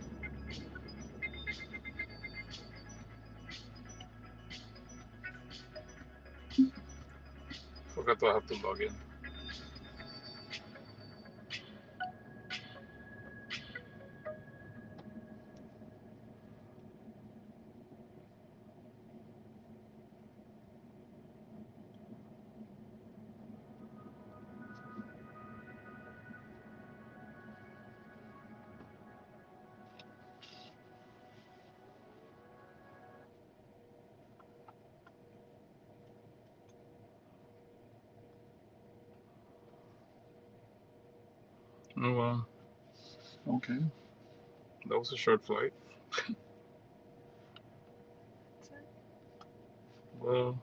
Forgot to have to log in. Oh well. Okay. That was a short flight. Well,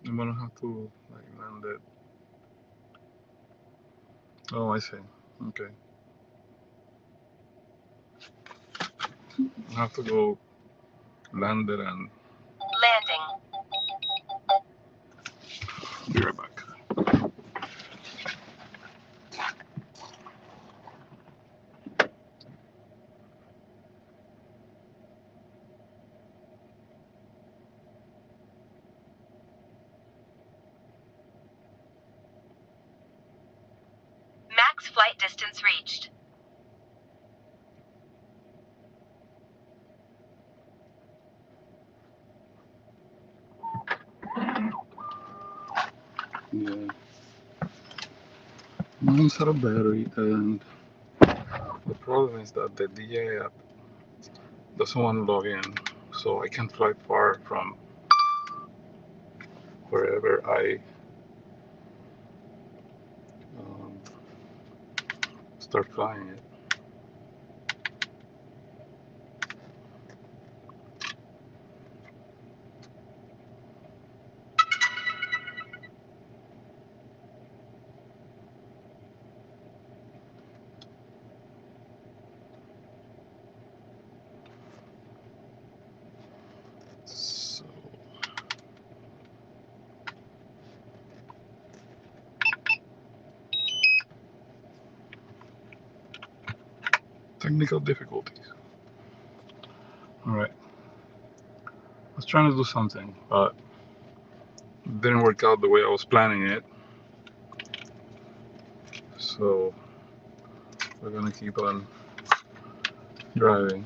I'm gonna have to like land it. Oh, I see. Okay. I have to go land it and Landing. be right back. Max flight distance reached. Yeah. Mine's out of battery, and the problem is that the DA app doesn't want to log in, so I can't fly far from wherever I um, start flying it. So technical difficulties. All right. I was trying to do something, but it didn't work out the way I was planning it. So we're gonna keep on driving.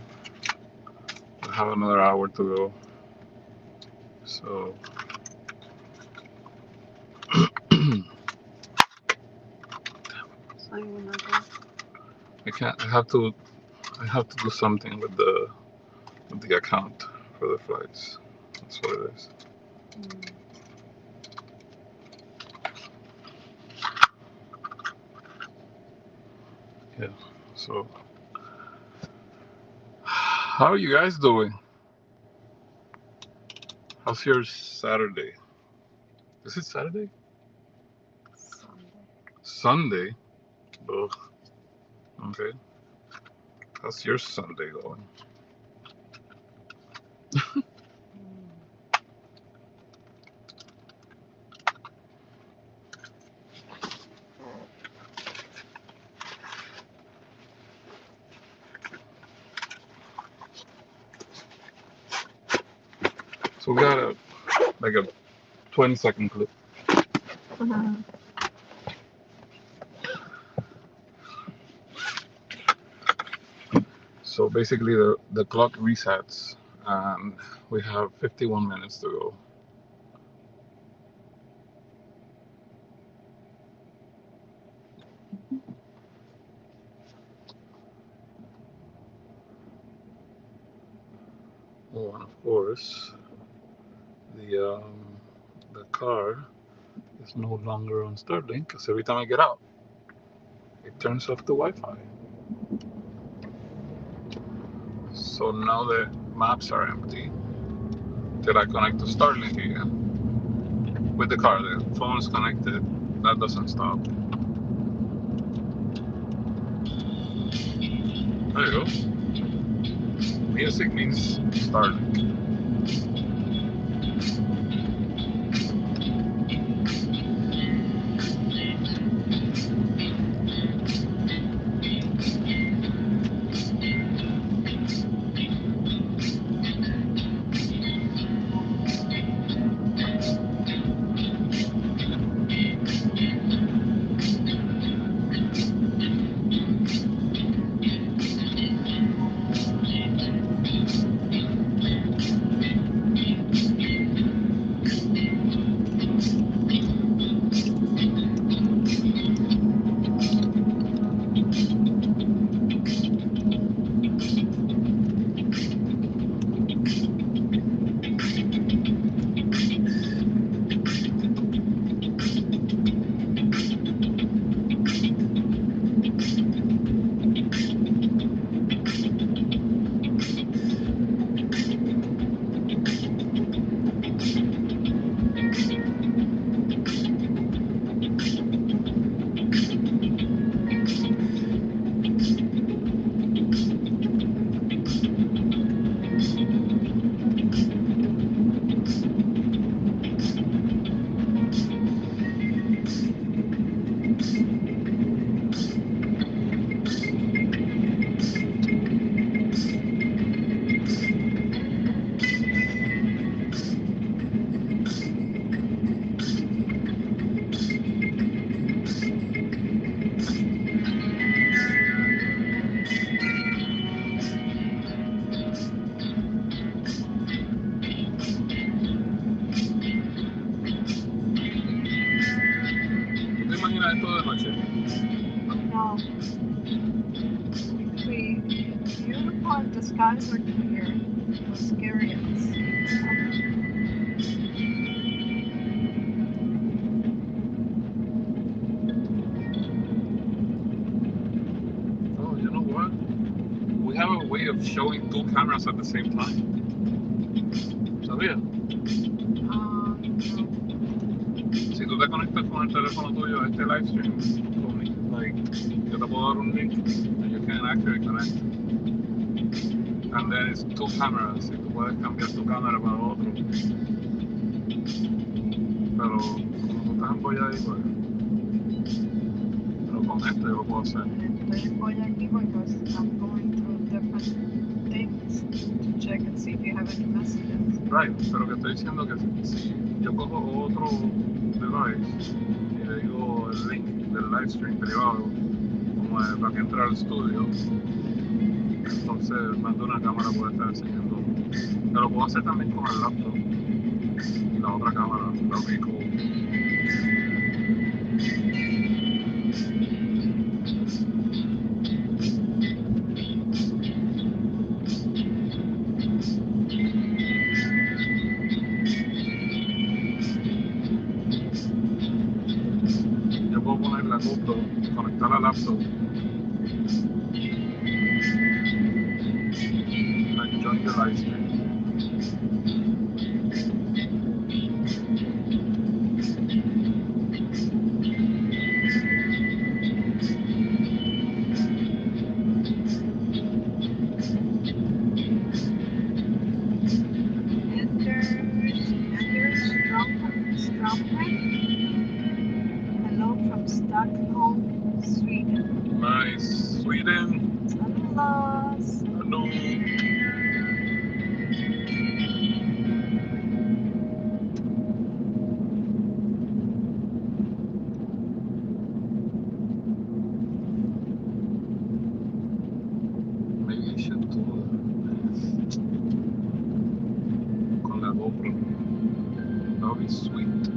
I have another hour to go. So So you wanna go? I can't. I have to do something with the account for the flights. That's what it is. Yeah. So how are you guys doing? How's your Saturday? Is it Saturday? Sunday? Ugh. Okay. How's your Sunday going? So we got a 20-second clip. So basically the clock resets and we have 51 minutes to go. Oh, and of course the car is no longer on Starlink because every time I get out it turns off the Wi-Fi. So now the maps are empty till I connect to Starlink again. With the car, the phone is connected. That doesn't stop. There you go. Music means Starlink. ¿Te imaginas esto de noche? No. Beautiful and the skies are clear. It was scary at the same time. Oh, you know what? We have a way of showing two cameras at the same time. ¿Sabías? No. Si tú te conectas con el teléfono tuyo a este live stream, yo te puedo dar un link and you can actually connect. And then it's two cameras y tú puedes cambiar tu cámara para otro. Pero como tú estás empolladito, pero con esto yo lo puedo hacer. Estoy aquí because I'm going through different things to check and see if you have any messages. Right, pero que estoy diciendo que si yo cojo otro device y le digo el link del live stream privado, como para que entre al estudio, entonces más de una cámara puede estar enseñando. Pero lo puedo hacer también con el laptop y la otra cámara, la ubico. Yo puedo poner la GoPro, conectar la laptop and join the live stream. sweet.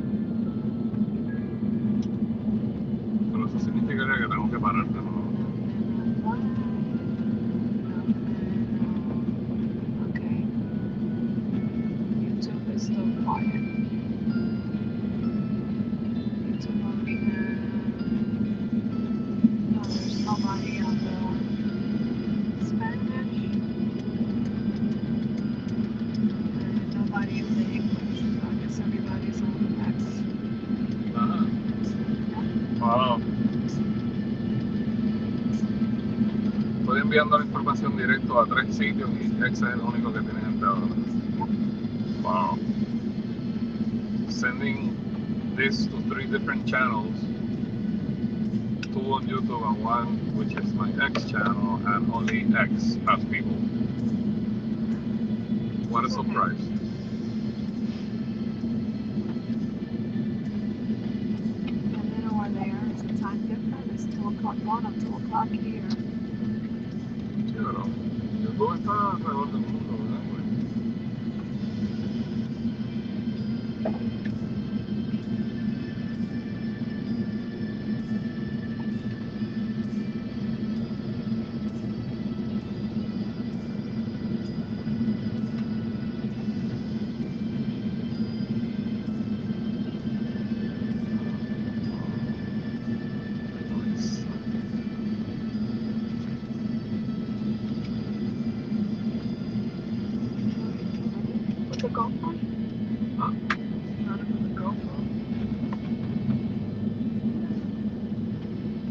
Pero eso significaría que tengo que parar de nuevo. Okay. YouTube is still quiet. YouTube only there's nobody on the Spanish and nobody in the English. So I guess everybody's on X. Ah. Wow. Estoy enviando la información directo a 3 sitios y X es el único que tiene gente ahora. Wow. Sending this to 3 different channels. 2 on YouTube and 1 which is my X channel, and only X has people. What a surprise. I don't know where they are. It's a time difference. It's 2 o'clock, 1 or 2 o'clock here. Sí, pero YouTube está alrededor del mundo, ¿verdad? With the GoPro? Huh? Not with the GoPro.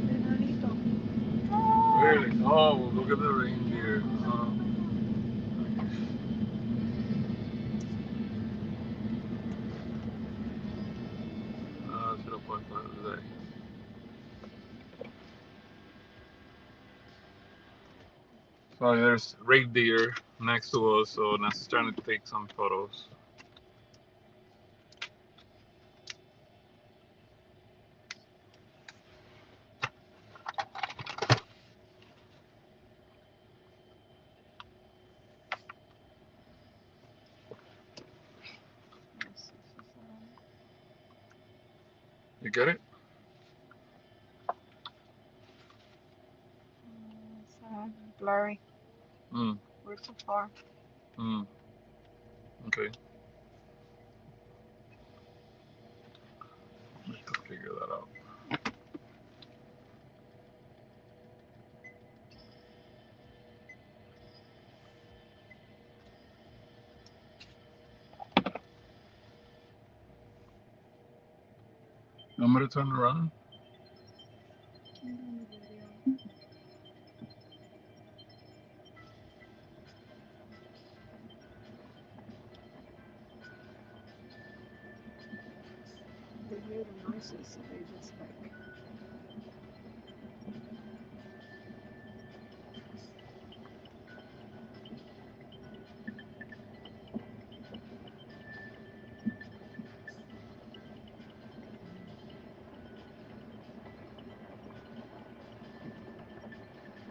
Enanito. Really? Oh, look at the reindeer. I should have put that today. So there's reindeer next to us, so Nancy's trying to take some photos. You get it? It's blurry. We're too far. Okay. I have to figure that out. You want me to turn around? They hear the noises, so they just like.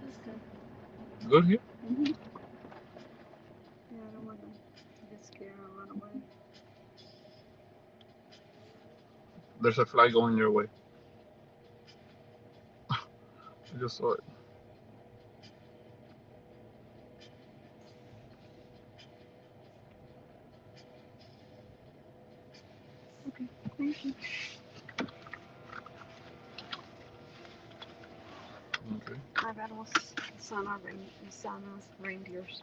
That's good. Good here? Mm-hmm. Yeah, I don't want to get scared and run away. There's a fly going your way. I just saw it. Okay, thank you. Okay. My bad was Sana's reindeers.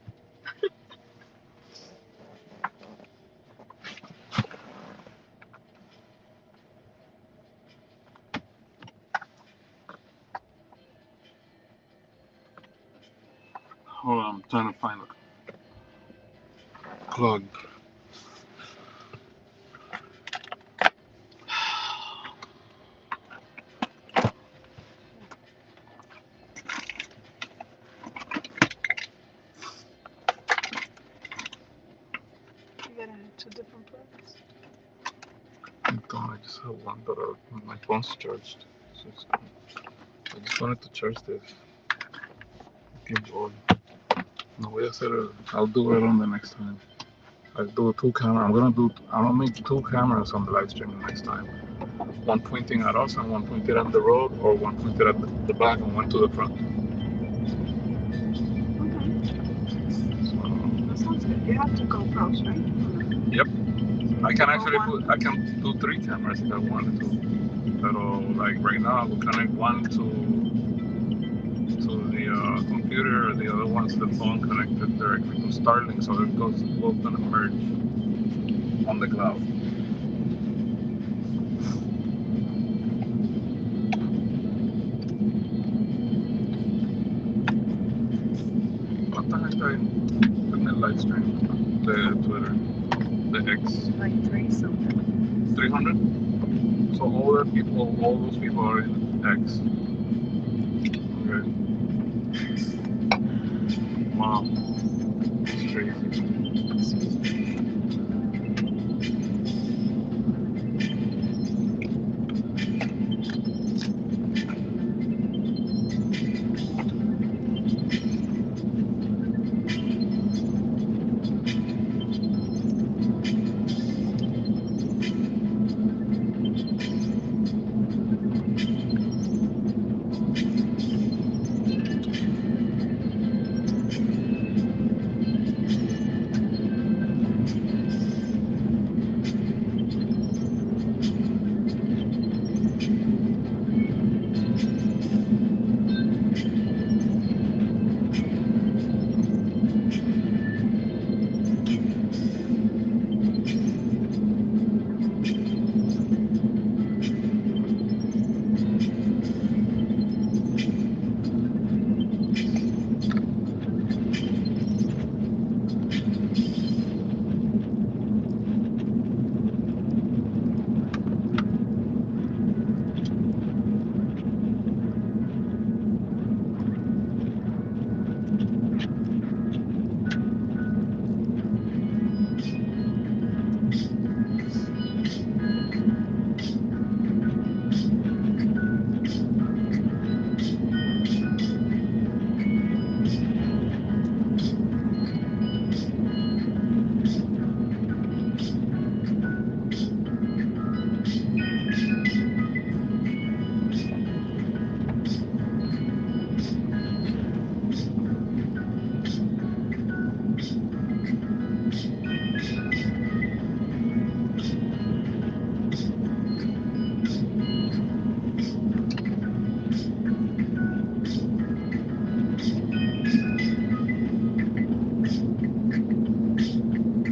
Hold on, I'm trying to find a plug. You gotta have 2 different plugs. I don't, I just have one, but my phone's charged. So I just wanted to charge this. Qué bored. No voy a hacer it. I'll do it on the next time. I do two camera. I'm gonna make two cameras on the live stream next time. One pointing at us and one pointed at the road, or one pointed at the back and one to the front. Okay, So, that sounds good. You have to GoPros, right? yep. I can actually One. I can do three cameras if I wanted to. But like right now, I will connect one to the computer, the other one's the phone connected directly to Starlink, so they're both gonna merge on the cloud. ¿Cuánta gente hay en el live stream de Twitter? The X? Like 3 something. 300? So all those people are in X. Okay. Wow. It's crazy.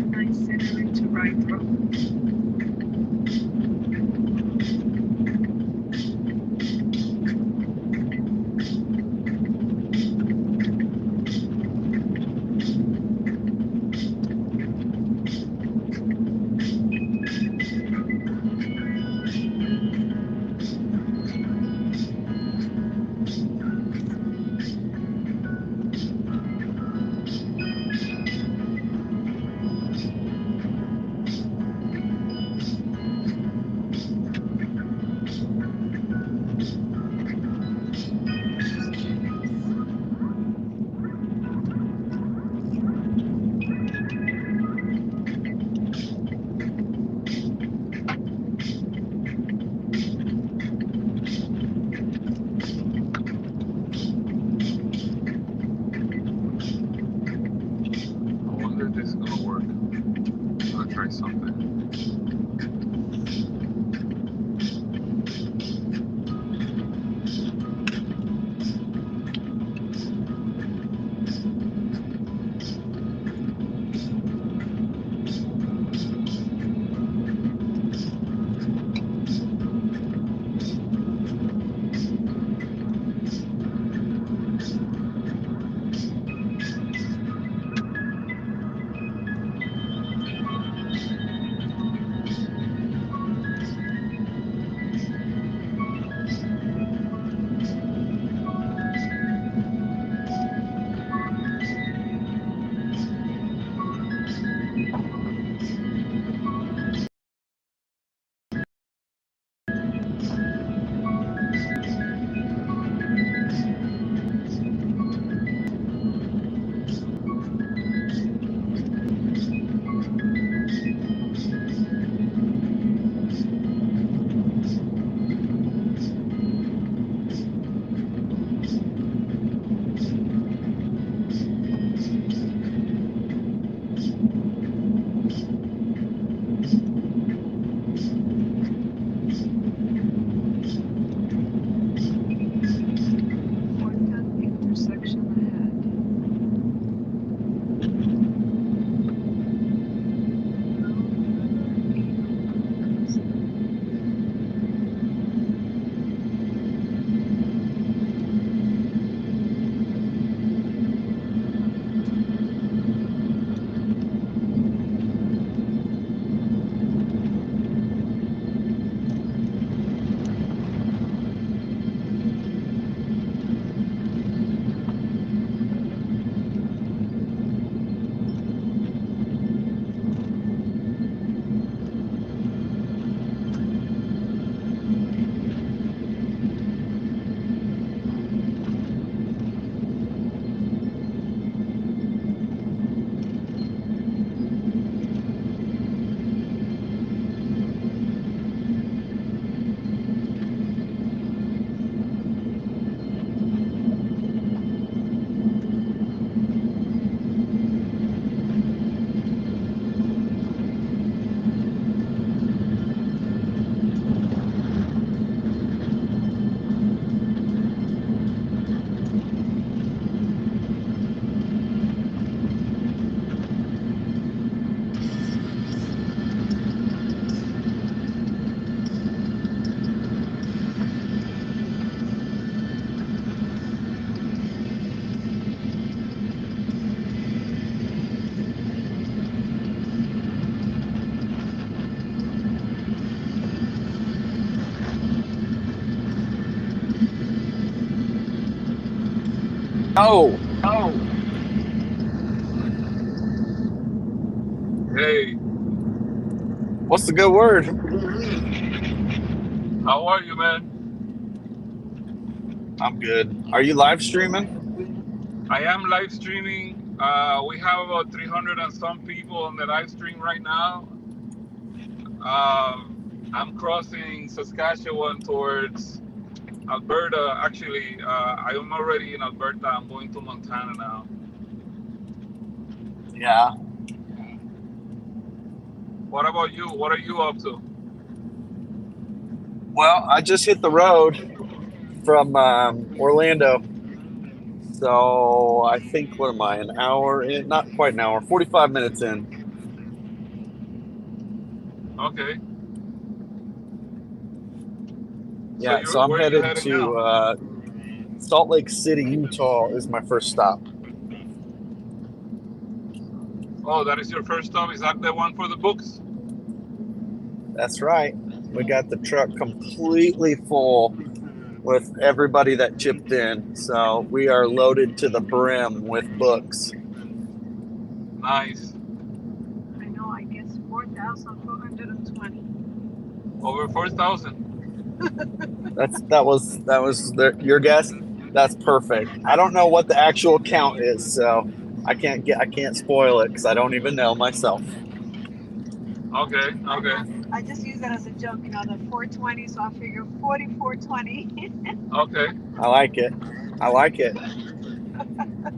Nice scenery to ride through. I wonder if this is gonna work. I'm gonna try something. Oh, Hey, what's the good word? how are you, man? I'm good. Are you live streaming? I am live streaming. We have about 300 and some people on the live stream right now. I'm crossing Saskatchewan towards Alberta. Actually, I am already in Alberta. I'm going to Montana now. Yeah. What about you? What are you up to? Well, I just hit the road from Orlando. So I think, what am I, an hour in? Not quite an hour, 45 minutes in. Okay. So Yeah, so I'm where are you headed heading now? to Salt Lake City, Utah is my first stop. Oh, that is your first stop. Is that the one for the books? That's right. We got the truck completely full with everybody that chipped in. So we are loaded to the brim with books. Nice. I know, I guess 4,420. Over 4,000. That was your guess. That's perfect. I don't know what the actual count is, so I can't spoil it because I don't even know myself. Okay. Okay. I just use that as a joke, you know, the 420, so I figure 4420. Okay. I like it. I like it.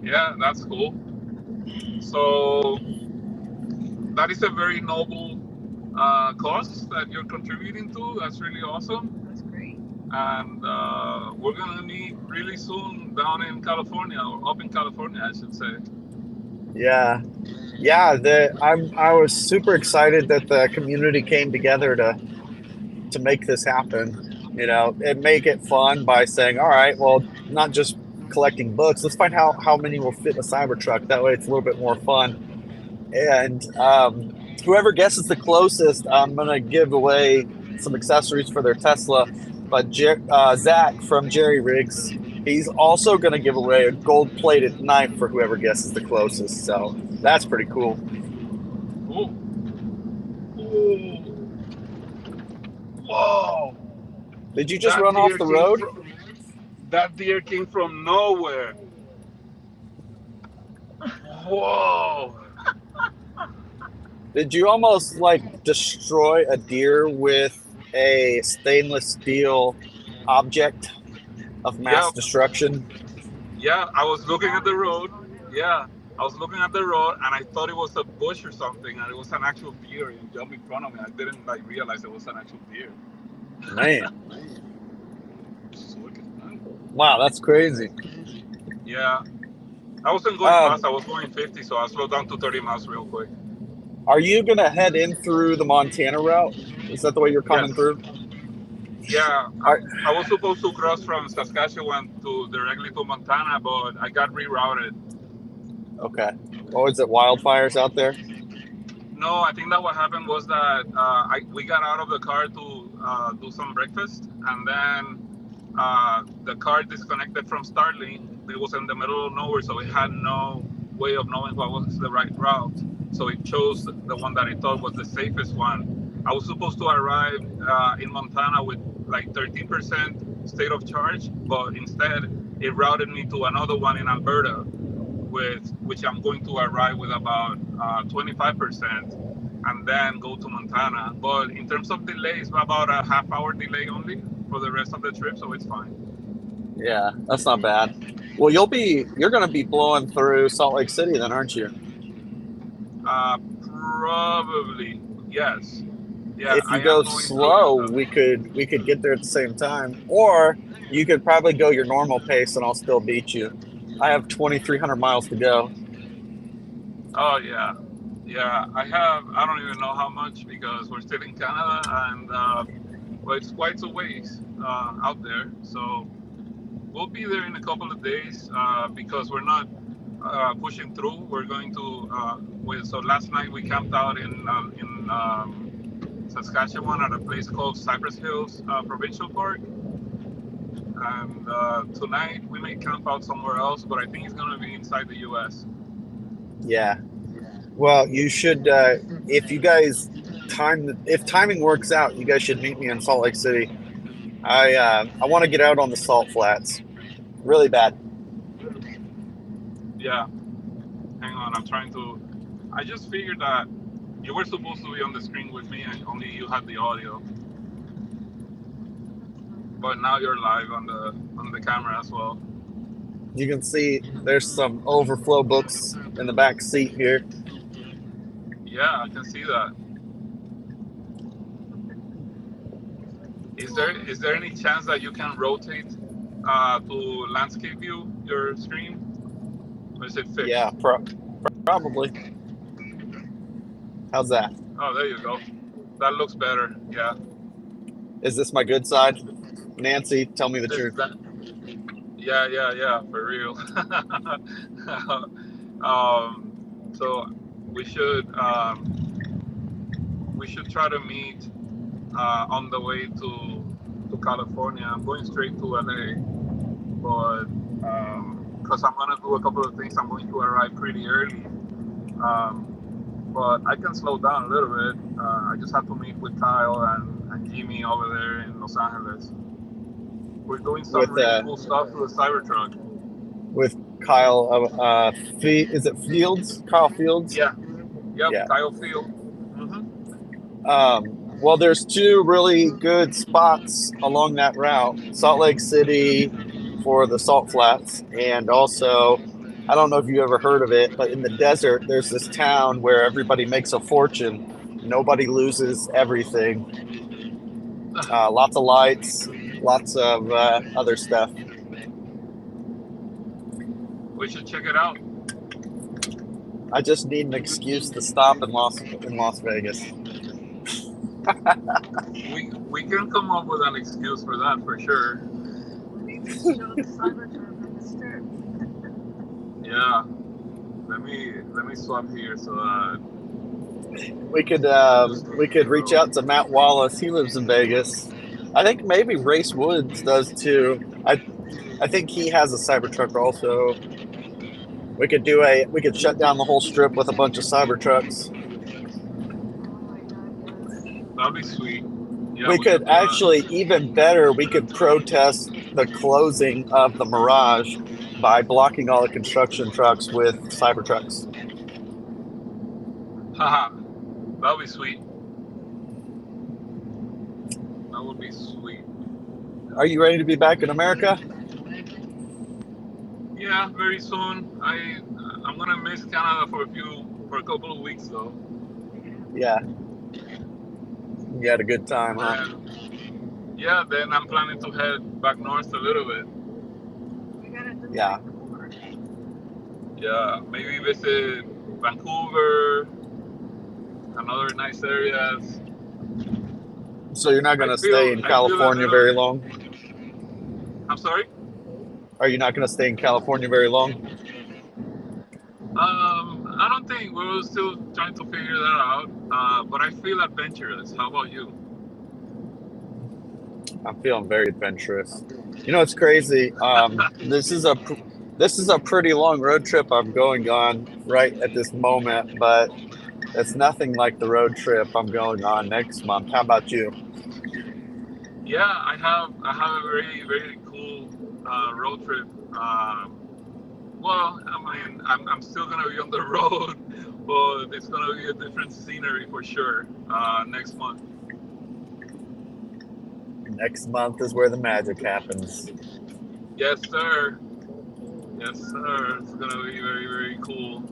Yeah, that's cool. So that is a very noble cause that you're contributing to. That's really awesome. That's great. And we're gonna meet really soon down in California, or up in California, I should say. Yeah. I was super excited that the community came together to make this happen. You know, and make it fun by saying, all right, well, not just collecting books. Let's find how many will fit in a Cybertruck. That way, it's a little bit more fun. And whoever guesses the closest, I'm gonna give away some accessories for their Tesla. But Zach from Jerry Rigs, he's also gonna give away a gold-plated knife for whoever guesses the closest. So that's pretty cool. Ooh. Ooh. Whoa! Did you just run off the road? That deer came from nowhere. Whoa! Did you almost like destroy a deer with a stainless steel object of mass Yeah, destruction? yeah. I was looking at the road. Yeah, I was looking at the road, and I thought it was a bush or something, and it was an actual deer. It jumped in front of me. I didn't realize it was an actual deer. Man. Wow, that's crazy. Yeah, I wasn't going fast. I was going 50, so I slowed down to 30 miles real quick. Are you going to head in through the Montana route? Is that the way you're coming through? Yeah, I was supposed to cross from Saskatchewan directly to Montana, but I got rerouted. Okay. Oh, is it wildfires out there? No, I think that what happened was that we got out of the car to do some breakfast, and then the car disconnected from Starlink. It was in the middle of nowhere, so it had no way of knowing what was the right route. So it chose the one that it thought was the safest one. I was supposed to arrive in Montana with like 13% state of charge, but instead it routed me to another one in Alberta, which I'm going to arrive with about 25%, and then go to Montana. But in terms of delay, it's about a half-hour delay only for the rest of the trip, so it's fine. Yeah, that's not bad. Well, you're going to be blowing through Salt Lake City then, aren't you? Probably, yes. Yeah, if you go slow, we could get there at the same time, or you could probably go your normal pace and I'll still beat you. I have 2,300 miles to go. Oh yeah, I don't even know how much because we're still in Canada, and well, it's quite a ways out there. So we'll be there in a couple of days because we're not pushing through. We're going to. So last night we camped out in Saskatchewan at a place called Cypress Hills Provincial Park, And tonight we may camp out somewhere else, but I think it's gonna be inside the U.S. Yeah. Well, you should, if you guys if timing works out, you guys should meet me in Salt Lake City. I want to get out on the salt flats really bad. Yeah, hang on, I'm trying to. I just figured that you were supposed to be on the screen with me, and only you had the audio. But now you're live on the camera as well. You can see there's some overflow books in the back seat here. Yeah, I can see that. Is there any chance that you can rotate to landscape view your screen? Or is it fixed? Yeah, probably. How's that? Oh, there you go. That looks better. Yeah. Is this my good side? Nancy, tell me the truth. Yeah, for real. So we should try to meet on the way to California. I'm going straight to LA, but because I'm gonna do a couple of things, I'm going to arrive pretty early. But I can slow down a little bit. I just have to meet with Kyle and Jimmy over there in Los Angeles. We're doing some really cool stuff with the Cybertruck. With Kyle, is it Fields? Kyle Fields? Yeah. Yep, Yeah. Kyle Field. Well, there's two really good spots along that route. Salt Lake City for the salt flats, and also, I don't know if you ever heard of it, but in the desert, there's this town where everybody makes a fortune. Nobody loses everything. Lots of lights, lots of other stuff. We should check it out. I just need an excuse to stop in Las Vegas. We can come up with an excuse for that for sure. We need to show the Cybertruck on the strip. Yeah. Let me swap here so that we could reach out to Matt Wallace. He lives in Vegas. I think maybe Race Woods does too. I think he has a Cybertruck also. We could shut down the whole strip with a bunch of Cybertrucks. That'd be sweet. Yeah, we could actually, even better, we could protest the closing of the Mirage by blocking all the construction trucks with Cybertrucks. Haha, that would be sweet. That would be sweet. Are you ready to be back in America? Yeah, very soon. I'm gonna miss Canada for a couple of weeks though. Yeah. You had a good time, huh? And yeah, then I'm planning to head back north a little bit. Yeah. Yeah, maybe visit Vancouver and other nice areas. So you're not going to stay in California very long? I'm sorry? Are you not going to stay in California very long? I don't think. We're still trying to figure that out. But I feel adventurous. How about you? I'm feeling very adventurous. You know, it's crazy. This is a pretty long road trip I'm going on right at this moment, but it's nothing like the road trip I'm going on next month. How about you? Yeah, I have a very, very cool road trip. Well, I mean, I'm still gonna be on the road, but it's gonna be a different scenery for sure. Next month. Next month is where the magic happens. Yes, sir. Yes, sir. It's gonna be very, very cool.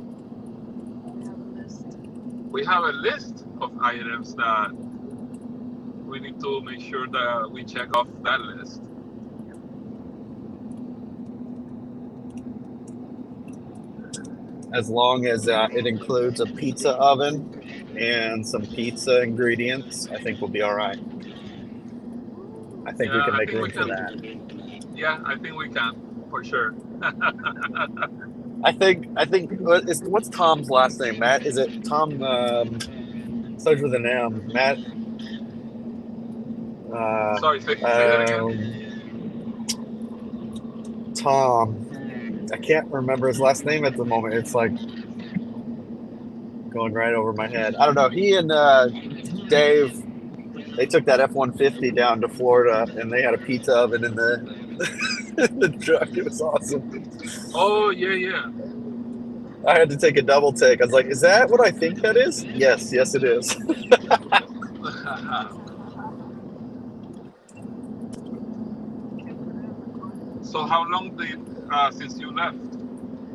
We have a list of items that we need to make sure that we check off that list. As long as it includes a pizza oven and some pizza ingredients, I think we'll be all right. I think we can make room for that. Yeah, I think we can, for sure. I think what's Tom's last name? Matt? Is it Tom? Starts with an M. Matt. Sorry, say that again. Tom. I can't remember his last name at the moment. It's like going right over my head. I don't know. He and Dave, they took that F-150 down to Florida, and they had a pizza oven in the in the truck. It was awesome. Oh, yeah. I had to take a double take. I was like, "Is that what I think that is?" Yes, it is. So how long did since you left?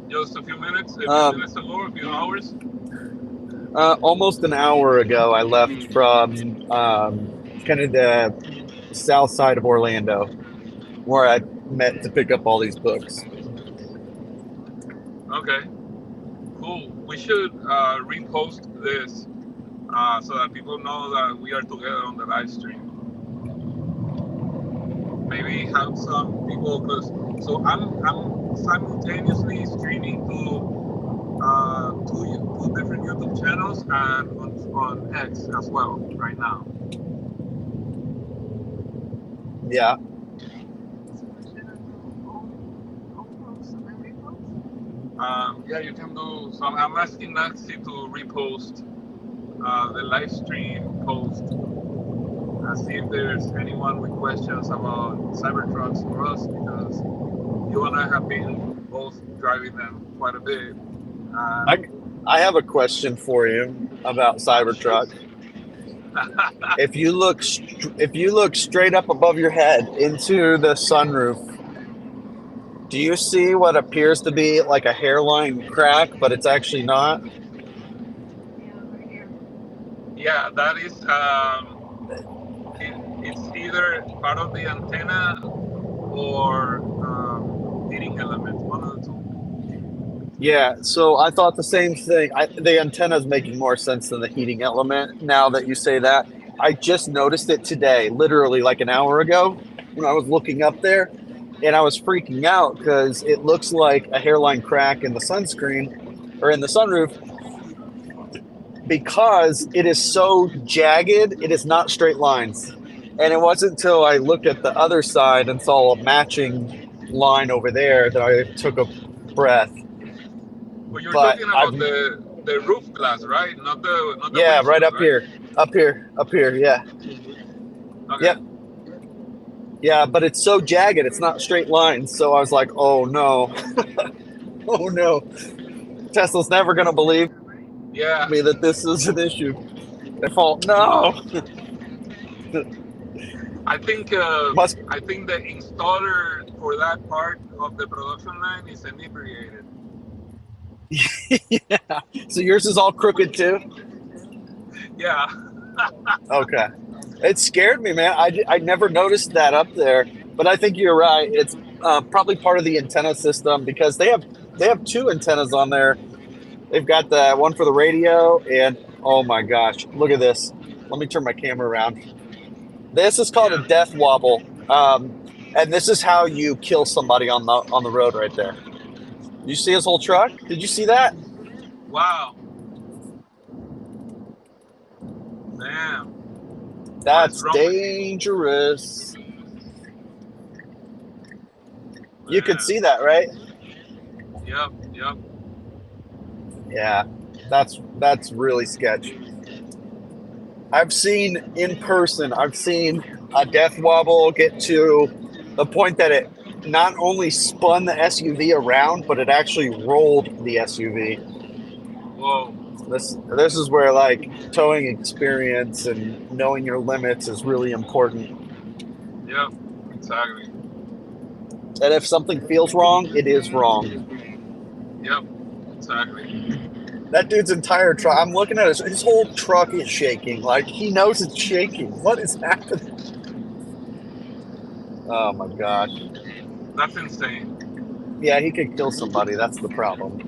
Just a few minutes ago, a few hours? Almost an hour ago, I left from kind of the south side of Orlando, where I met to pick up all these books. Okay, cool. We should repost this so that people know that we are together on the live stream. Maybe have some people, because so I'm simultaneously streaming to two different YouTube channels and on X as well right now. Yeah. Yeah, you can do. So I'm asking Nancy to repost the live stream post and see if there's anyone with questions about Cybertrucks for us, because you and I have been both driving them quite a bit. I have a question for you about Cybertruck. If you look straight up above your head into the sunroof, do you see what appears to be like a hairline crack, but it's actually not? Yeah, that is. It's either part of the antenna or heating element, one of the two. Yeah, so I thought the same thing. The antenna is making more sense than the heating element now that you say that. I just noticed it today, literally like an hour ago, when I was looking up there, and I was freaking out because it looks like a hairline crack in the sunscreen or in the sunroof because it is so jagged, it is not straight lines. And it wasn't until I looked at the other side and saw a matching line over there that I took a breath. Well, you're But talking about the roof glass, right? Not the windshield, right up here, up here, yeah. Okay. Yep. Yeah, but it's so jagged, it's not straight lines. So I was like, oh no, oh no, Tesla's never gonna believe me that this is an issue. Their fault. No. I think the installer for that part of the production line is inebriated. Yeah. So yours is all crooked too? Yeah. Okay. It scared me, man. I never noticed that up there, but I think you're right. It's probably part of the antenna system because they have two antennas on there. They've got the one for the radio, and oh my gosh, look at this. Let me turn my camera around. This is called a death wobble, and this is how you kill somebody on the road right there. You see his whole truck? Did you see that? Wow. Damn. That's dangerous. You could see that, right? Yep. Yeah, that's really sketchy. I've seen in person, I've seen a death wobble get to the point that it not only spun the SUV around, but it actually rolled the SUV. Whoa. This is where like towing experience and knowing your limits is really important. Yep, exactly. And if something feels wrong, it is wrong. Yep, exactly. That dude's entire truck, I'm looking at his whole truck is shaking. Like, he knows it's shaking. What is happening? Oh my gosh. That's insane. Yeah, he could kill somebody. That's the problem.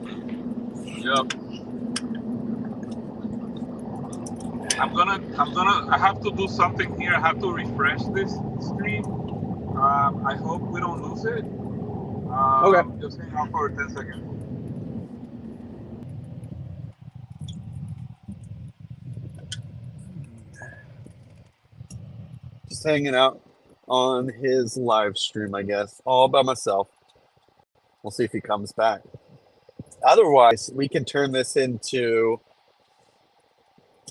Yep. I have to do something here. I have to refresh this stream. I hope we don't lose it. Okay. Just hang out for 10 seconds. Just hanging out on his live stream, I guess, all by myself. We'll see if he comes back. Otherwise, we can turn this into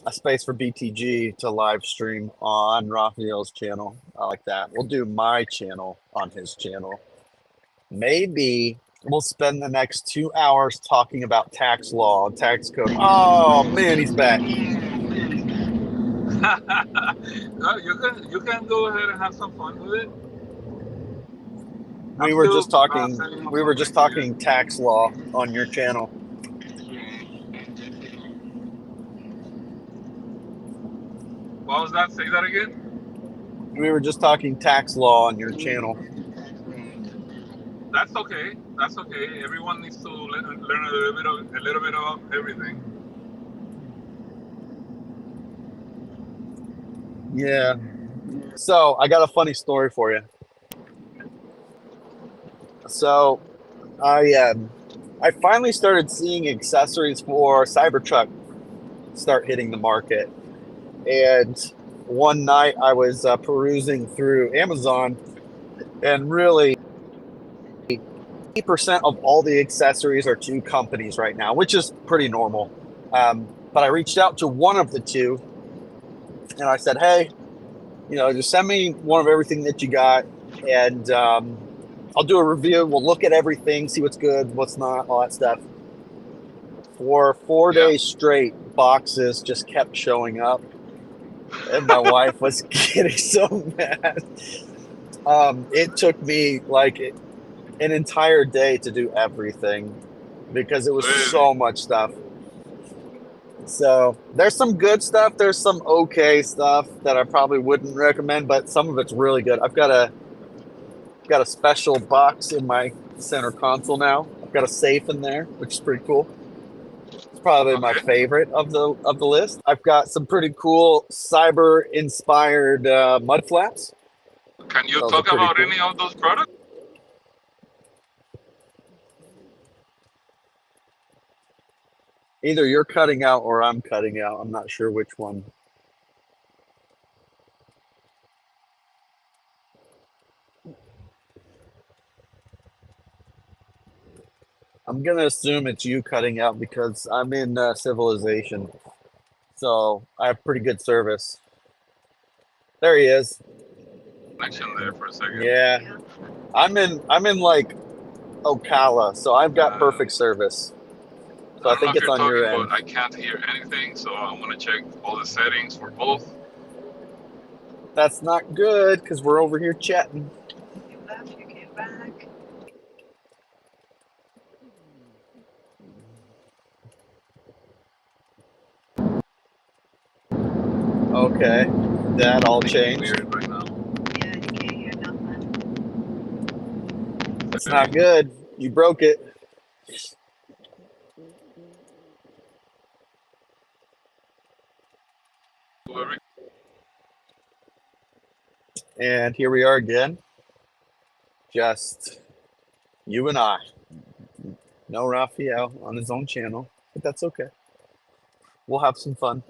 a space for BTG to live stream on Raphael's channel. I like that. We'll do my channel on his channel. Maybe we'll spend the next 2 hours talking about tax law and tax code. Oh man, he's back. No, you can go ahead and have some fun with it. We were just talking tax law on your channel. What was that? Say that again. We were just talking tax law on your channel. That's okay. That's okay. Everyone needs to learn a little bit about everything. Yeah. So I got a funny story for you. So I finally started seeing accessories for Cybertruck start hitting the market. And one night I was perusing through Amazon, and really 80% of all the accessories are to companies right now, which is pretty normal. But I reached out to one of the two, and I said, hey, just send me one of everything that you got, and I'll do a review. We'll look at everything, see what's good, what's not, all that stuff. For 4 days straight, boxes just kept showing up, and my wife was getting so mad. It took me like an entire day to do everything because it was so much stuff. So there's some good stuff. There's some okay stuff that I probably wouldn't recommend, but some of it's really good. I've got a special box in my center console now. I've got a safe in there, which is pretty cool. It's probably my favorite of the list. I've got some pretty cool cyber inspired mud flaps. Can you talk about any of those products? Either you're cutting out or I'm cutting out. I'm not sure which one. I'm going to assume it's you cutting out because I'm in Civilization. So I have pretty good service. There he is. Connection there for a second. Yeah. I'm in like Ocala, so I've got perfect service. So I think it's on your end. But I can't hear anything, so I'm going to check all the settings for both. That's not good because we're over here chatting. You left, you came back. Okay, that all changed. Weird right now. Yeah, you can't hear nothing. That's not good. You broke it. And here we are again. Just you and I. No Raphael on his own channel, but that's okay. We'll have some fun.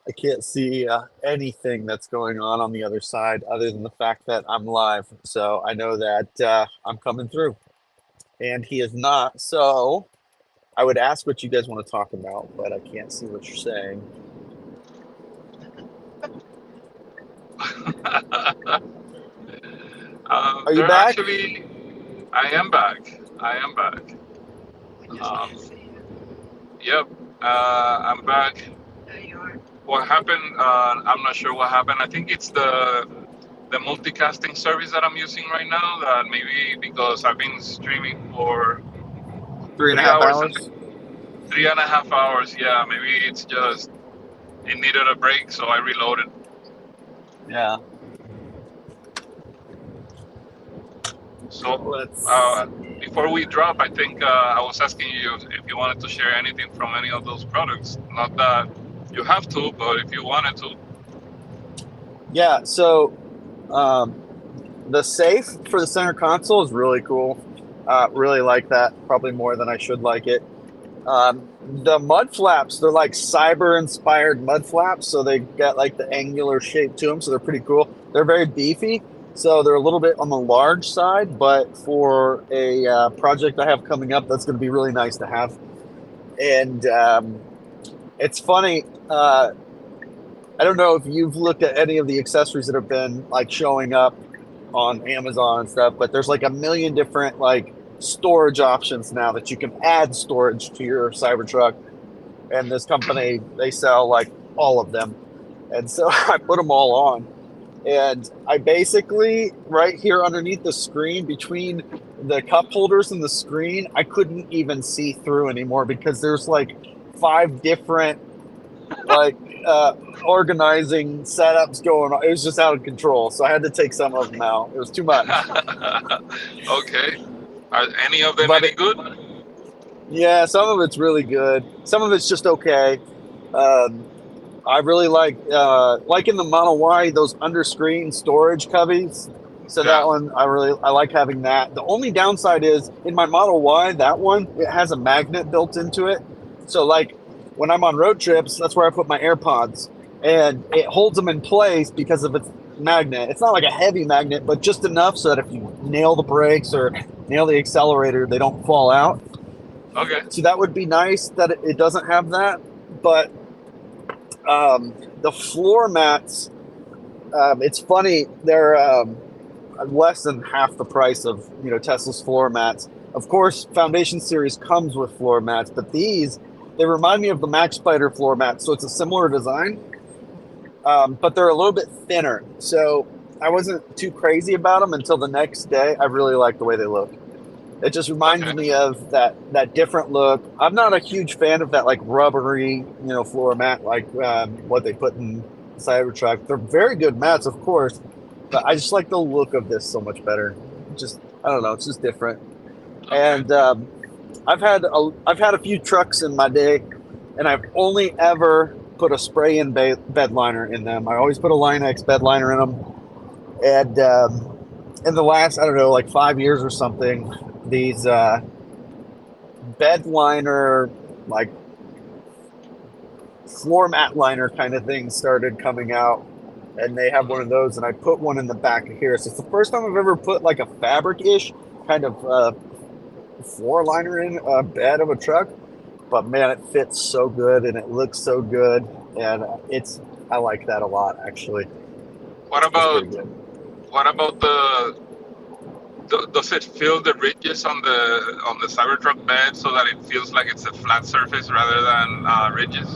I can't see anything that's going on the other side other than the fact that I'm live. So I know that I'm coming through. And he is not. So I would ask what you guys want to talk about, but I can't see what you're saying. Are you back? Actually, I am back. Yep, I'm back. There you are. What happened? I'm not sure what happened. I think it's the multicasting service that I'm using right now. That maybe because I've been streaming for 3.5 hours. 3.5 hours. Yeah, maybe it's just it needed a break, so I reloaded. Yeah. So before we drop, I think I was asking you if you wanted to share anything from any of those products. Not that you have to, but if you wanted to. Yeah, so the safe for the center console is really cool. Really like that, probably more than I should like it. The mud flaps, they're like cyber inspired mud flaps, so they got like the angular shape to them, so they're pretty cool. They're very beefy. So they're a little bit on the large side, but for a project I have coming up, that's going to be really nice to have. And it's funny. I don't know if you've looked at any of the accessories that have been like showing up on Amazon and stuff, but there's like a million different like storage options now that you can add storage to your Cybertruck. And this company, they sell like all of them. And so I put them all on. And I basically, right here underneath the screen, between the cup holders and the screen, I couldn't even see through anymore because there's like 5 different like organizing setups going on. It was just out of control. So I had to take some of them out. It was too much. Okay. Are any of them But any good? Yeah, some of it's really good. Some of it's just okay. I really like in the Model Y, those under-screen storage cubbies. So Yeah. that one, I like having that. The only downside is in my Model Y, that one, it has a magnet built into it. So like when I'm on road trips, that's where I put my AirPods, and it holds them in place because of its magnet. It's not like a heavy magnet, but just enough so that if you nail the brakes or nail the accelerator, they don't fall out. Okay. So that would be nice that it doesn't have that. But the floor mats, it's funny, they're less than half the price of Tesla's floor mats. Of course, Foundation Series comes with floor mats, but these, they remind me of the Max Spider floor mat, so it's a similar design, but they're a little bit thinner. So I wasn't too crazy about them until the next day. I really like the way they look. It just reminds me of that different look. I'm not a huge fan of that like rubbery, floor mat like what they put in the Cybertruck. They're very good mats, of course, but I just like the look of this so much better. I don't know, it's just different. Okay. And I've had a few trucks in my day, and I've only ever put a spray-in bed liner in them. I always put a Line-X bed liner in them. And in the last, I don't know, like 5 years or something, these bed liner, like floor mat liner kind of things started coming out, and they have one of those, and I put one in the back of here. So it's the first time I've ever put like a fabric-ish kind of floor liner in a bed of a truck. But man, it fits so good and it looks so good, and I like that a lot, actually. What about does it fill the ridges on the Cybertruck bed so that it feels like it's a flat surface rather than ridges?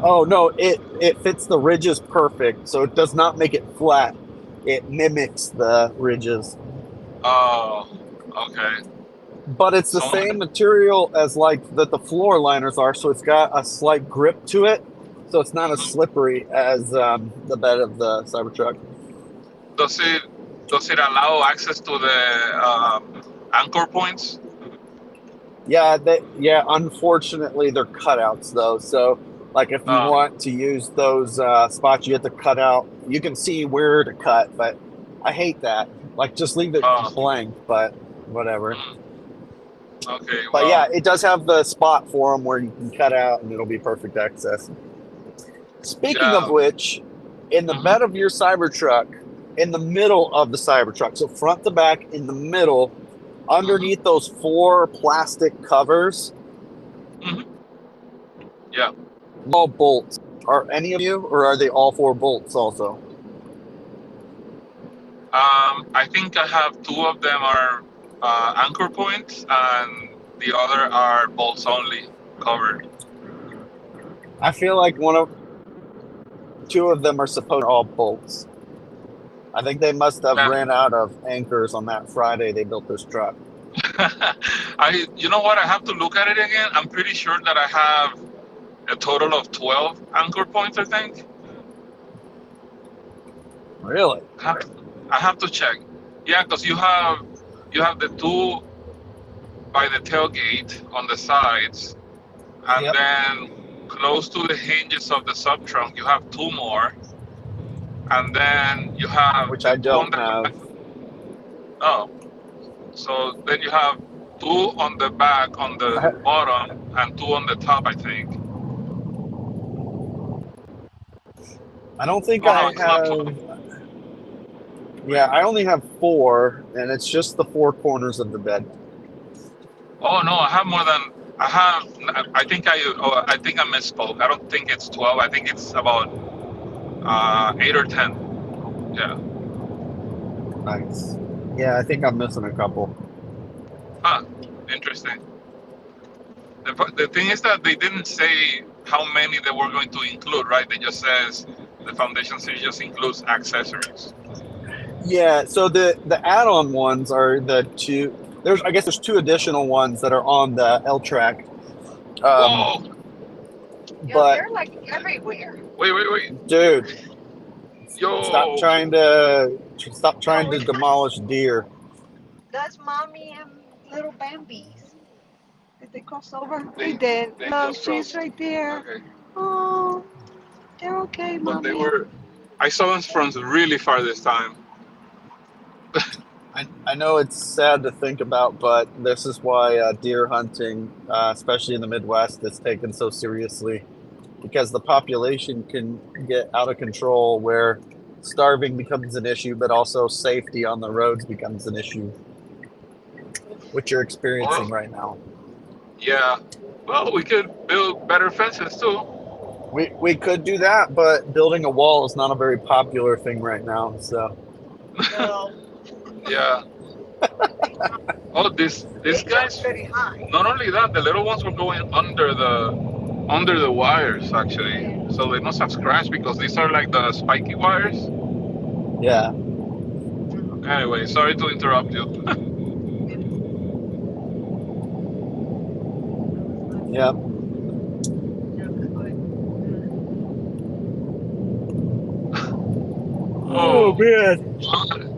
Oh no, it fits the ridges perfect, so it does not make it flat. It mimics the ridges. Oh, okay. But it's the same material as like that the floor liners are, so it's got a slight grip to it, so it's not as slippery as the bed of the Cybertruck. Does it allow access to the anchor points? Yeah, unfortunately they're cutouts though. So like if you want to use those spots, you have to cut out. You can see where to cut, but I hate that. Like just leave it blank, but whatever. Okay. But yeah, it does have the spot for them where you can cut out and it'll be perfect access. Speaking of which, in the bed of your Cybertruck, in the middle of the Cybertruck, so front to back in the middle, underneath those 4 plastic covers, yeah, all bolts. Are any of you, or are they all 4 bolts also? I think I have 2 of them are anchor points, and the other are bolts only covered. I feel like 2 of them are supposed to be all bolts. I think they must have ran out of anchors on that Friday they built this truck. You know what? I have to look at it again. I'm pretty sure that I have a total of 12 anchor points, I think. Really? I have to check. Yeah, because you have the 2 by the tailgate on the sides, and then close to the hinges of the sub-trunk, you have 2 more. And then you have... Which I don't have. Oh. So then you have 2 on the back, on the bottom, and 2 on the top, I think. I don't think I have... Yeah, I only have 4, and it's just the 4 corners of the bed. Oh no, I have more than I have. I think I misspoke. I don't think it's 12. I think it's about 8 or 10. Yeah. Nice. Yeah, I think I'm missing a couple. Huh. Interesting. The thing is that they didn't say how many they were going to include, right? They just says the foundation series just includes accessories. Yeah, so the add-on ones are the 2. I guess there's 2 additional ones that are on the L track. Whoa! Yeah, But they're like everywhere. Wait! dude, Yo! stop trying to demolish deer. That's mommy and little Bambies. Did they cross over? They- They did. they Look, just she's crossed. right there. Okay. Oh, they're okay, But they mommy. were. I saw them from really far this time. I know it's sad to think about, but this is why deer hunting, especially in the Midwest, is taken so seriously, because the population can get out of control where starving becomes an issue, but also safety on the roads becomes an issue, which you're experiencing right now. Yeah. Well, we could build better fences too. We could do that, but building a wall is not a very popular thing right now. So No, Yeah. Oh, these they jump guys. pretty high. Not only that, the little ones were going under the wires actually, so they must have scratched because these are like the spiky wires. yeah, Anyway, sorry to interrupt you. yeah. Oh man,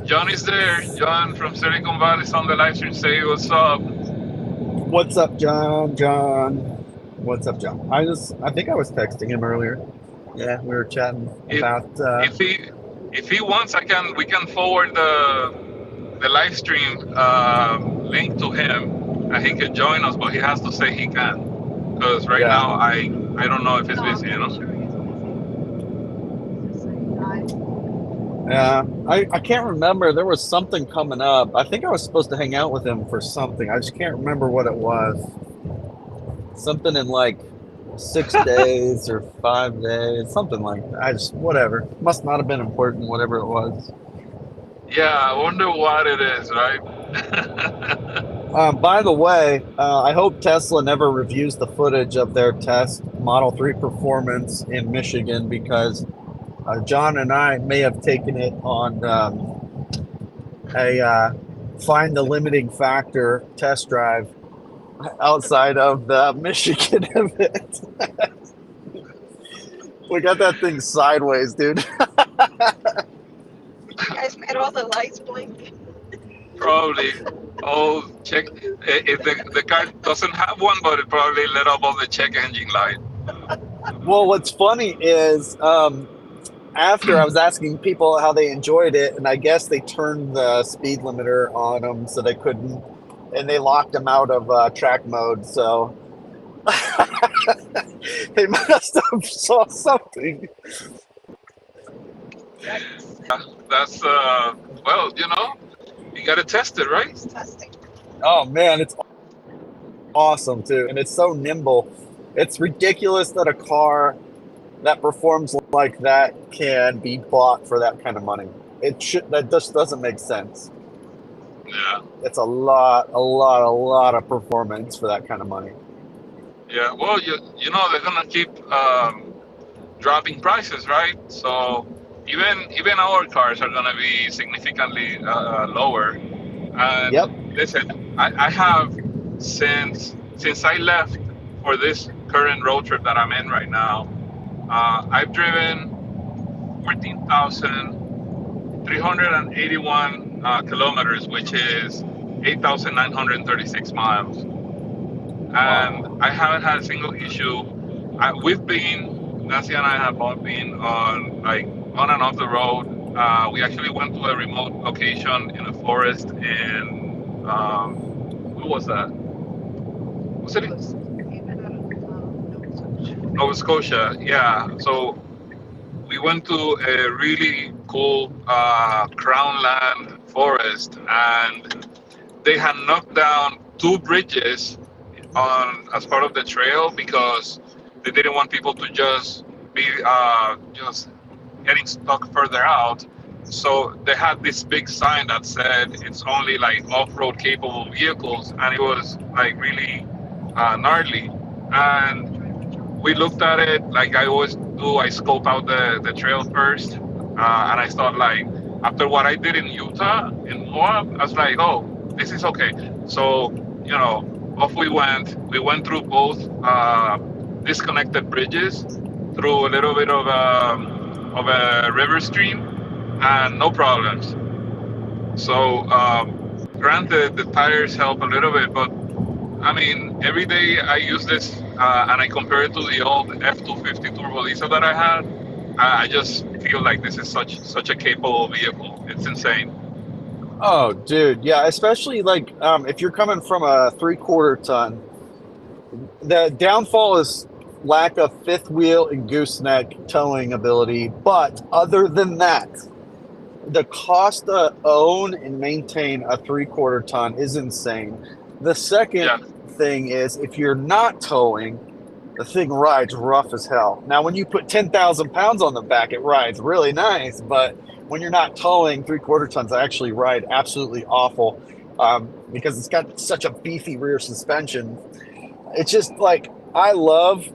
John is there. John from Silicon Valley is on the live stream. Say what's up. what's up, John? John, what's up, John? I think I was texting him earlier. Yeah, we were chatting about. If he wants, we can forward the live stream link to him, and he can join us. But he has to say he can, because right now I don't know if he's busy. You know. Yeah, I can't remember. There was something coming up. I think I was supposed to hang out with him for something. I just can't remember what it was. Something in like 6 days or 5 days, something like that. Whatever. Must not have been important, whatever it was. Yeah, I wonder what it is, right? By the way, I hope Tesla never reviews the footage of their test Model 3 performance in Michigan, because John and I may have taken it on a find the limiting factor test drive outside of the Michigan event. We got that thing sideways, dude. You guys made all the lights blink. Probably. Oh, check if the car doesn't have one, but it probably lit up on the check engine light. Well, what's funny is after I was asking people how they enjoyed it, and I guess they turned the speed limiter on them so they couldn't, and they locked them out of track mode. So they must have saw something. That's well, you gotta test it, right? It's testing. Oh man, it's awesome too, and it's so nimble. It's ridiculous that a car that performs like that can be bought for that kind of money. That just doesn't make sense. Yeah. It's a lot of performance for that kind of money. Yeah. Well, they're gonna keep dropping prices, right? So even our cars are gonna be significantly lower. And Yep. listen, I have since I left for this current road trip that I'm in right now, I've driven 14,381 kilometers, which is 8,936 miles. And I haven't had a single issue. Nancy and I have both been on and off the road. We actually went to a remote location in a forest in, who was that? Was it Nova Scotia? Yeah. So we went to a really cool crownland forest, and they had knocked down two bridges on as part of the trail because they didn't want people to just be just getting stuck further out. So they had this big sign that said it's only like off-road capable vehicles, and it was like really gnarly. And we looked at it like I always do. I scope out the trail first, and I thought like after what I did in Utah in Moab, I was like, oh, this is okay. So off we went. We went through both disconnected bridges, through a little bit of a river stream, and no problems. So granted, the tires help a little bit, but I mean, every day I use this and I compare it to the old F-250 turbo diesel that I had. I just feel like this is such a capable vehicle. It's insane. Oh, dude, yeah. Especially like if you're coming from a 3/4 ton, the downfall is lack of fifth wheel and gooseneck towing ability. But other than that, the cost to own and maintain a 3/4 ton is insane. The second thing is if you're not towing, the thing rides rough as hell. Now, when you put 10,000 pounds on the back, it rides really nice. But when you're not towing, 3/4 tons actually ride absolutely awful because it's got such a beefy rear suspension. It's just like, I love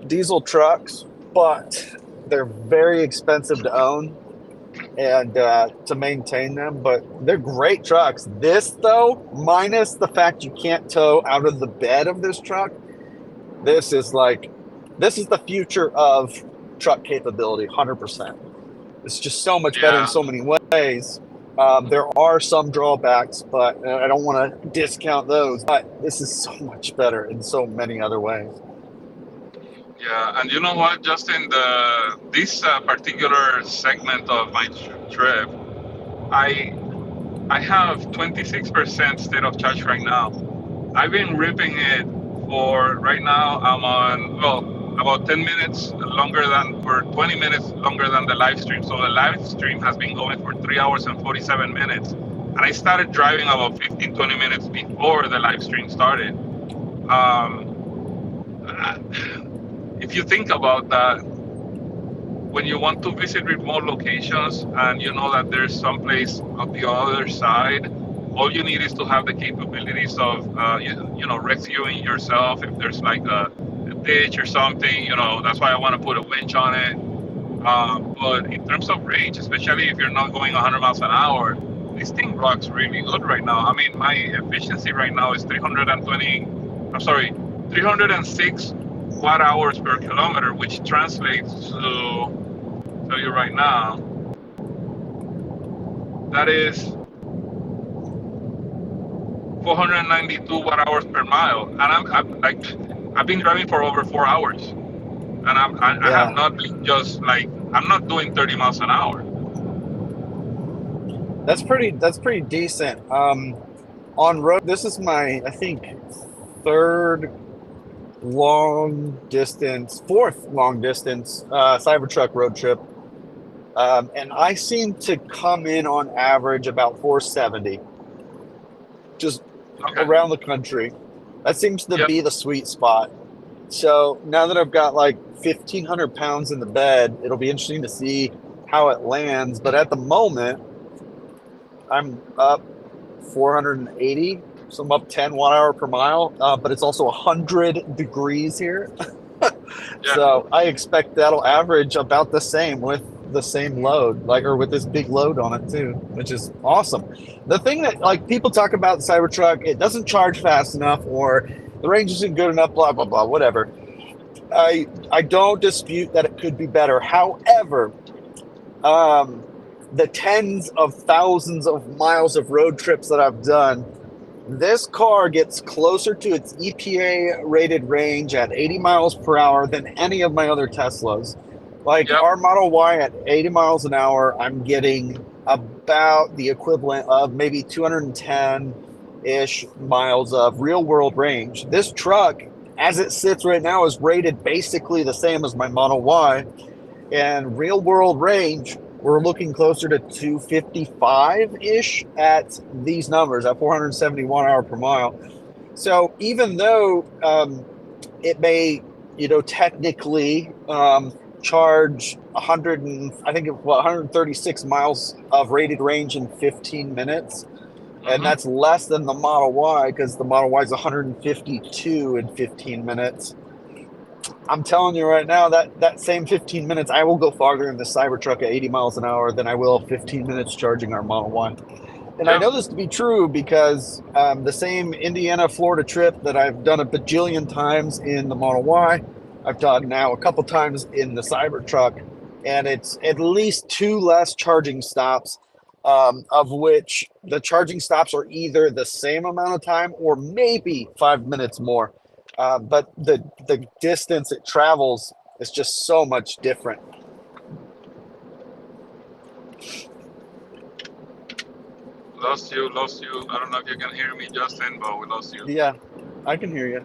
diesel trucks, but they're very expensive to own and to maintain them, but they're great trucks. This, though, minus the fact you can't tow out of the bed of this truck, this is the future of truck capability, 100%. It's just so much better in so many ways. There are some drawbacks, but I don't want to discount those, but this is so much better in so many other ways. Yeah, and you know what? Just in this particular segment of my trip, I have 26% state of charge right now. I've been ripping it for right now. I'm on about 10 minutes longer than, or 20 minutes longer than the live stream. So the live stream has been going for 3 hours and 47 minutes, and I started driving about 15-20 minutes before the live stream started. If you think about that, when you want to visit remote locations and you know that there's some place on the other side, all you need is to have the capabilities of, rescuing yourself if there's like a ditch or something. That's why I want to put a winch on it. But in terms of range, especially if you're not going 100 miles an hour, this thing rocks really good right now. I mean, my efficiency right now is 306 watt hours per kilometer, which translates to, tell you right now, that is 492 watt hours per mile, and I've been driving for over 4 hours, and I have not been I'm not doing 30 miles an hour. That's pretty decent. On road, this is my, I think, fourth long distance Cybertruck road trip, and I seem to come in on average about 470, just around the country. That seems to be the sweet spot. So now that I've got like 1,500 pounds in the bed, it'll be interesting to see how it lands. But at the moment, I'm up 480. So I'm up 10 watt hour per mile, but it's also 100 degrees here. So I expect that'll average about the same with the same load, or with this big load on it too, which is awesome. The thing that people talk about the Cybertruck, it doesn't charge fast enough, or the range isn't good enough, blah, blah, blah, whatever. I don't dispute that it could be better. However, the tens of thousands of miles of road trips that I've done, this car gets closer to its EPA rated range at 80 miles per hour than any of my other Teslas. Our Model Y at 80 miles an hour, I'm getting about the equivalent of maybe 210-ish miles of real world range. This truck, as it sits right now, is rated basically the same as my Model Y, and real world range we're looking closer to 255-ish at these numbers, at 471 hour per mile. So even though it may, technically charge 136 miles of rated range in 15 minutes, and that's less than the Model Y, because the Model Y is 152 in 15 minutes. I'm telling you right now that same 15 minutes, I will go farther in the Cybertruck at 80 miles an hour than I will 15 minutes charging our Model Y. And I know this to be true because the same Indiana-Florida trip that I've done a bajillion times in the Model Y, I've done now a couple times in the Cybertruck, and it's at least 2 less charging stops, of which the charging stops are either the same amount of time or maybe 5 minutes more. But the distance it travels is just so much different. Lost you. I don't know if you can hear me, Justin, but we lost you. Yeah, I can hear you.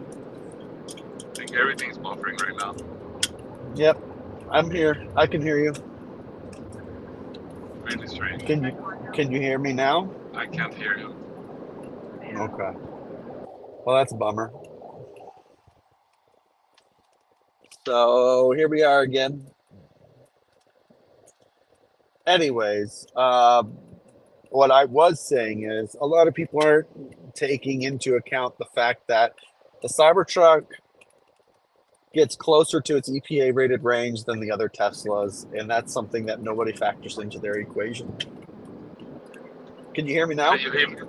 I think everything's buffering right now. Yep, I'm here. I can hear you. Really strange. Can you hear me now? I can't hear you. Okay. Well, that's a bummer. So here we are again. Anyways, what I was saying is a lot of people aren't taking into account the fact that the Cybertruck gets closer to its EPA rated range than the other Teslas, and that's something that nobody factors into their equation. Can you hear me now? Can you hear me?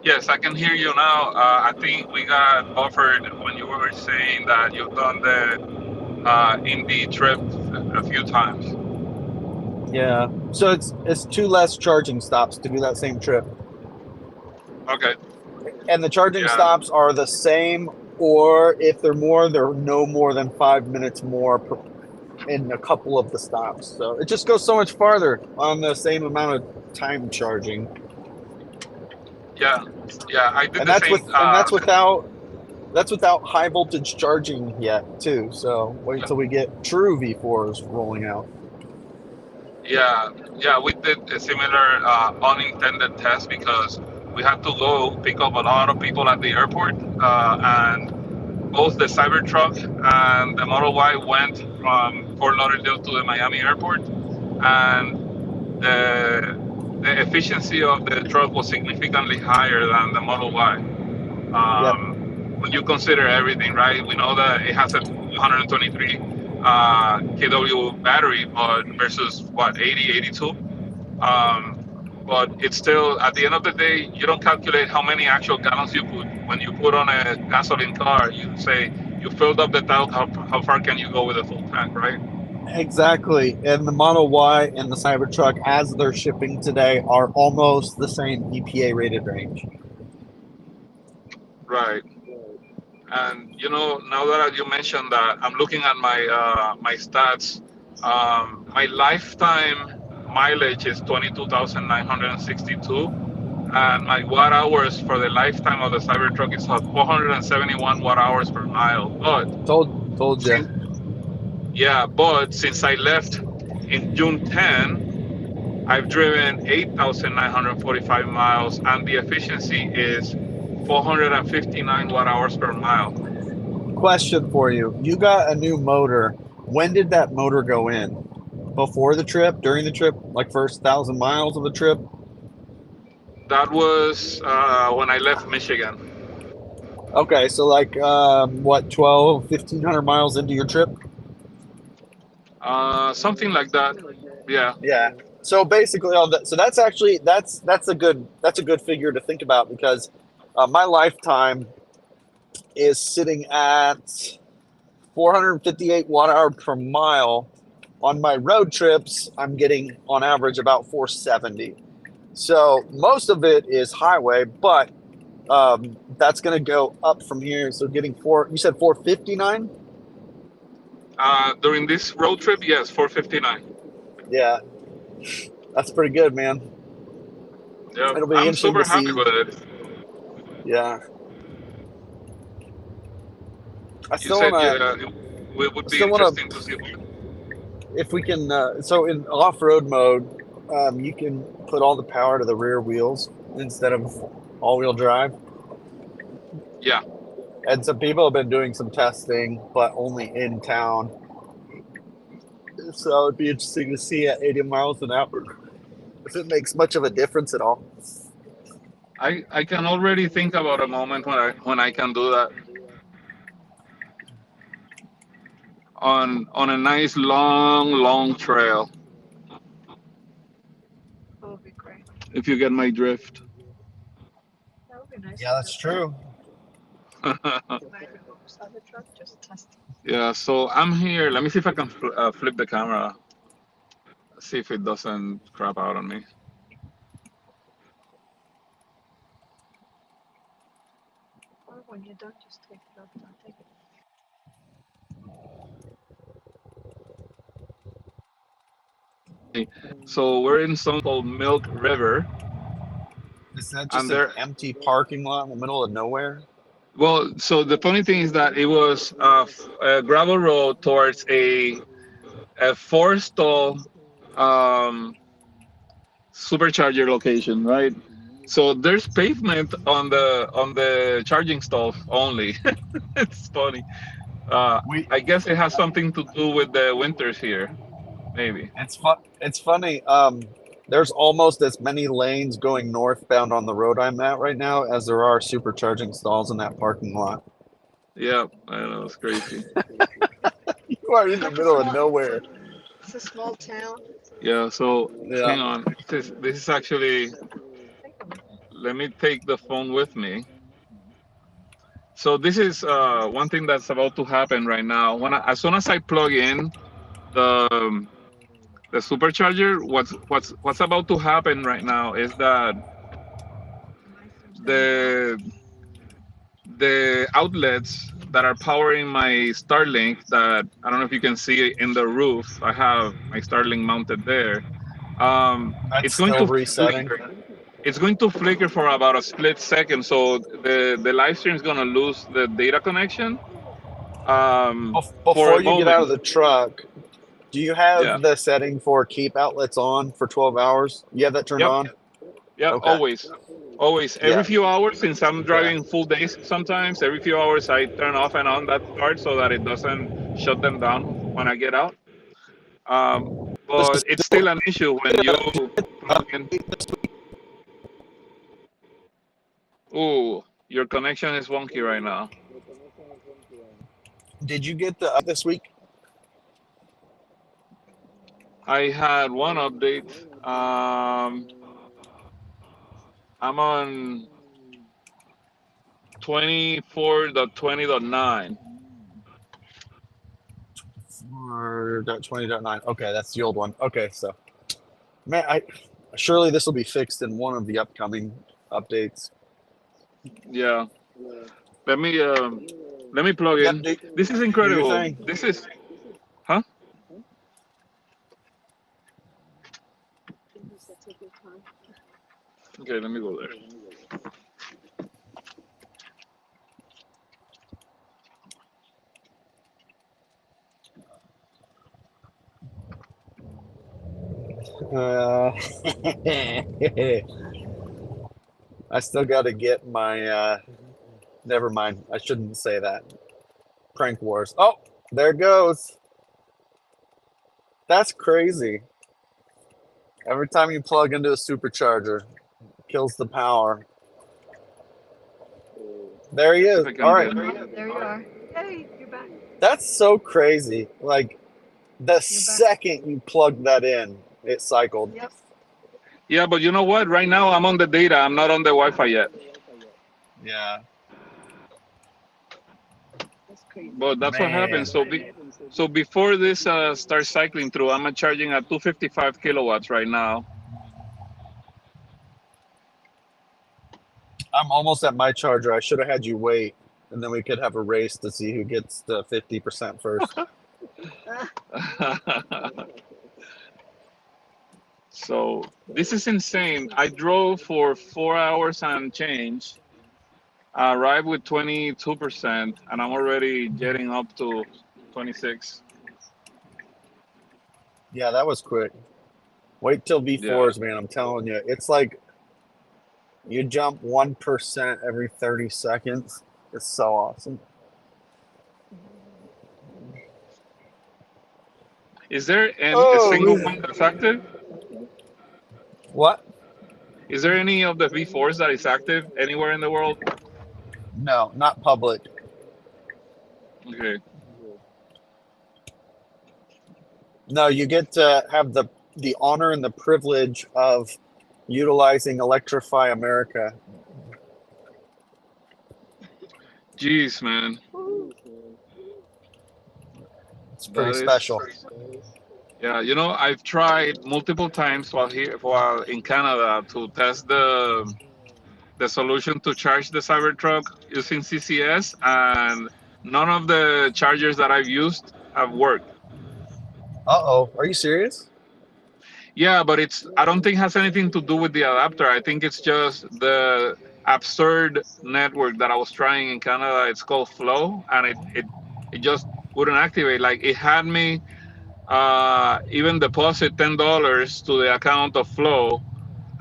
Yes, I can hear you now. I think we got buffered when you were saying that you've done the Indy trip a few times. Yeah. So it's 2 less charging stops to do that same trip. Okay. And the charging stops are the same, or if they're more, they're no more than 5 minutes more in a couple of the stops. So it just goes so much farther on the same amount of time charging. Yeah, I did And the same. that's without high voltage charging yet too. So wait till we get true V4s rolling out. Yeah, we did a similar unintended test because we had to go pick up a lot of people at the airport, and both the Cybertruck and the Model Y went from Fort Lauderdale to the Miami airport, and the efficiency of the truck was significantly higher than the Model Y. When you consider everything, right? We know that it has a 123 kW battery, but versus what, 80, 82? But it's still, at the end of the day, you don't calculate how many actual gallons you put. When you put on a gasoline car, you say you filled up the tank, how far can you go with a full tank, right? Exactly. And the Model Y and the Cybertruck, as they're shipping today, are almost the same EPA rated range. Right. And now that you mentioned that, I'm looking at my my stats. My lifetime mileage is 22,962, and my watt hours for the lifetime of the Cybertruck is 471 watt hours per mile. But told you. But since I left in June 10, I've driven 8,945 miles, and the efficiency is 459 watt hours per mile. Question for you. You got a new motor. When did that motor go in? Before the trip? During the trip? Like first 1,000 miles of the trip? That was when I left Michigan. Okay, so like what, 1,500 miles into your trip? Something like that. Yeah. So basically, so that's actually that's a good figure to think about, because my lifetime is sitting at 458 watt hour per mile. On my road trips, I'm getting on average about 470. So most of it is highway, but that's going to go up from here. So getting you said 459? During this road trip, yes, 459. Yeah, that's pretty good, man. Yeah, It'll be I'm interesting super to happy see. with it. Yeah. You said we would be interesting to see. if we can, so in off-road mode, you can put all the power to the rear wheels instead of all-wheel drive. Yeah. And some people have been doing some testing, but only in town. So it'd be interesting to see at 80 miles an hour if it makes much of a difference at all. I can already think about a moment when I can do that on a nice long trail. That would be great. If you get my drift. That would be nice. Yeah, that's true. Cybertruck, just test. Yeah. So I'm here. Let me see if I can flip the camera. See if it doesn't crap out on me. Or when you're done, just take it off. Don't take it. So we're in something called Milk River. Is that And just an there, empty parking lot in the middle of nowhere? well, so the funny thing is that it was a gravel road towards a four-stall supercharger location, right? So there's pavement on the charging stalls only. It's funny. We I guess it has something to do with the winters here, maybe. It's funny. There's almost as many lanes going northbound on the road I'm at right now as there are supercharging stalls in that parking lot. Yeah, I know, it's crazy. You are in the middle of nowhere. It's a small town. Yeah, so Yeah. hang on. This is actually, let me take the phone with me. So this is one thing that's about to happen right now. As soon as I plug in the supercharger, what's about to happen right now is that the the outlets that are powering my Starlink, that I don't know if you can see in the roof, I have my Starlink mounted there. That's It's going still to resetting. flicker. It's going to flicker for about a split second, so the live stream is going to lose the data connection for Before a you get out of moment. the truck, do you have Yeah. the setting for keep outlets on for 12 hours? You have that turned Yep. on? Yep. Okay. Always. Every Yeah. few hours, since I'm Okay. driving full days, sometimes every few hours I turn off and on that start so that it doesn't shut them down when I get out. But it's still an issue when you plug in. Ooh, your connection is wonky right now. Did you get the this week? I had one update. I'm on 24.20.9. Or .20.9. Okay, that's the old one. Okay, so man, surely this will be fixed in one of the upcoming updates. Yeah. Let me plug Yep, in. This is do your incredible. thing. This is, huh? Okay, let me go there. I still got to get my. Never mind. I shouldn't say that. Prank wars. Oh, there it goes. That's crazy. Every time you plug into a supercharger, it kills the power. There he See if is. I can All get right. it. There you are. Hey, you're back. That's so crazy. Like the You're back. second you plug that in, it cycled. Yep. Yeah, but you know what? Right now I'm on the data. I'm not on the Wi-Fi yet. Yeah. That's crazy. But that's what happens. Man. So before this starts cycling through, I'm charging at 255 kilowatts right now. I'm almost at my charger. I should have had you wait, and then we could have a race to see who gets the 50% first. So this is insane. I drove for 4 hours and change. I arrived with 22%, and I'm already getting up to 26. Yeah, that was quick. Wait till Yeah. V4s, man. I'm telling you, it's like you jump 1% every 30 seconds. It's so awesome. Is there a single Oh, one that's active? what? Is there any of the V4s that is active anywhere in the world? No, not public. Okay. No, you get to have the honor and the privilege of utilizing Electrify America. Jeez, man. It's pretty That is, special. yeah. I've tried multiple times while in Canada to test the solution to charge the Cybertruck using CCS, and none of the chargers that I've used have worked. Uh-oh, are you serious? Yeah, but I don't think it has anything to do with the adapter. I think it's just the absurd network that I was trying in Canada. It's called Flow, and it just wouldn't activate. Like it had me even deposit $10 to the account of Flow,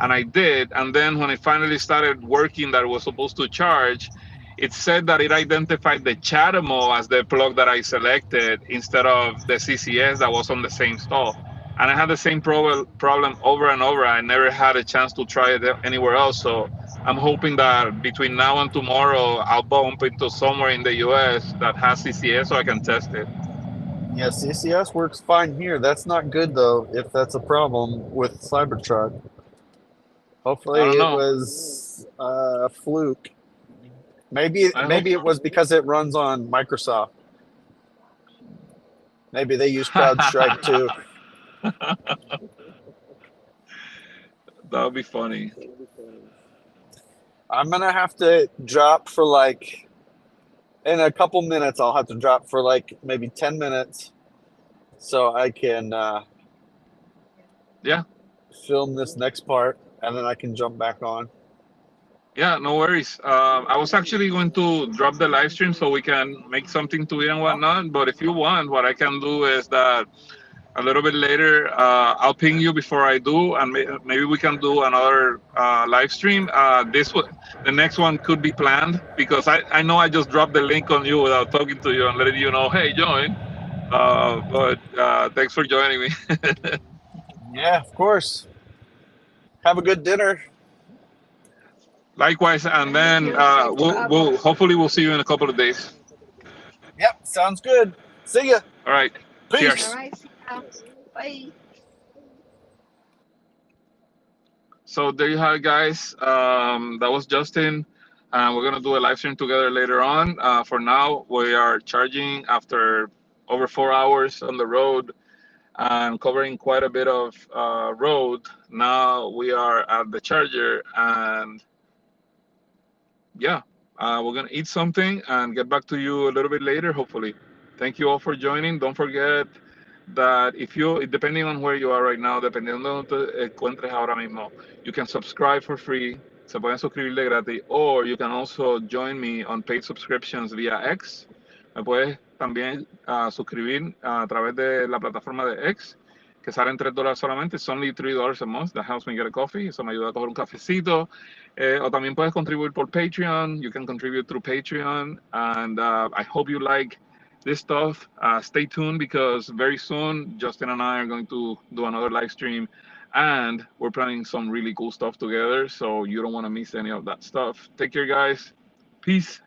and I did. And then when it finally started working, that it was supposed to charge, it said that it identified the CHAdeMO as the plug that I selected instead of the CCS that was on the same stall. And I had the same problem over and over. I never had a chance to try it anywhere else. So I'm hoping that between now and tomorrow, I'll bump into somewhere in the US that has CCS so I can test it. Yeah, CCS works fine here. That's not good though, if that's a problem with Cybertruck. I Hopefully don't it know. was a fluke. Maybe I hope maybe it so. was because it runs on Microsoft. Maybe they use CrowdStrike too. That would be funny. I'm gonna have to drop for like in a couple minutes. I'll have to drop for like maybe 10 minutes so I can Yeah. film this next part and then I can jump back on. Yeah, no worries. I was actually going to drop the live stream so we can make something to eat and whatnot. But if you want, what I can do is that a little bit later, I'll ping you before I do, and maybe we can do another live stream. The next one could be planned because I know I just dropped the link on you without talking to you and letting you know, hey, join. But thanks for joining me. Yeah, of course. Have a good dinner. Likewise, and Thank then you. Safe we'll travels. hopefully we'll see you in a couple of days. Yep, sounds good. See ya. All right. All Peace. Cheers. right. See ya. Bye. So there you have it, guys. That was Justin. We're gonna do a live stream together later on. For now, we are charging after over 4 hours on the road and covering quite a bit of road. Now we are at the charger, and yeah, we're gonna eat something and get back to you a little bit later, hopefully. Thank you all for joining. Don't forget that depending on where you are right now, dependiendo de donde te encuentres ahora mismo, you can subscribe for free. Se pueden suscribir de gratis, or you can also join me on paid subscriptions via X. Me puedes también suscribir a través de la plataforma de X, que salen $3 solamente. It's only $3 a month. That helps me get a coffee. Eso me ayuda a coger un cafecito. O también puedes contribuir por Patreon. You can contribute through Patreon. And I hope you like this stuff. Stay tuned because very soon Justin and I are going to do another live stream, and we're planning some really cool stuff together. So you don't want to miss any of that stuff. Take care, guys. Peace.